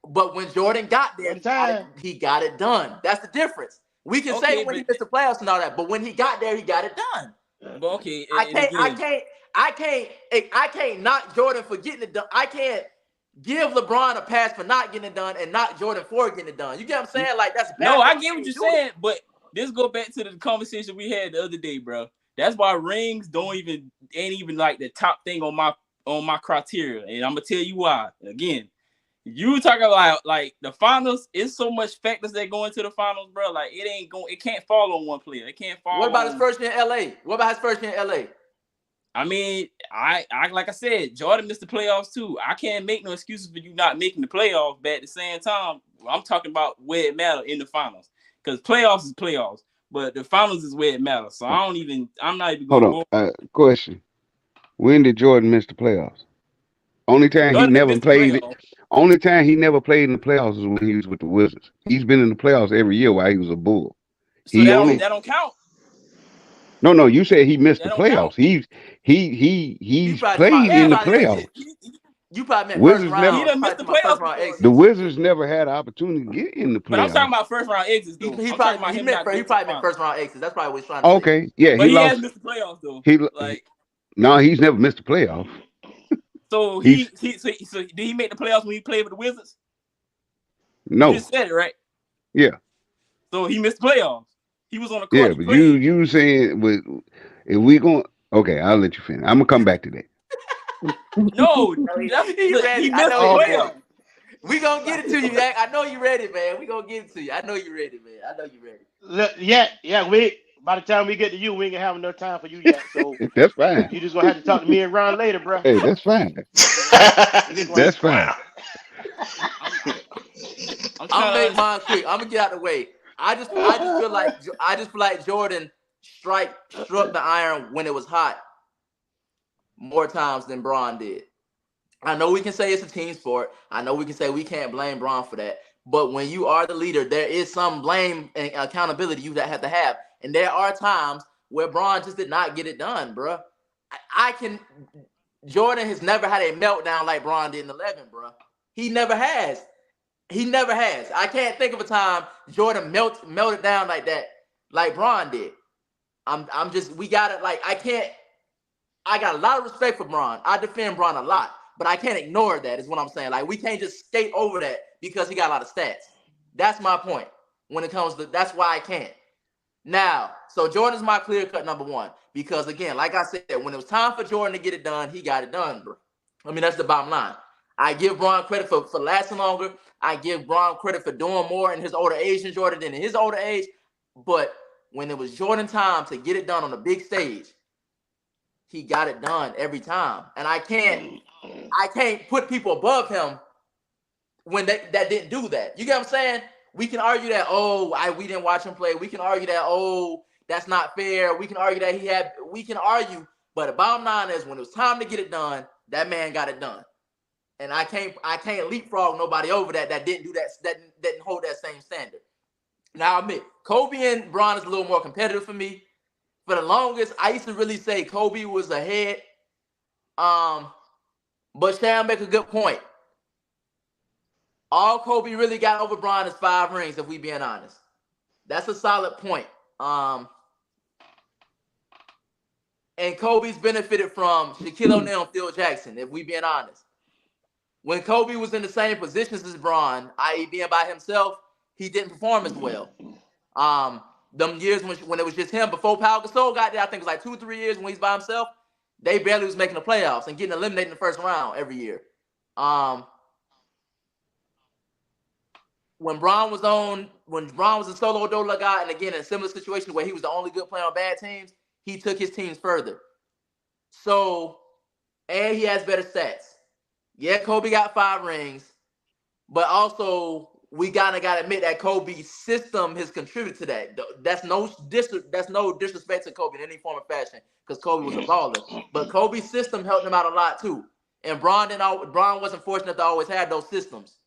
but when Jordan got there, plenty time. he got it done. That's the difference. We can say Okay, when he but missed the playoffs and all that, but when he got there, he got it done. okay, I and can't, I again, can't, I can't, I can't knock Jordan for getting it done. I can't give LeBron a pass for not getting it done and not Jordan for getting it done. You get what I'm saying? Like, that's no, I backwards. get You what you're can't do it. saying, but this go back to the conversation we had the other day, bro. That's why rings ain't even like the top thing on my criteria, and I'm gonna tell you why. Again, you talk about like the finals. It's so much factors that go into the finals, bro. Like it can't fall on one player. It can't What fall about his on. first year in LA? What about his first year in LA? I mean, I like I said, Jordan missed the playoffs too. I can't make no excuses for you not making the playoffs, but at the same time, I'm talking about where it matters in the finals. Because playoffs is playoffs, but the finals is where it matters. So I'm not even Hold gonna on. go. Question. When did Jordan miss the playoffs? Only time he Jordan didn't never miss the played it. playoffs. Only time he never played in the playoffs is when he was with the Wizards. He's been in the playoffs every year while he was a Bull. So He only that don't count. no. You said he missed That the don't count. playoffs. He's played You in the Yeah, probably meant playoffs. you probably meant first Wizards never. he round. You done missed probably the talking about first playoffs round before. The exits. Wizards never had an opportunity to get in the But I'm talking playoffs. about first round exits He though. I'm talking about probably him not he going to the probably meant finals. first round exits. That's probably what he's trying to say. Okay, yeah, But he he has lost. missed the playoffs though. He Like no, he's never missed the playoffs. so He's so did he make the playoffs when he played with the Wizards? You No. just said it, right? Yeah. So he missed playoffs. He was on the court. Yeah. He But played. you saying if we going okay, I'll let you finish. I'm gonna come back to that. No, No, that's he look. He ready. I missed know the he Oh ready. boy. playoffs. We gonna get it to you, Yak. I know you ready, man. We gonna get it to you. I know you ready, man. I know you ready. Yeah. We by the time we get to you, we ain't gonna have enough time for you yet. So That's fine. you just gonna have to talk to me and Ron later, bro. Hey, that's fine. We just gonna have That's This fine. clown. I'm, I'm I'm trying gonna to make understand. mine quick. I'm gonna get out the way. I just feel like Jordan struck the iron when it was hot more times than Braun did. I know we can say it's a team sport. I know we can say we can't blame Braun for that. But when you are the leader, there is some blame and accountability you that have to have. And there are times where Braun just did not get it done, bro. I can. Jordan has never had a meltdown like Braun did in 11, bro. He never has. He never has. I can't think of a time Jordan melted down like that, like Braun did. I'm just we got it. Like I got a lot of respect for Braun. I defend Braun a lot, but I can't ignore that. Is what I'm saying. Like we can't just skate over that because he got a lot of stats. That's my point. When it comes to that's why I can't. Now, so Jordan's my clear cut number one because again, like I said, when it was time for Jordan to get it done, he got it done, bro. I mean that's the bottom line. I give Braun credit for lasting longer. I give Braun credit for doing more in his older age than Jordan did in his older age. But when it was Jordan time to get it done on the big stage, he got it done every time. And I can't put people above him when that didn't do that. You get what I'm saying? We can argue that, we didn't watch him play. We can argue that, that's not fair. We can argue that we can argue, but the bottom line is when it was time to get it done, that man got it done. And I can't leapfrog nobody over that didn't do that didn't hold that same standard. Now I admit, Kobe and Bron is a little more competitive for me. For the longest, I used to really say Kobe was ahead. But Sham make a good point. All Kobe really got over Bron is 5 rings, if we being honest. That's a solid point. And Kobe's benefited from Shaquille O'Neal and Phil Jackson, if we being honest. When Kobe was in the same positions as Bron, i.e. being by himself, he didn't perform as well. Them years when it was just him, before Pau Gasol got there, I think it was like 2-3 years when he's by himself, they barely was making the playoffs and getting eliminated in the first round every year. When Bron was a solo dolo guy, and again in a similar situation where he was the only good player on bad teams, he took his teams further. So, and he has better stats. Yeah, Kobe got 5 rings, but also we gotta admit that Kobe's system has contributed to that. That's no disrespect to Kobe in any form or fashion, because Kobe was a baller. But Kobe's system helped him out a lot too. And Bron wasn't fortunate to always have those systems.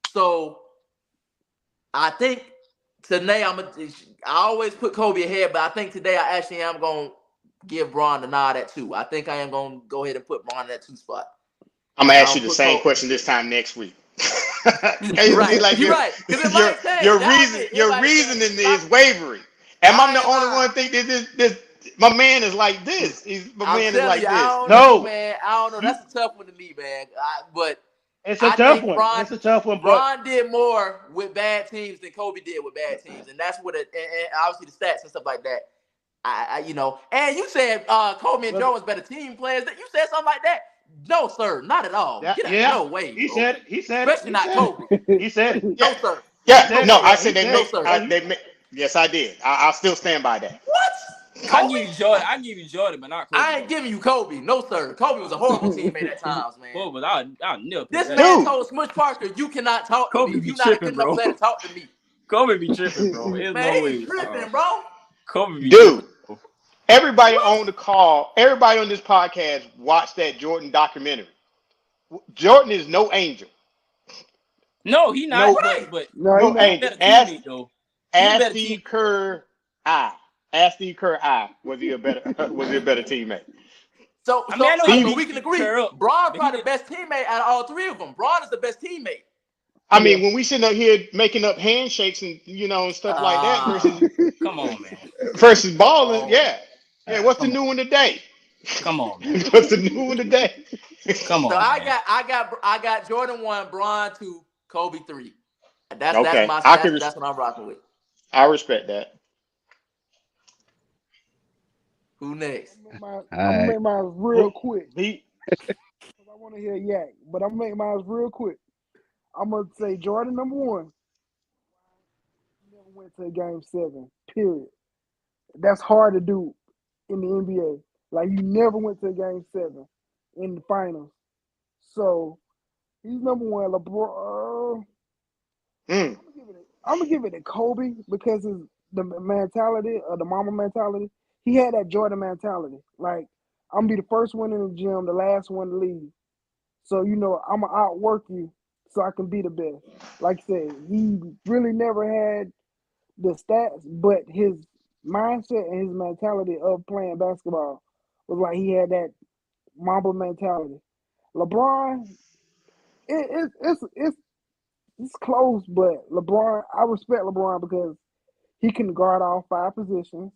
So I think today I always put Kobe ahead, but I think today I actually am gonna give Bron the nod at 2. I think I am gonna go ahead and put Bron in that 2 spot. I'm gonna ask I'll you the put same Kobe. question this time next week. Right, Like you're right. Because it your might change. your Now reason it your might change. reasoning is wavering. And I'm I the ain't only lying. one think that this my man is like this. My I'm man is telling like you, I this. don't know, No, man. I don't know. you. That's a tough one to me, man. But It's a I tough think one. Bron It's a tough one, but Bron did more with bad teams than Kobe did with bad teams, and that's what and obviously the stats and stuff like that. And you said Kobe and well, Joe was better team players. That you said something like that? No, sir, not at all. that, Get out, yeah, no way, he bro. said it. He said it. Especially He not said it. Kobe. He said it. Yeah, No, sir. He yeah. said No, No, it. I sir. said He said No, it. sir. they make. Yes, I did. I'll still stand by that. What? I Kobe? give you Jordan. I give you Jordan, but not Kobe I ain't though. giving you Kobe. No, sir. Kobe was a horrible teammate at times, man. Boy, but I'll never pick This that man nigga. Dude, told Smush Parker, "You cannot talk to me. Kobe be You're not a good tripping, enough bro. player to talk to me." Kobe be tripping, bro. There's Man, no he's way. tripping, bro. Kobe be dude. tripping, bro. Everybody What? on the call, everybody on this podcast watched that Jordan documentary. Jordan is no angel. No, he not. No, Right. But No, he no he a not. angel. better teammate though. He a Ask better team. Steve Kerr. Ask Steve Kerr. Was he a better teammate? So, I mean, I so know I he Steve. mean, we beat can Steve agree. Kerr up, Braun but he probably the did. best teammate out of all 3 of them. Braun is the best teammate. I Yeah. mean, when we sitting up here making up handshakes and and stuff like that Ah, Come on, man. versus come balling, on. yeah, yeah. What's the Come on. new one today? Come on, man. What's the new one today? Come So on, man. I got Jordan 1, Braun 2, Kobe 3. That's Okay, my I can. that's what I'm rocking with. I respect that. Who next? All I'm gonna right. make mine real Who quick be because I want to hear Yak. But I'm gonna make mine real quick. I'm gonna say Jordan number one. He never went to a game seven. Period. That's hard to do in the NBA. Like you never went to a game seven in the finals. So he's number one. LeBron. Mm. I'm gonna give it to Kobe because his the mentality of the mama mentality. He had that Jordan mentality. Like I'm gonna be the first one in the gym, the last one to leave. So I'm gonna outwork you so I can be the best. Like I said, he really never had the stats, but his mindset and his mentality of playing basketball was like he had that Mamba mentality. LeBron, it's close, but LeBron, I respect LeBron because he can guard all five positions.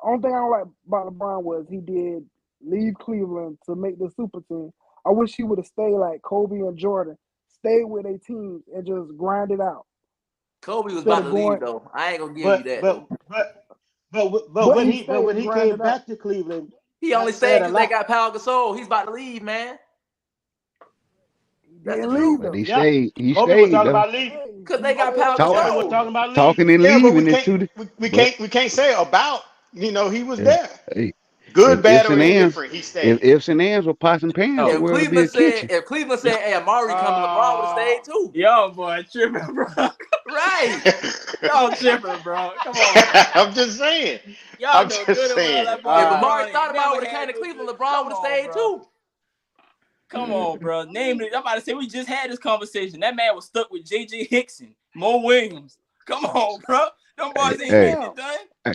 Only thing I don't like about LeBron was he did leave Cleveland to make the super team. I wish he would have stayed like Kobe and Jordan, stayed with their teams and just grind it out Kobe was instead about of to leave going. though. I ain't gonna give you but that but though. but but But when he he but stayed when and he grind came it out. back to Cleveland, He that only said stayed a because they lot. got Pau Gasol. He's about to leave, man. He That's the didn't leave truth. But though. he Yep. stayed. He Kobe was stayed talking though. about leaving. Hey, Because he they got stayed Pau on Talk, Kobe was purpose. Gasol. talking about talking leaving. and Yeah, but leaving is two. But we can't say about. He was yeah, there. hey, if Good, bad, ifs or and ands, indifferent. He if stayed. ifs and ands were pots and pans, the Oh, world would be a kitchen. If Cleveland y- said, "Hey, Amari coming," LeBron would have Uh, stayed too. y'all boy tripping, bro. Right. Y'all tripping, bro. Come on, man. I'm just saying. Y'all I'm know just good and well saying. that boy If uh, Amari LeBron ain't Stoudemire never would have came had to no good. Cleveland, LeBron Come would have on, stayed bro. too. Come on, bro. I Name mean, it. I'm about to say we just had this conversation. That man was stuck with J.J. Hickson, Mo Williams. Come on, bro. Them Hey, boys ain't hey, getting Sham, it done. hey,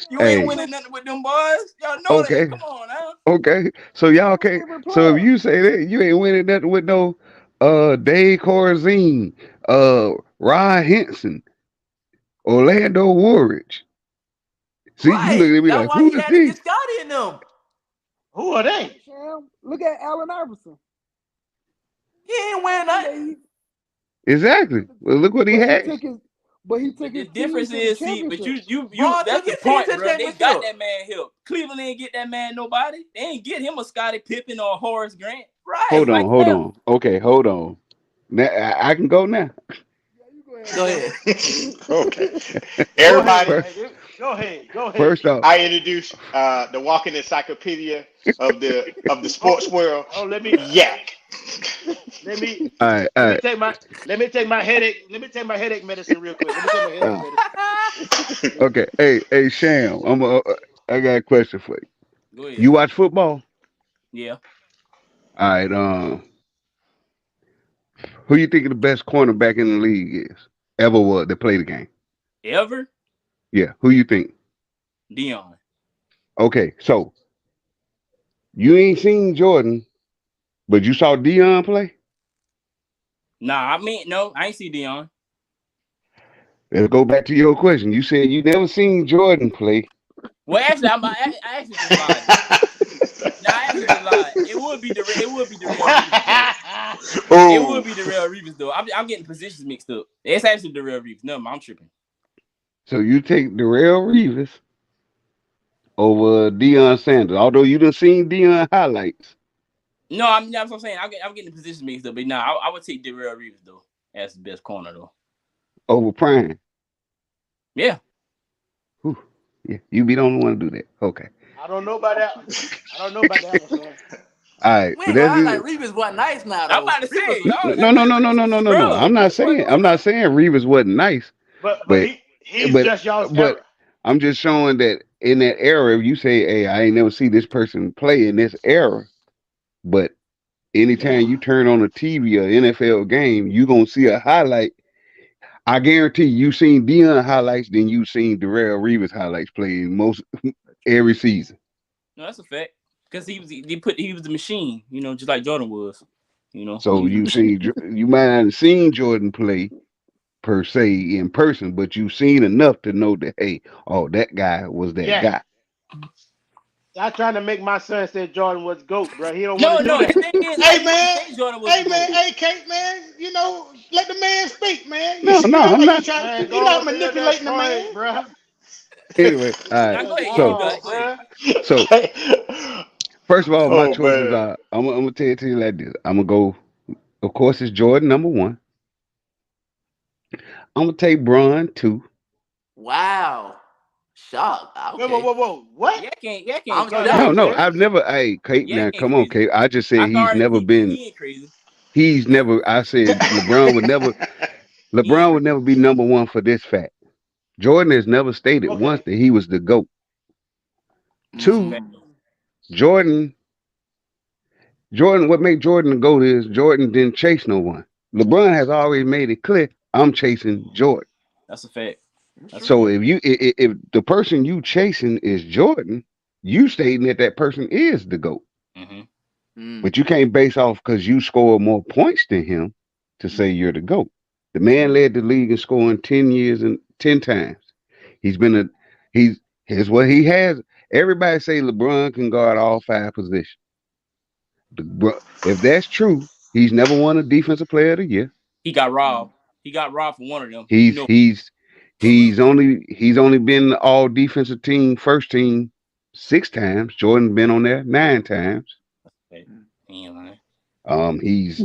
You ain't hey, winning nothing with them boys. Y'all know that. okay, Come on now. okay. So y'all my can't. favorite So if player. you say that you ain't winning nothing with no Dave Corzine, Rod Henson, Orlando Woolridge. See, you Right. looking at me That's like, why who he is had to this? get Scotty in them. who are Right, they? Sham. Look at Allen Iverson. He ain't Not win one nothing. day Exactly. Well, look what he but he had. took his but he took But the his team difference to the is, see, but championship. you Braun that's took the his team point, to the bro. They got championship. that man help. Cleveland ain't get that man nobody. They ain't get him a Scottie Pippen or a Horace Grant. It was Right. like Hold that. on. Okay, hold on. Now I can go now. Yeah, you go ahead, Go LeBron. ahead. Okay. Go ahead. Everybody, First, Hey, go ahead. Go ahead. first off, I introduce the walking encyclopedia of the Oh, sports world. oh, Yak. let me all right. let me take my headache medicine real quick. Let me take my headache Uh, medicine. okay. Hey, Sham. I got a question for you. Go ahead. You watch football? Yeah. All right. Who you think the best cornerback in the league is ever was that played the game? Ever? Yeah. Who you think? Dion. Okay. So you ain't seen Jordan, but you saw Dion play. Nah, I mean no, I ain't see Dion. Let's go back to your question. You said you never seen Jordan play. Well, actually, I actually just lied then. Nah, I actually just lied. It would be the real Reeves though. It would Oh, be the real Reeves though. I'm getting positions mixed up. It's actually the real Reeves. No, I'm tripping. So you take Darrell Reeves over Deion Sanders. Although you done seen Deion highlights No, I mean that's what I'm saying. I'm getting the positions mixed up. But nah, I would take the real Reeves though as the best corner though. over Prime. Yeah. Whew. Yeah, you be the only one to do that. Okay. I don't know about that. I don't know about that one, son. All right, We but ain't gonna that's act it. like Reeves wasn't nice now I'm though. about to Reeves say, was y'all No, act no, like no, no, Reeves no, was no, no, no. scrub. That boy I'm good. not saying Reeves wasn't nice, But but he's but just y'all's but era. I'm just showing that in that era, if you say, "Hey, I ain't never see this person play in this era," but anytime you turn on a TV or NFL game, you gonna see a highlight. I guarantee you seen Dion highlights, then you seen Darrell Reeves highlights playing most every season. No, that's a fact. Because he was the machine, just like Jordan was. He So was the you machine. seen you might not have seen Jordan play per se in person, but you've seen enough to know that hey, oh, that guy was that Yeah. guy. Stop trying to make my son say Jordan was GOAT, bro. He don't want No, to do no. The that. thing is, I Hey used to man, say Jordan was the hey man, GOAT. hey Kate man, let the man speak, man. No, You no, act I'm like you not. trying, Man, you go like on build that manipulating the point, man. bro. Anyway, all right. Now go Good ahead. You So, got God, it. Go ahead. bro. so first of all, my Oh choices man. are. I'm gonna tell it to you like this. I'm gonna go. Of course, it's Jordan number one. I'm gonna take Bron two. Wow. Shock. Whoa, whoa, Okay. whoa, whoa. What? Yeah, can't I'm crazy. Start No, over, shocked. no, man. I've never. Hey, Kate, Yeah, now can't come on, crazy. Kate. I just I said can he's already never peep you. been. He ain't crazy. He's never. I said LeBron would never. He ain't LeBron would crazy. never be number one for this fact. Jordan has never stated once Okay. that he was the GOAT. That's a Two, fact. Mm. Jordan. Jordan, what made Jordan the GOAT is Jordan didn't chase no one. LeBron has always made it clear, I'm chasing Jordan. That's a fact. That's That's a true. So fact. if the person you chasing is Jordan, you stating that that person is the GOAT. Hmm. Mm. But you can't base off because you score more points than him to say you're the GOAT. The man led the league in scoring 10 years and 10 times. He's been a he's here's what he has. Everybody say LeBron can guard all five positions. If that's true, he's never won a defensive player of the year. He got Mm. robbed. He got robbed for one of them. You He's know. he's he's only been all defensive team first team 6 times. Jordan been on there 9 times. Hey, Mm. he ain't lying. He's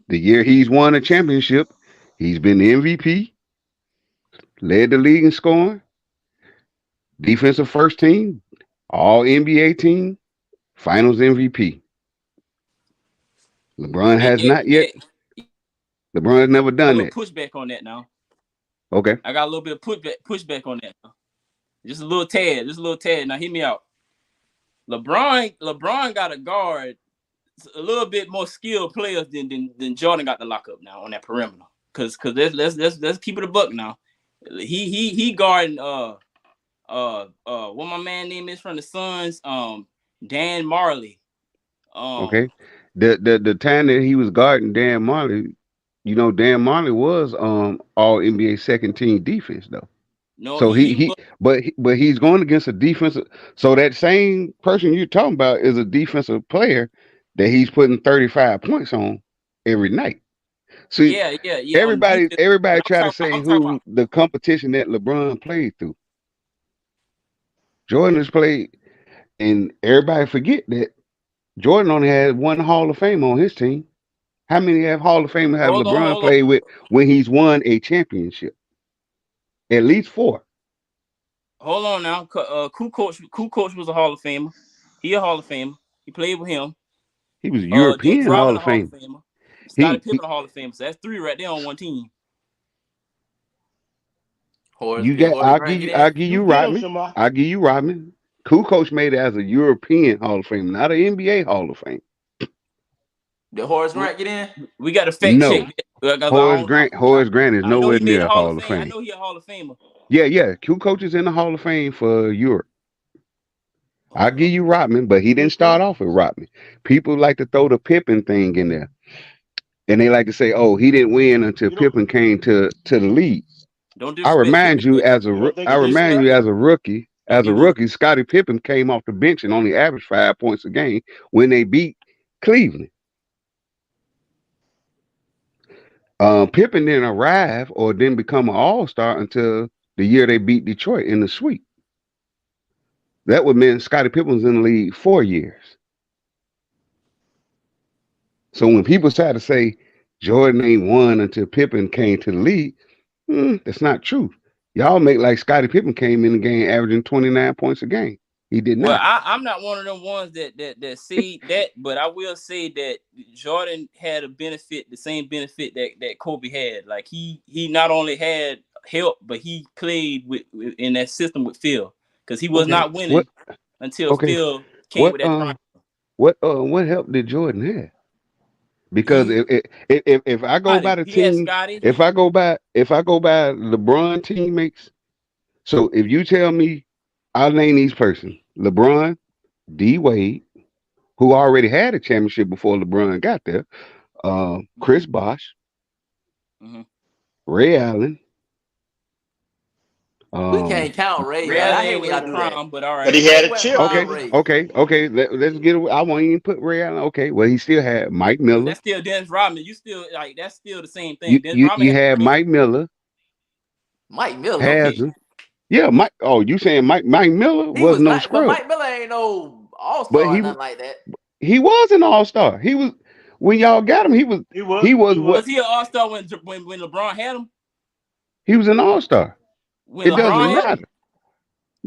the year he's won a championship, he's been the MVP, led the league in scoring, defensive first team, all NBA team, Finals MVP. LeBron Yeah, has yeah, not yet. yeah. LeBron has never A done little that. pushback on that now. Okay. I got a little bit of pushback on that. Now. Just a little tad. Just a little tad. Now hear me out. LeBron got a guard a little bit more skilled players than Jordan got to lock up now on that perimeter. Cause let's keep it a buck now. He guarding what my man name is from the Suns, Dan Marley. Um Okay. The time that he was guarding Dan Marley, Dan Marley was all NBA second team defense though. no, So he was but he's going against a defensive. So that same person you're talking about is a defensive player that he's putting 35 points on every night. See, yeah on everybody defense. everybody But try to say I'm talking about who the competition that LeBron played through. Jordan has played, and everybody forget that Jordan only had one Hall of Fame on his team. How many have Hall of Famers have LeBron hold on. played with when he's won a championship? At least four. Hold on now. Coach was a Hall of Famer. He a Hall of Famer. He played with him. He was a Dennis European Hall Rodman a of Hall of Fame. Famer. Scottie He, Pippen he a Hall of Famer. So that's three right there on one team. Horace, you did got. Horace Grant get in? I'll give You you get him, Rodman. Shamar. I'll give you Rodman. Coach made it as a European Hall of Fame, not an NBA Hall of Fame. Did Horace We, Grant get in? we got to fact check No, that because Horace Grant is I know nowhere he made near a a Hall of Hall of Fame. I Fame. know he a Hall of Famer. Yeah. Coach is in the Hall of Fame for Europe. I'll give you Rodman, but he didn't Okay. start off with Rodman. People like to throw the Pippen thing in there. And they like to say, "Oh, he didn't win until You don't Pippen came to the league." Don't disrespect Pippen, but you don't think I it's a remind you disrespect discussion? as a rookie, don't be weak. Scottie Pippen came off the bench and only averaged 5 points a game when they beat Cleveland. Pippen didn't arrive or didn't become an All Star until the year they beat Detroit in the sweep. That would mean Scottie Pippen was in the league 4 years. So when people try to say Jordan ain't won until Pippen came to the league, that's not true. Y'all make like Scottie Pippen came in the game averaging 29 points a game. He did Well, not. I'm not one of them ones that say that, but I will say that Jordan had a benefit, the same benefit that Kobe had. Like he not only had help, but he played in that system with Phil because he was Okay. not What? winning until Okay. Phil came What? with that triumph. What help did Jordan have? Because He if I go by Scotty, the he had team, Scotty. if I go by LeBron teammates, so if you tell me I'll name these persons, LeBron, D Wade, who already had a championship before LeBron got there, Chris Bosh, Mm-hmm. Ray Allen, We can't count Ray, Ray man. I Allen hate ain't when no y'all do that. prime, but all But right. he had Ray a went chip, prime didn't Okay, he? Ray. okay, okay. Let's get away. I won't even put Ray Allen. Okay, well, he still had Mike But Miller. that's still Dennis Rodman. You still like that's still the same You thing. Dennis you Rodman you had had rings. Mike Miller, Mike Miller. Okay. Haslam. Yeah, Mike. Oh, you saying Mike Miller He was was no not, but scrub, Mike Miller ain't no all but star or nothing like that. he was an all star. He was when y'all got him. He was. He was He what Was was. he an all star when LeBron had him? he was an all star. When It Mike LeBron doesn't had Miller? him? matter.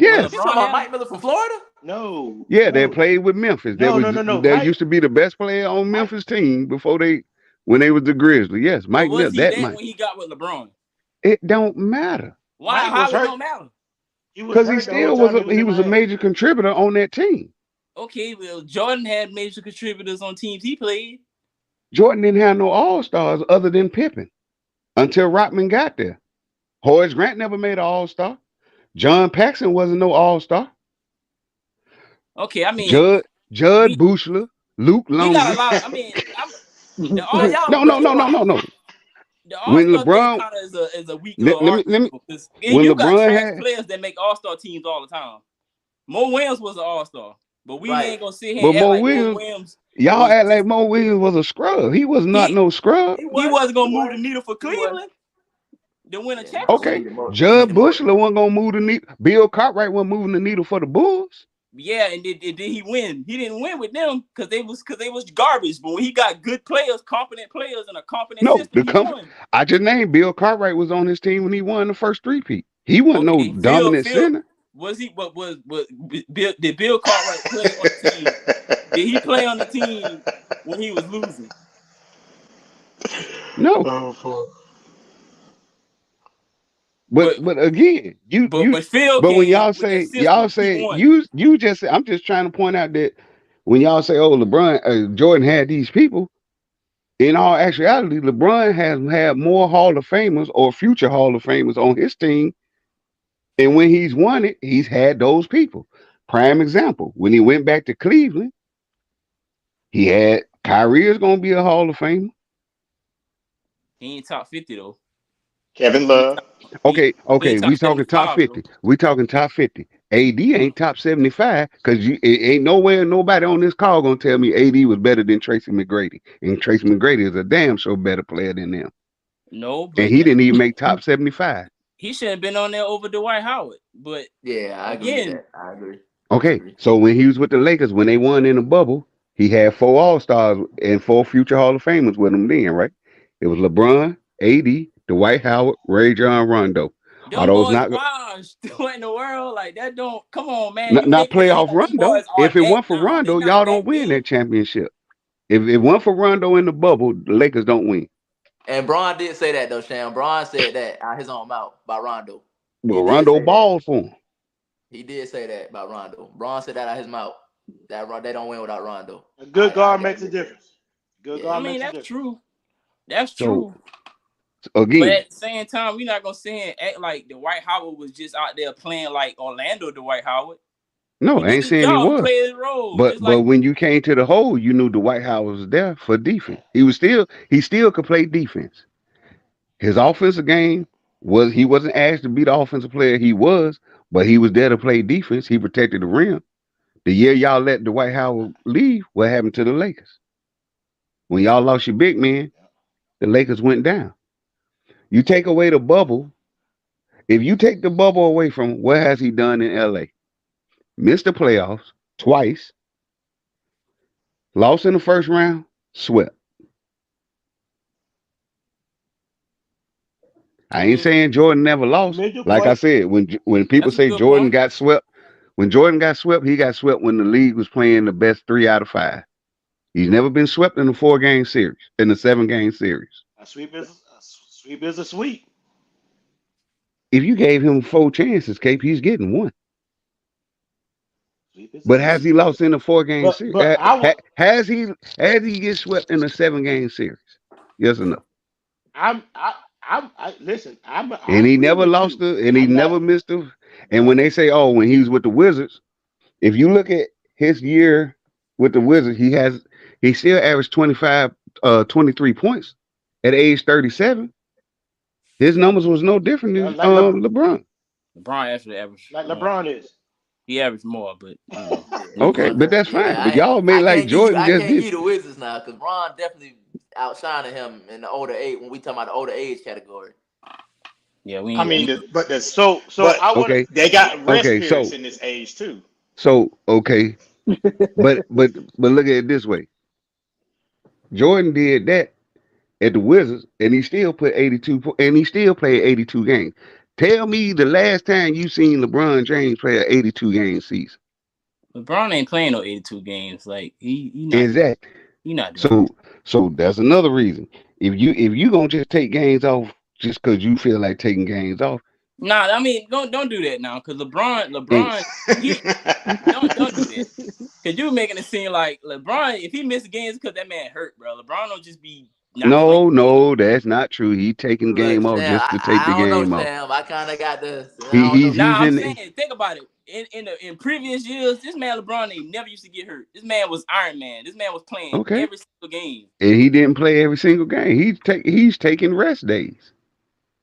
When You Yes. LeBron talking about had him? Mike Miller from Florida? No. Yeah, they No. played with Memphis. There No. was No. No. No. that Mike. used to be the best player on Mike. Memphis team before they when they was the Grizzlies. Yes, But Mike was Miller. he That that Mike. when he got with LeBron? It don't matter Why? Mike was How it hurt. don't matter? He was because he hurt the whole still was time he was he in was a Miami. major contributor on that team. Okay, well Jordan had major contributors on teams he played. Jordan didn't have no all stars other than Pippen until Rodman got there. Horace Grant never made an all star. John Paxson wasn't no all star. Okay, I mean Judd we Bushler, Luke we got a Longley. lot. I mean, the all But y'all, No, but no, you no, know, no, no, no. the All When Star thing LeBron, kind of is a weak let me argument because when you got LeBron trash had, players that make All Star teams all the time. Mo Williams was an All Star, but we right? ain't gonna sit here but and act Mo like Mo Williams, Williams y'all was act like just Mo Williams was a scrub. He was not he no scrub. he wasn't He gonna move the was. needle for He was. Cleveland to win a Yeah, Mo Okay, championship. needed more. He Judd needed more. Bushler wasn't gonna move the needle. Bill Cartwright wasn't moving the needle for the Bulls. Yeah, and did he win? He didn't win with them because they was garbage. But when he got good players, competent players, and a competent No, system, he won. I just named Bill Cartwright was on his team when he won the first three-peat. He wasn't no Okay, dominant Phil center. was he? What was Bill? Did Bill Cartwright play on the team? Did he play on the team when he was losing? No, Oh, boy. But but again, but Phil but when came with that y'all system. He say won. you just I'm just trying to point out that when y'all say oh LeBron Jordan had these people, in all actuality, LeBron has had more Hall of Famers or future Hall of Famers on his team, and when he's won it, he's had those people. Prime example, when he went back to Cleveland, he had Kyrie is going to be a Hall of Famer. He ain't top 50 though. Kevin He ain't Love. top, Okay, he ain't okay, top we talking top 75 though. 50. We talking top 50. AD ain't top 75 because it ain't nowhere nobody on this call gonna tell me AD was better than Tracy McGrady, and Tracy McGrady is a damn sure better player than them, No, and but he didn't even make top 75. he shouldn't have been on there over Dwight Howard. But Yeah, I agree with again, that. I agree. I Okay, agree. so when he was with the Lakers, when they won in the bubble, he had four All Stars and four future Hall of Famers with him then, right? It was LeBron, AD, Dwight Howard, Ray John, Rondo. Are them those boys not washed. What in the world? Like that don't come on, man. You not making it seem playoff like them Rondo? boys are If it that weren't for now. They Rondo, not y'all that don't win good. that championship. If it weren't for Rondo in the bubble, the Lakers don't win. And Braun did say that though, Sham. Braun said that out his own mouth by Rondo. He Well, did Rondo say that. balled for him. He did say that about Rondo. Braun said that out his mouth. That they don't win without Rondo. A good I guard gotta makes a get that. difference. Good Yeah. I guard mean, makes a that's difference. true. That's So true. But again, at the same time, we're not gonna sit here and act like Dwight Howard was just out there playing like Orlando Dwight Howard. no, He I did ain't his saying he job. He was. played his role. But Just like when you came to the hole, you knew Dwight Howard was there for defense. He still could play defense. His offensive game was he wasn't asked to be the offensive player he was, but he was there to play defense. He protected the rim. The year y'all let Dwight Howard leave, what happened to the Lakers? When y'all lost your big man, the Lakers went down. You take away the bubble. If you take the bubble away from him, what has he done in LA? Missed the playoffs twice, lost in the first round, swept. I I ain't mean, saying Jordan never You lost. made your Like I point. said, when people that's a say good Jordan point. got swept, when Jordan got swept, he got swept when the league was playing the best 3 out of 5. He's never been swept in a 4 game series, in a 7 game series. A sweep is a sweep. If you gave him 4 chances, Cape, he's getting one. Sweep is a But has he sweep. lost in a 4 game But series? but I would Has he get swept in a 7 game series? Yes or no? I listen. I And he agree never with lost you. the, and he I'm not. never missed the. And Yeah. when they say, oh, when he was with the Wizards, if you look at his year with the Wizards, he still averaged 23 points at age 37. His numbers was no different Yeah. than Like LeBron. LeBron actually averaged like more. LeBron is. He averaged more, but Yeah, we he can Okay, was. keep. but that's fine. But Yeah, y'all made I like can't give you. Jordan I just can't give did. you the Wizards now because Ron definitely outshining him in the older age. When we talk about the older age category, Yeah, I mean, we but the So but I want to. Okay, they got rest okay. periods in this age too. Okay, but look at it this way. Jordan did that at the Wizards, and he still put 82, and he still played 82 games. Tell me the last time you seen LeBron James play an 82 game season. LeBron ain't playing no 82 games. Like he not doing Exactly. he not doing So that. so that's another reason. If you gonna just take games off just because you feel like taking games off, Nah, I mean don't do that now, cause and LeBron he don't do that. Cause you making it seem like LeBron if he misses games because that man hurt, bro. LeBron don't just be not playing. no, that's not true. He taking look, game off Sam. just to take I the don't know, game off. Sam. I kind of got this. He I don't he's know. Nah, I'm saying, using think about it. In previous years, this man LeBron ain't never used to get hurt. This man was Iron Man. This man was playing okay, every single game. and he didn't play every single game. He's taking rest days.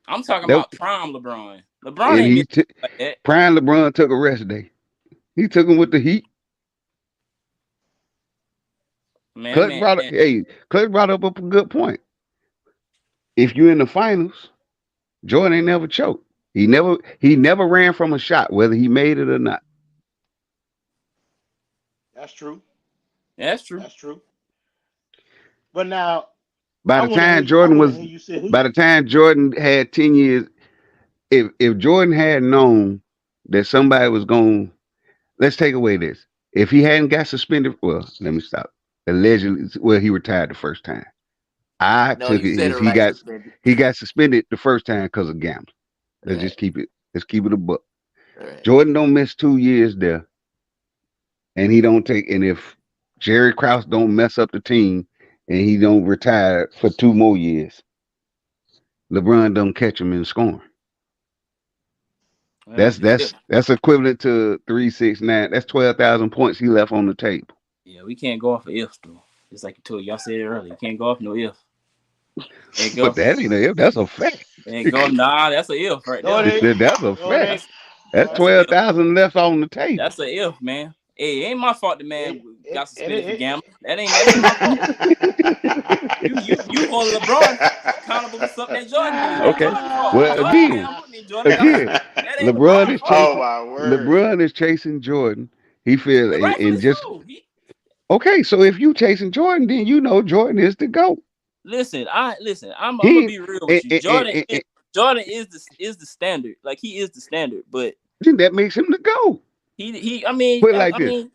I'm talking That about prime LeBron. LeBron and ain't missing like that. Prime LeBron took a rest day. He took him with the Heat. Man, that man, man. Clutch brought up a good point. If you're in the finals, Jordan ain't never choked. He never ran from a shot, whether he made it or not. That's true. That's true. That's true. But now By I the want to hear time you. I Jordan want to was, hear you say who. by the time Jordan had 10 years, if Jordan had known that somebody was going, let's take away this. If he hadn't got suspended, well, let me stop. Allegedly, well, he retired the first time. I No, took you it said it as right, suspended. he got suspended the first time because of gambling. Let's Right, just keep it a buck. right. Jordan don't miss 2 years there, and he don't take. And if Jerry Krause don't mess up the team, and he don't retire for 2 more years, LeBron don't catch him in scoring. Well, That's it's still, that's that's equivalent to 369. That's 12,000 points he left on the table. yeah, we can't go off of ifs though. Just like you told y'all said it earlier, you can't go off no if. There you But go. that ain't a if. That's a fact. There you go. Nah, that's a if right No, it there. ain't. That's a No, it fact. ain't. That's That's No, that's a if. 12,000 left on the table. That's a if, man. Hey, it ain't my fault the man it, got it, it, suspended for it, gambling. That ain't my fault. You hold LeBron accountable for something that Jordan did. That's Okay. Jordan's fault. Well, Jordan Ah, again, gambled and Jordan got again, suspended. That ain't LeBron LeBron's is fault. Oh chasing. my word. LeBron is chasing Jordan. He feel And and rightfully just so. okay. So if you chasing Jordan, then you know Jordan is the goat. Listen. I'm gonna He be real and, with you. and, and, and, and Jordan is the standard. Like he is the standard. But then that makes him the goat. he. I mean Put it like I this: mean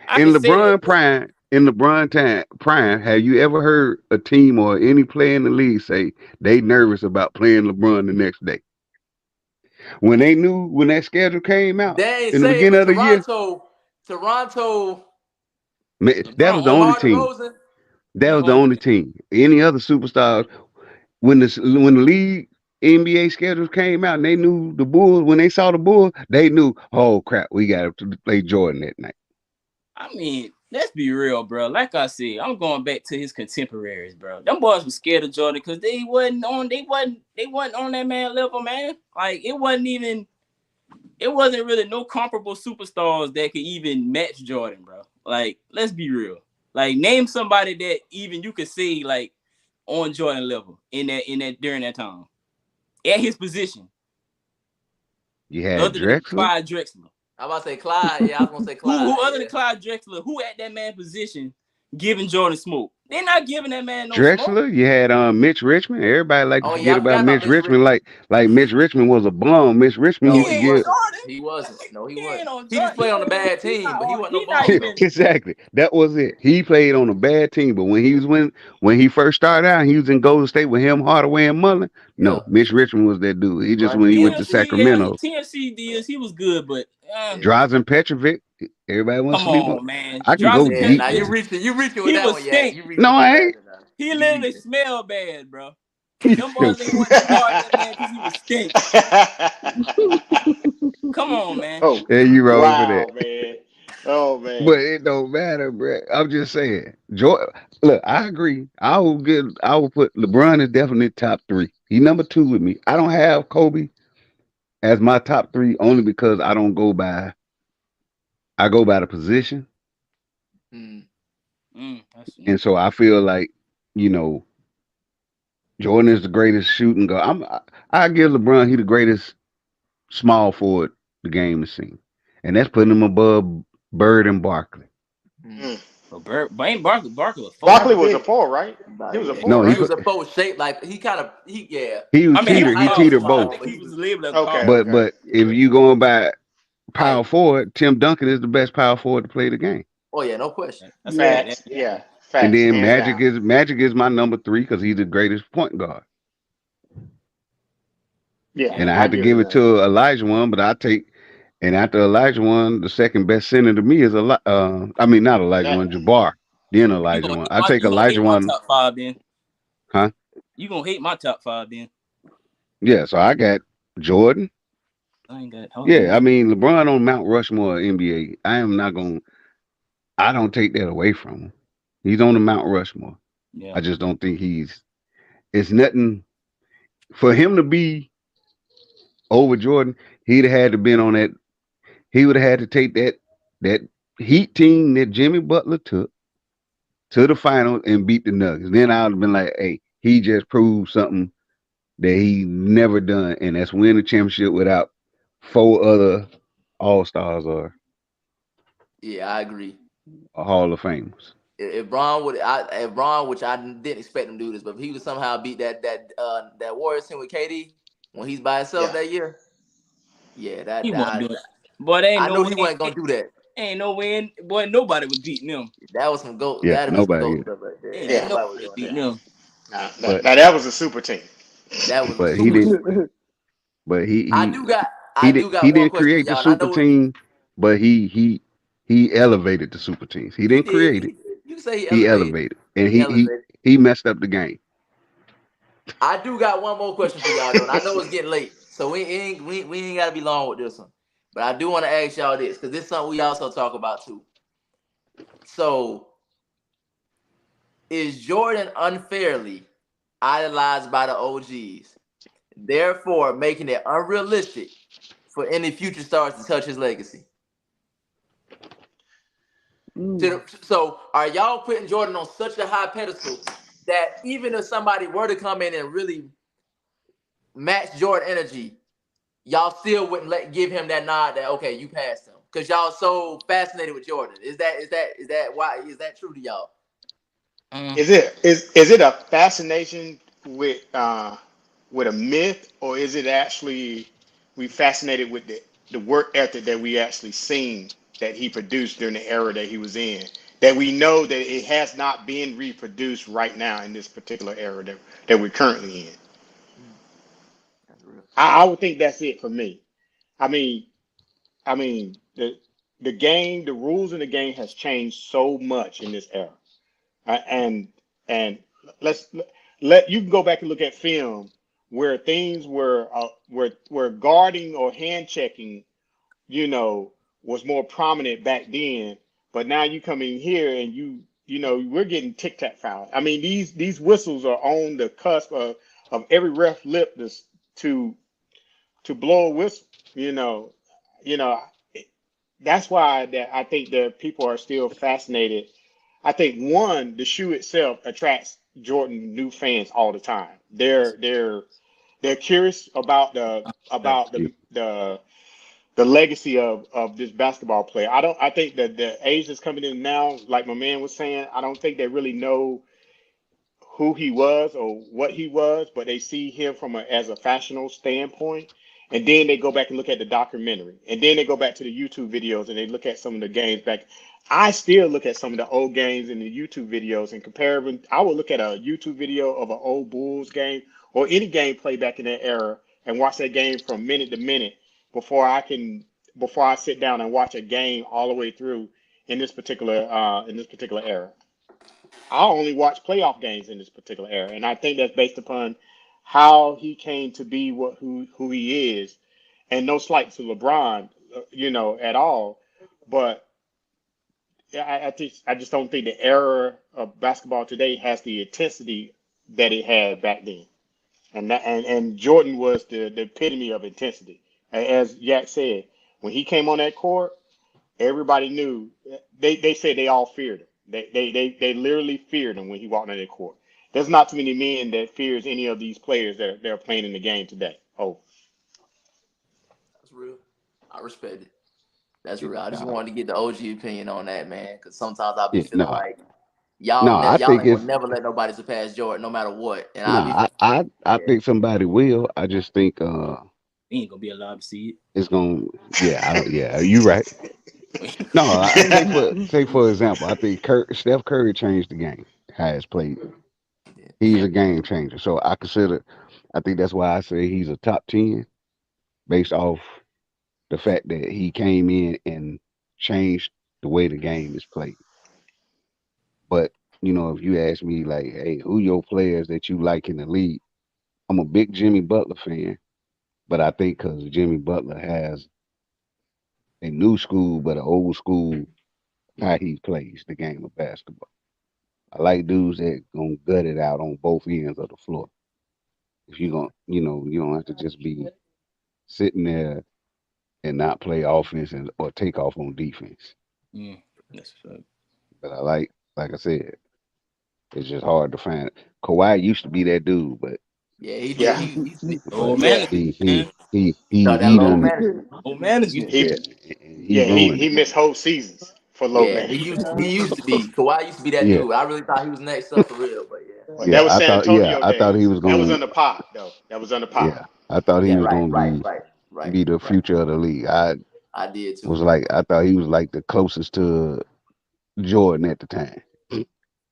I in can say that, LeBron but prime, prime, have you ever heard a team or any player in the league say they nervous about playing LeBron the next day? When they knew when that schedule came out They ain't in the saying, beginning but of the year, Toronto, that was LeBron the DeMar only team. DeRozan. That he was the owned only it. team. Any other superstars when the league NBA schedules came out and they knew the Bulls when they saw the Bulls, they knew, oh crap, we got to play Jordan that night. I mean, let's be real, bro. Like I said, I'm going back to his contemporaries, bro. Them boys were scared of Jordan because they wasn't on that man level, man. Like it wasn't really no comparable superstars that could even match Jordan, bro. Like, let's be real. Like, name somebody that even you could say like on Jordan level in that during that time at his position, You had other than Drexler. Clyde Drexler. I'm about to say Clyde. Yeah, I was gonna say Who Clyde. other than Yeah. Clyde Drexler? Who at that man position giving Jordan smoke? They're not giving that man no smoke. Drexler, you had Mitch Richmond. Everybody like to Oh yeah, forget I about forgot about Mitch Mitch Richmond. Richmond. Like Mitch Richmond was a bum. Mitch Richmond He No, used to he ain't give wasn't. Jordan. He wasn't. No, he He ain't wasn't. on He just Jordan. played on a bad He team, not but he on. wasn't no He not bum though. even. exactly. That was it. He played on a bad team, but when he first started out, he was in Golden State with him, Hardaway, and Mullen. Yeah, No, Mitch Richmond was that dude. He just Run when he went to DMC. TMC, yeah, Sacramento. TMC deals. He was good, but Yeah. Drazen Petrovic. Everybody wants to come sleep on. on, man. I can go Drazen Yeah, deep now you Petrovic, there. reaching. You reaching with he that was one, yeah. stink. You reaching No, with I that ain't. one. Now. He You literally reaching. smelled bad, bro. Them boys ain't want no part of that man because he was stink. Come on, man. Oh, Yeah, you wrong for that. wow, man. Oh man. But it don't matter, bro. I'm just saying. Look, I agree. I will put LeBron is definitely top three. He number two with me. I don't have Kobe as my top three only because I go by the position, Mm. I see. and so I feel like you know Jordan is the greatest shooting guard. I give LeBron he the greatest small forward the game has seen, and that's putting him above Bird and Barkley. Mm. Mm. But Bane Barkley was four. Barkley That's was a big. four, right? He But was a yeah, four, No, he he right? was a faux shape like he yeah. he was I mean, he His was he height was power teetered forward. I both. small, think but he he was was labeled as Okay, power But okay. forward. but yeah. if you going by power Height. forward, Tim Duncan is the best power forward to play the game. Oh yeah, no question. That's a fact. Yeah. Facts, yeah, And facts, then hands down. Magic is my number three because he's the greatest point guard. Yeah, And Yeah. I I had to give him give it that. to Elijah one, but I take and after Elijah one, the second best center to me is I mean not Elijah That one, Jabbar. Then You Elijah gonna one. hate I take you gonna hate Elijah my one, top five then. huh? You gonna hate my top five then. Yeah, so I got Jordan. I ain't got hold on. Yeah, I mean LeBron on Mount Rushmore NBA. I am not gonna I don't take that away from him. He's on the Mount Rushmore. Yeah. I just don't think it's nothing for him to be over Jordan, he'd have had to been on that. He would have had to take that Heat team that Jimmy Butler took to the finals and beat the Nuggets. Then I would have been like, hey, he just proved something that he never done, and that's win a championship without four other All Stars Yeah, I agree. or Hall of Famers. If Braun, which I didn't expect him to do this, but if he would somehow beat that Warriors team with KD when he's by himself yeah. that year, yeah, He that won't I do it. But there ain't I no knew he way. wasn't gonna do that. Ain't no way. Boy, nobody was beating them. That was some goat. Yeah, That'd have been some nobody goat is. stuff right there. Ain't Ain't Yeah. nobody was nobody doing beating that. them. But Now that was a super team. That was a but he super didn't. team. But I do got I do he got one didn't question for create the y'all. And I super know it, team, but he elevated the super teams. He he didn't did. create it. He did. You say he He elevated. elevated, and He elevated. he messed up the game. I do got one more question for y'all though. And I know it's getting late, so we ain't gotta be long with this one. But I do want to ask y'all this because this is something we also talk about too. So is Jordan unfairly idolized by the OGs, therefore making it unrealistic for any future stars to touch his legacy? Mm. So are y'all putting Jordan on such a high pedestal that even if somebody were to come in and really match Jordan energy, y'all still wouldn't give him that nod that okay, you passed him because y'all so fascinated with Jordan? Is that true to y'all? Mm. Is it a fascination with a myth, or is it actually we fascinated with the work ethic that we actually seen that he produced during the era that he was in, that we know that it has not been reproduced right now in this particular era that we're currently in? Mm, that's real. I would think that's it for me. I mean, I mean the game, the rules in the game has changed so much in this era. And let's let you can go back and look at film where things where guarding or hand checking, you know, was more prominent back then. But now you come in here and we're getting tic tac foul. I mean, these whistles are on the cusp of every ref lip to to blow a whistle. You know, you know. That's why that I think that people are still fascinated. I think one, the shoe itself attracts Jordan new fans all the time. They're curious about Yeah. the legacy of this basketball player. I think that the age that's coming in now, like my man was saying, I don't think they really know who he was or what he was, but they see him as a fashionable standpoint. And then they go back and look at the documentary. And then they go back to the YouTube videos and they look at some of the games back. I still look at some of the old games in the YouTube videos and compare them. I would look at a YouTube video of an old Bulls game or any game played back in that era and watch that game from minute to minute before before I sit down and watch a game all the way through in this particular era. I only watch playoff games in this particular era, and I think that's based upon how he came to be who he is. And no slight to LeBron, at all, but I just don't think the era of basketball today has the intensity that it had back then. And Jordan was the epitome of intensity. As Jack said, when he came on that court, everybody knew. They said they all feared him. They literally feared him when he walked on that court. There's not too many men that fears any of these players that are playing in the game today. Oh, That's real. I respect it. That's Yeah, real. I just no, wanted to get the OG opinion on that, man, because sometimes I'll be yeah, feeling no, like no. I y'all think ain't it's gonna never let nobody surpass Jordan, no matter what. And no. I'll be feeling, I yeah, think somebody will. I just think He ain't gonna be alive to see it's gonna. Yeah, I don't. Yeah, you right. it. No, I say for example, I think Steph Curry changed the game. How it's played. yeah, He's a game changer. So I consider. I think that's why I say he's a top 10 based off the fact that he came in and changed the way the game is played. But if you ask me like, hey, who your players that you like in the league? I'm a big Jimmy Butler fan, but I think because Jimmy Butler has a new school but an old school how he plays the game of basketball. I like dudes that gonna gut it out on both ends of the floor. If you gonna, you don't have to just be sitting there and not play offense or take off on defense. Mm, that's a fact. But like I said, it's just hard to find. Kawhi used to be that dude, but yeah. He did. yeah, He used to be Old yeah. manager, he man. he he no he that he low done management. Old He manager. used to He be. yeah, he yeah ruined he it. missed whole seasons for low Yeah, management. he used to be. Kawhi used to be that Yeah, dude. I really thought he was next up for real, but yeah. But that yeah. was San Antonio I thought he days. was That was gonna under Pop though. That was under Pop. yeah, I thought he Yeah, was right, gonna right, right, right, be the right. future of the league. I did Was too. like I thought he was like the closest to Jordan at the time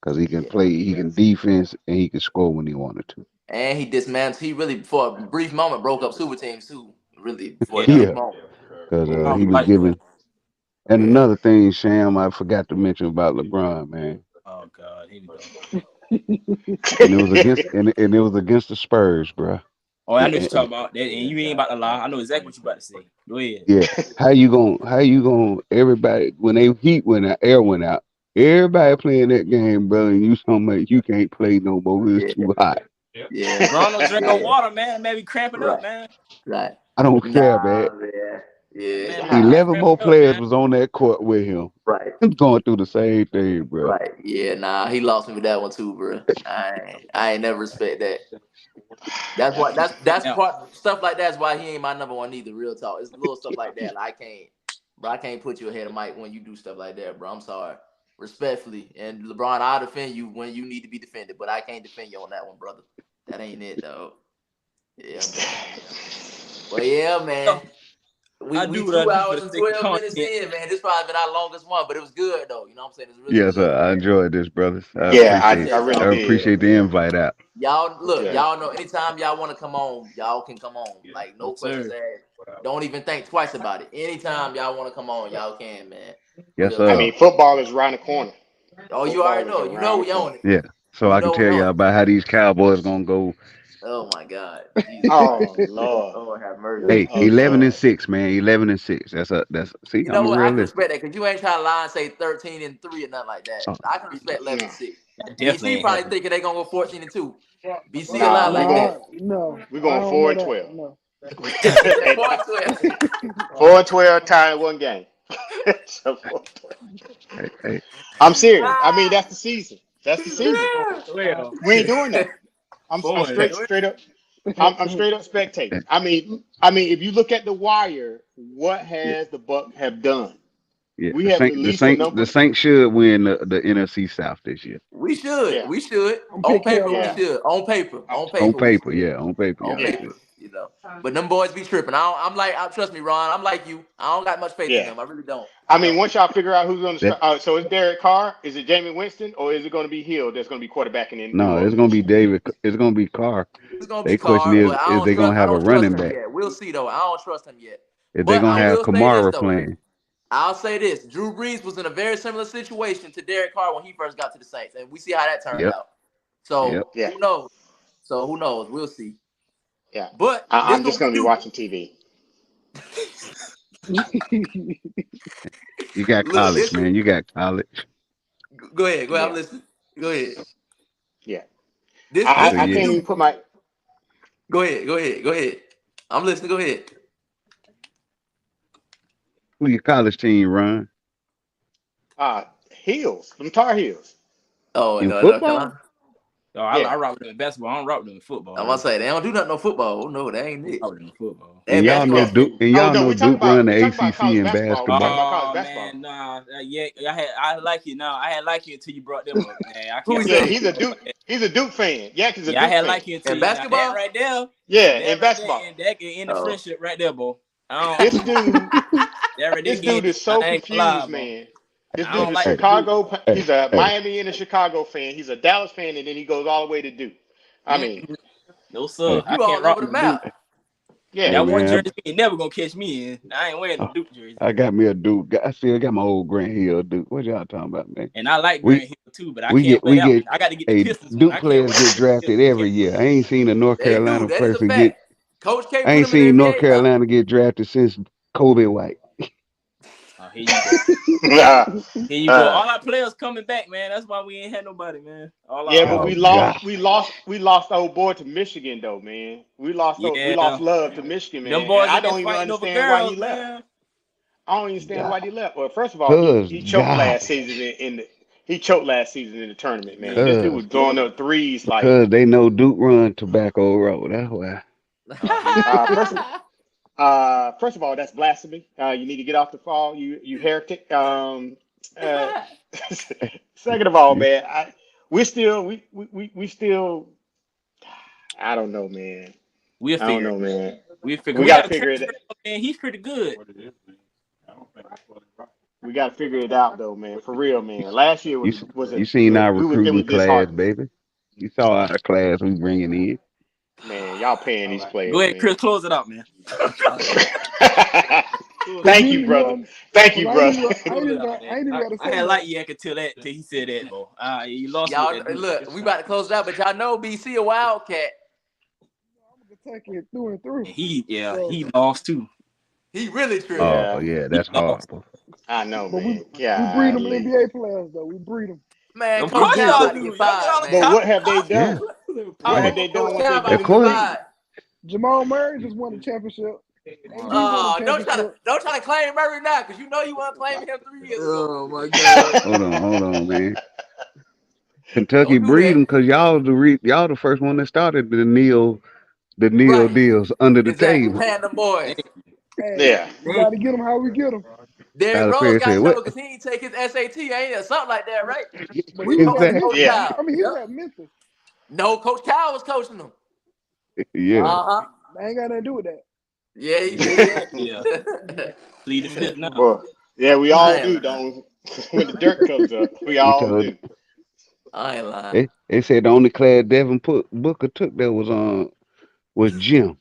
because he can Yeah. play, he can defense, and he can score when he wanted to. And he dismantled. He really, for a brief moment, broke up super teams too. Really, for a Yeah. brief Yeah, moment. because Yeah, I he don't he was really. like giving. And Yeah, another thing, Sham, I forgot to mention about LeBron, man, Oh God, here we go. and it was against and it was against the Spurs, bro. Oh, I know what you're And, talking about. That, and you ain't about to lie. I know exactly what you about to say. Go ahead. yeah, how you gonna everybody when they heat when the air went out, everybody playing that game, bro, and you talking about you can't play no more, it's yeah, too hot. yeah, LeBron don't drink no yeah. water, man. Man be cramping up, Right, man. right. I don't care, man. Nah, yeah, yeah. Man be God, 11 cramping more up, players man. was on that court with him, Right, going through the same thing, bro. right. Yeah, nah. He lost me with that one too, bro. I ain't never respect that. That's that's what that's Yeah. part stuff like that's why he ain't my number one either. Real talk. It's little stuff like that. Like, I can't put you ahead of Mike when you do stuff like that, bro. I'm sorry, respectfully. And LeBron, I'll defend you when you need to be defended, but I can't defend you on that one, brother. That ain't it, though. Yeah, man. Well, yeah, man. So, I We do what I two do for hours the and sake of 12 minutes content. in, man. This probably been our longest one, but it was good though. You know what I'm saying? It's really Yes, good, sir. I man. enjoyed this, brothers. Man, I I appreciate really I y'all, man. did. appreciate the invite out. Y'all look, Yeah. y'all know anytime y'all want to come on, y'all can come on. Like no Yes, questions sir. asked. Don't even think twice about it. Anytime y'all want to come on, y'all can, man. Yes, Real I sir. talk. mean, football is around the corner. Oh, you already Football is know. You know around the we corner. own it. Yeah. So You I can know we tell own y'all it. about how these Cowboys gonna go. Oh my God, Jesus Christ. Oh Lord. Oh, have mercy. Hey, Oh 11 and Lord. 6, man. 11 and 6. That's see, You know I'm a what? I can realist. respect that because you ain't trying to lie and say 13-3 or nothing like that. Oh, I can respect No. 11-6. That definitely BC ain't probably happening. thinking they gonna go 14-2. BC a Nah, lot we like going that. Nah, no, we I going don't four know and that. 12. No. That And 4-12. 4-12 tied one game. So 4-12. hey. I'm serious. I mean, that's the season. That's the season. 4-12. We ain't doing that. I'm Boy, straight up. I'm straight up spectating. I mean, if you look at the wire, what Yeah, has the Buck have done? yeah. We The have Saints, the released a Saints, the number. Saints should win the NFC South this year. We should. Yeah, We should. I'm On pick paper, we yeah, Carolina. should. On paper. uh, On On paper, we paper, should. yeah. On paper, On y'all yeah, should. paper, you know. But them boys be tripping. I'm like, trust me, Ron. I'm like you. I don't got much faith in yeah. them. I really don't. I I mean, don't. once y'all figure out who's going to That start, so it's Derek Carr, is it Jamie Winston, or is it going to be Hill that's going to be quarterbacking in New no, it's Orleans gonna this be year? David. It's gonna be Carr. It's gonna be They question Carr, but is they gonna I have a don't trust running him back? yet. We'll see though. I don't trust him yet. If they But gonna I have will say this Kamara though. playing? I'll say this: Drew Brees was in a very similar situation to Derek Carr when he first got to the Saints, and we see how that turned Yep, out. yep. So Yeah, who knows? Who knows? We'll see. yeah. But this I'm what just we going to be do. watching TV. You got Look, college, this. man. You got college. Go ahead. Go ahead. I'm Yeah, listening. Go ahead. yeah. This So I what we yeah, can't do. even put my. Go ahead. Go ahead. Go ahead. I'm listening. Go ahead. Who your college team, Ron? Heels, them Tar Heels. Oh In no, North football? Carolina. Oh, I Yeah. rock with them in basketball. I don't rock with them in football. I'm gonna say they don't do nothing no football. No, that ain't I it. rock with them in football. They And y'all know Yeah. basketball. Duke. And Oh y'all no, know Duke run the we talking about ACC college in basketball. We talking basketball. about college Oh basketball. man, nah, yeah, I like you now. I had like you until you brought them up, man. I Who can't we say Yeah, say? he's a Duke. He's a Duke fan. Yak is a yeah, I Duke had fan. like you until In you now that basketball? right there, Yeah, that in right there, basketball. and that can end the Oh. friendship right there, boy. I This don't, dude, that right there this dude end it. is I so ain't gonna lie, confused, bro. man. This I dude don't is like Hey, the Duke. Chicago. hey, He's a hey. Miami and a Chicago fan. He's a Dallas fan, and then he goes all the way to Duke. I mean, No Hey, sir, I You can't all rock over the no Duke. map. yeah. hey, That one man. jersey you ain't never gonna catch me in. I ain't wearing no I, Duke jersey. I got me a Duke. I still got my old Grant Hill Duke. What y'all talking about, man? And I like We Grant Hill too, but I can't wear we that one. get I got to get the hey Pistons one. Duke I can't players wear get the drafted Pistons. every year. I ain't seen a North They do. Carolina That is a person fact. get. Coach K I put ain't him in the seen North NBA now. Carolina get drafted since Kobe White. Oh, here you go. Here you go. uh, All our players coming back, man. That's why we ain't had nobody, man. yeah, but Oh we God. lost old boy to Michigan though, man. We Yeah, lost love to Michigan, them man. And boys I in there don't even fighting over understand why he girls, left. man. I don't understand God. why he left. Well, first of all, Cause he choked God. last season he choked last season in the tournament, man. This dude Cause was throwing up threes like because they know Duke run Tobacco Road. That's why. Oh, here you go. first first of all, that's blasphemy. You need to get off the fall, you heretic. Uh, second of all, You, man, we still I don't know, man. We'll I don't figure it. know, man. We'll figure. We We got to got a figure transfer, it. man. He's pretty good. We got to figure it out, though, man. For real, man. Last year you was you seen our it recruiting was class, disheartening, baby. You saw our class we bringing in. man. Y'all paying these Go players, ahead, man. Chris. Close it out, man. Close it Cause out. Thank you, you, you brother. know, Thank cause you, brother. Close it out, I man. ain't even got to I say had like nothing. Yak until he said that, bro. You lost me with Y'all that Duke. look, we about to close it out, but y'all know BC a Wildcat. I'm a Kentucky through and through. And So, he lost too. He really tripped. Oh Yeah, yeah, He that's lost. horrible. I know, but man. we breed them Golly. NBA players though. We breed them. Man, Of We Coach course do, Cal y'all but about to do. get Y'all get fired, all the but man. top what have they Yeah. done? What Oh, have Hey, they Coach done once Cal they've about been to of in the get course. league? fired. Jamal Murray just won a championship. AD won a Oh, championship. don't try to claim Murray now, because you know you weren't claiming him 3 years ago. Oh my god. Hold on, man. Kentucky Don't do breed that. them because y'all the first one that started the Neil Right. deals under the Exactly. table. Paying them boys. Hey, Yeah. we got to get them how we get them. Derrick Tyler Rose Perry got said, in "What trouble because he didn't take his SAT, ain't it? Something like that, right? But he With was at Coach exactly? Memphis. Yeah. Cal. I mean, he was Yep. at Memphis. No, Coach Cal was coaching them. Yeah. Uh-huh. I ain't got nothing to do with that. Yeah, he Yeah. did. Plead the fifth now. Boy. Yeah, we I all ain't do, lying. don't we? When the dirt comes up, we He all told do. I ain't lying. they said the only class Booker took that was Jim.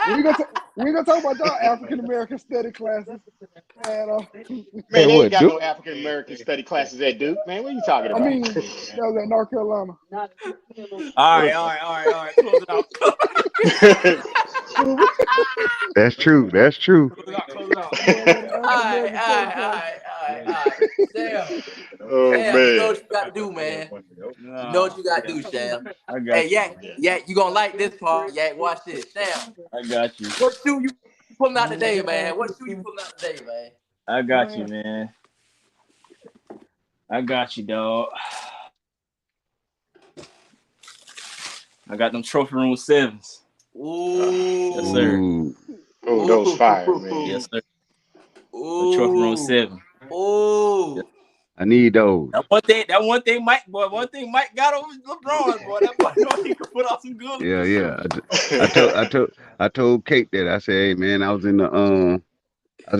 We ain't gonna talk about y'all African American study classes. And Man, Hey, they ain't what got Duke? no African American study classes at Duke. Man, what are you talking I about? mean, that was at North Carolina. All right. Close it out. That's true. That's true. Close it out. That boy got an All African right, American all study right, all class. right, all right, all right. Sam, Oh Sam, you know man. what you got to do, man. You know what No, you got to yeah, do, Sam. I Hey, got you. yeah, you gonna like this part. Yeah, watch this. Sam, I got you. what shoe you pulling out today, man? What shoe you pulling out today, man? I got you, man. I got you, dog. I got them trophy room sevens. Yes, sir. Ooh, Ooh, Oh, those fire, man. Yes, sir. The trophy room ooh, seven. ooh. Yes. I need those. One thing Mike got over LeBron, boy. That boy know he could put out some good Yeah, looking yeah. shoes. I told Kate that. I said, hey man, I was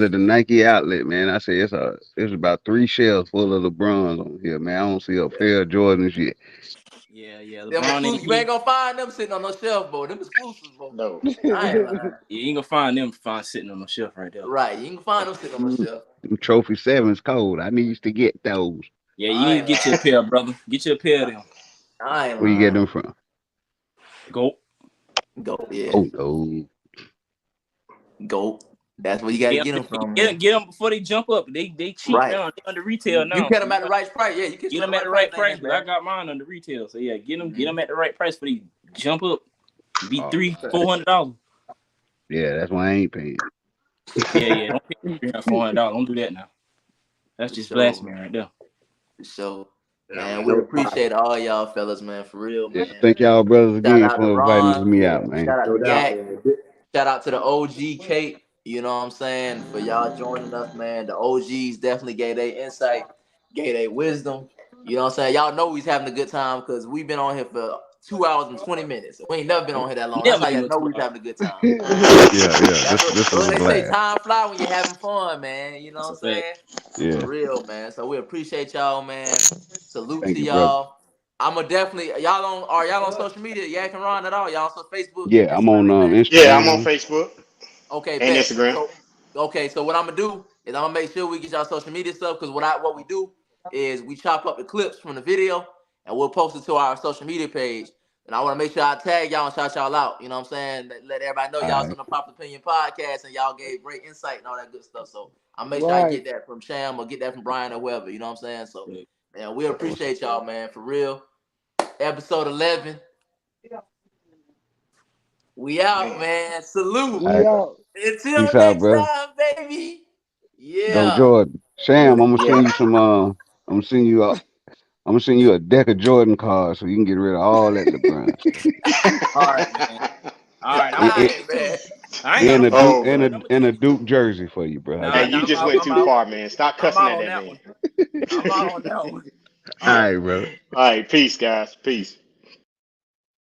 at the Nike outlet, man. I said it's about 3 shelves full of LeBrons on here, man. I don't see a pair of Jordans yet. Yeah. Them LeBron ain't exclusive. You ain't he. gonna find them sitting on no shelf, bro. Them exclusives, bro. No. I ain't lying. You ain't gonna find them sitting on the shelf right there. Right, you can find them sitting on the Mm, shelf. them Trophy sevens cold. I needs to get those. Yeah, you I need to ain't get you a lying. pair, brother. Get you a pair of them. I ain't Where you get lying. them from? Go. Go, yeah, Oh no. go. That's where you got to get them from, man. Get them before they jump up. They cheap Right. now. They under retail You now. get So them you at the got right price. Yeah, you catch get them at them the at the right price. right They ain't price that because I bad. got mine under retail. So yeah, get Mm-hmm. them at the right price for they jump up. Be Oh $300, God. $400. Yeah, that's why I ain't paying. Yeah. Don't pay $300, $400. Don't do that now. That's For just sure, blasphemy man. right there. For sure. Yeah, Man, man. we No problem. appreciate all y'all fellas, man, for real, Yeah, man. thank y'all brothers Shout again out to for inviting Ron. me Yeah, out, man. Shout out no to doubt, Yak. man. Shout out to the OG Kate. You know what I'm saying? For y'all joining us, man. The OGs definitely gave their insight, gave their wisdom. You know what I'm saying? Y'all know we's having a good time because we've been on here for 2 hours and 20 minutes. We ain't never been on here that long. That's Never how been y'all no know two we's hours. having a good time. Yeah. That's This was what a they say. blast. Time fly when you're having fun, man. You know That's what a I'm fact. saying? For Yeah, real, man. So we appreciate y'all, man. Salute thank to you, brother. y'all. I'ma definitely y'all on social media, Yak and Ron at all? Y'all on Facebook, Yeah, I'm Instagram, on anything? Yeah, I'm on Instagram. Facebook Okay, and bet. Instagram. So what I'm gonna do is I'm gonna make sure we get y'all social media stuff because what we do is we chop up the clips from the video and we'll post it to our social media page. And I want to make sure I tag y'all and shout y'all out. You know what I'm saying? Let everybody know All y'all right, from the Pop Opinion podcast and y'all gave great insight and all that good stuff. So I'll make sure I Right. get that from Sham or get that from Brian or whoever. You know what I'm saying? So Yeah. man, we that was appreciate y'all, man, for real. Episode 11. We out, Man. man. Salute. all We right. out. Until Peace out, next brother. time, baby. Go Yeah. Jordan. Sham, I'm gonna Yeah. send you some. I'm gonna send you. I'm gonna send you a deck of Jordan cards so you can get rid of all that LeBron stuff. All right, man. All right, I'm And, gonna All get and, right, that too. man. I ain't got and no a problem Duke Oh, with and bro. Jordan. a I'm gonna and take a it too. Duke jersey for you, bro. How Hey, Nah, about you nah, that? just went I'm too out. far, man. Stop I'm cussing out at on that that man. one. I'm out on that one. All All right. right, bro. All right, peace, guys. Peace.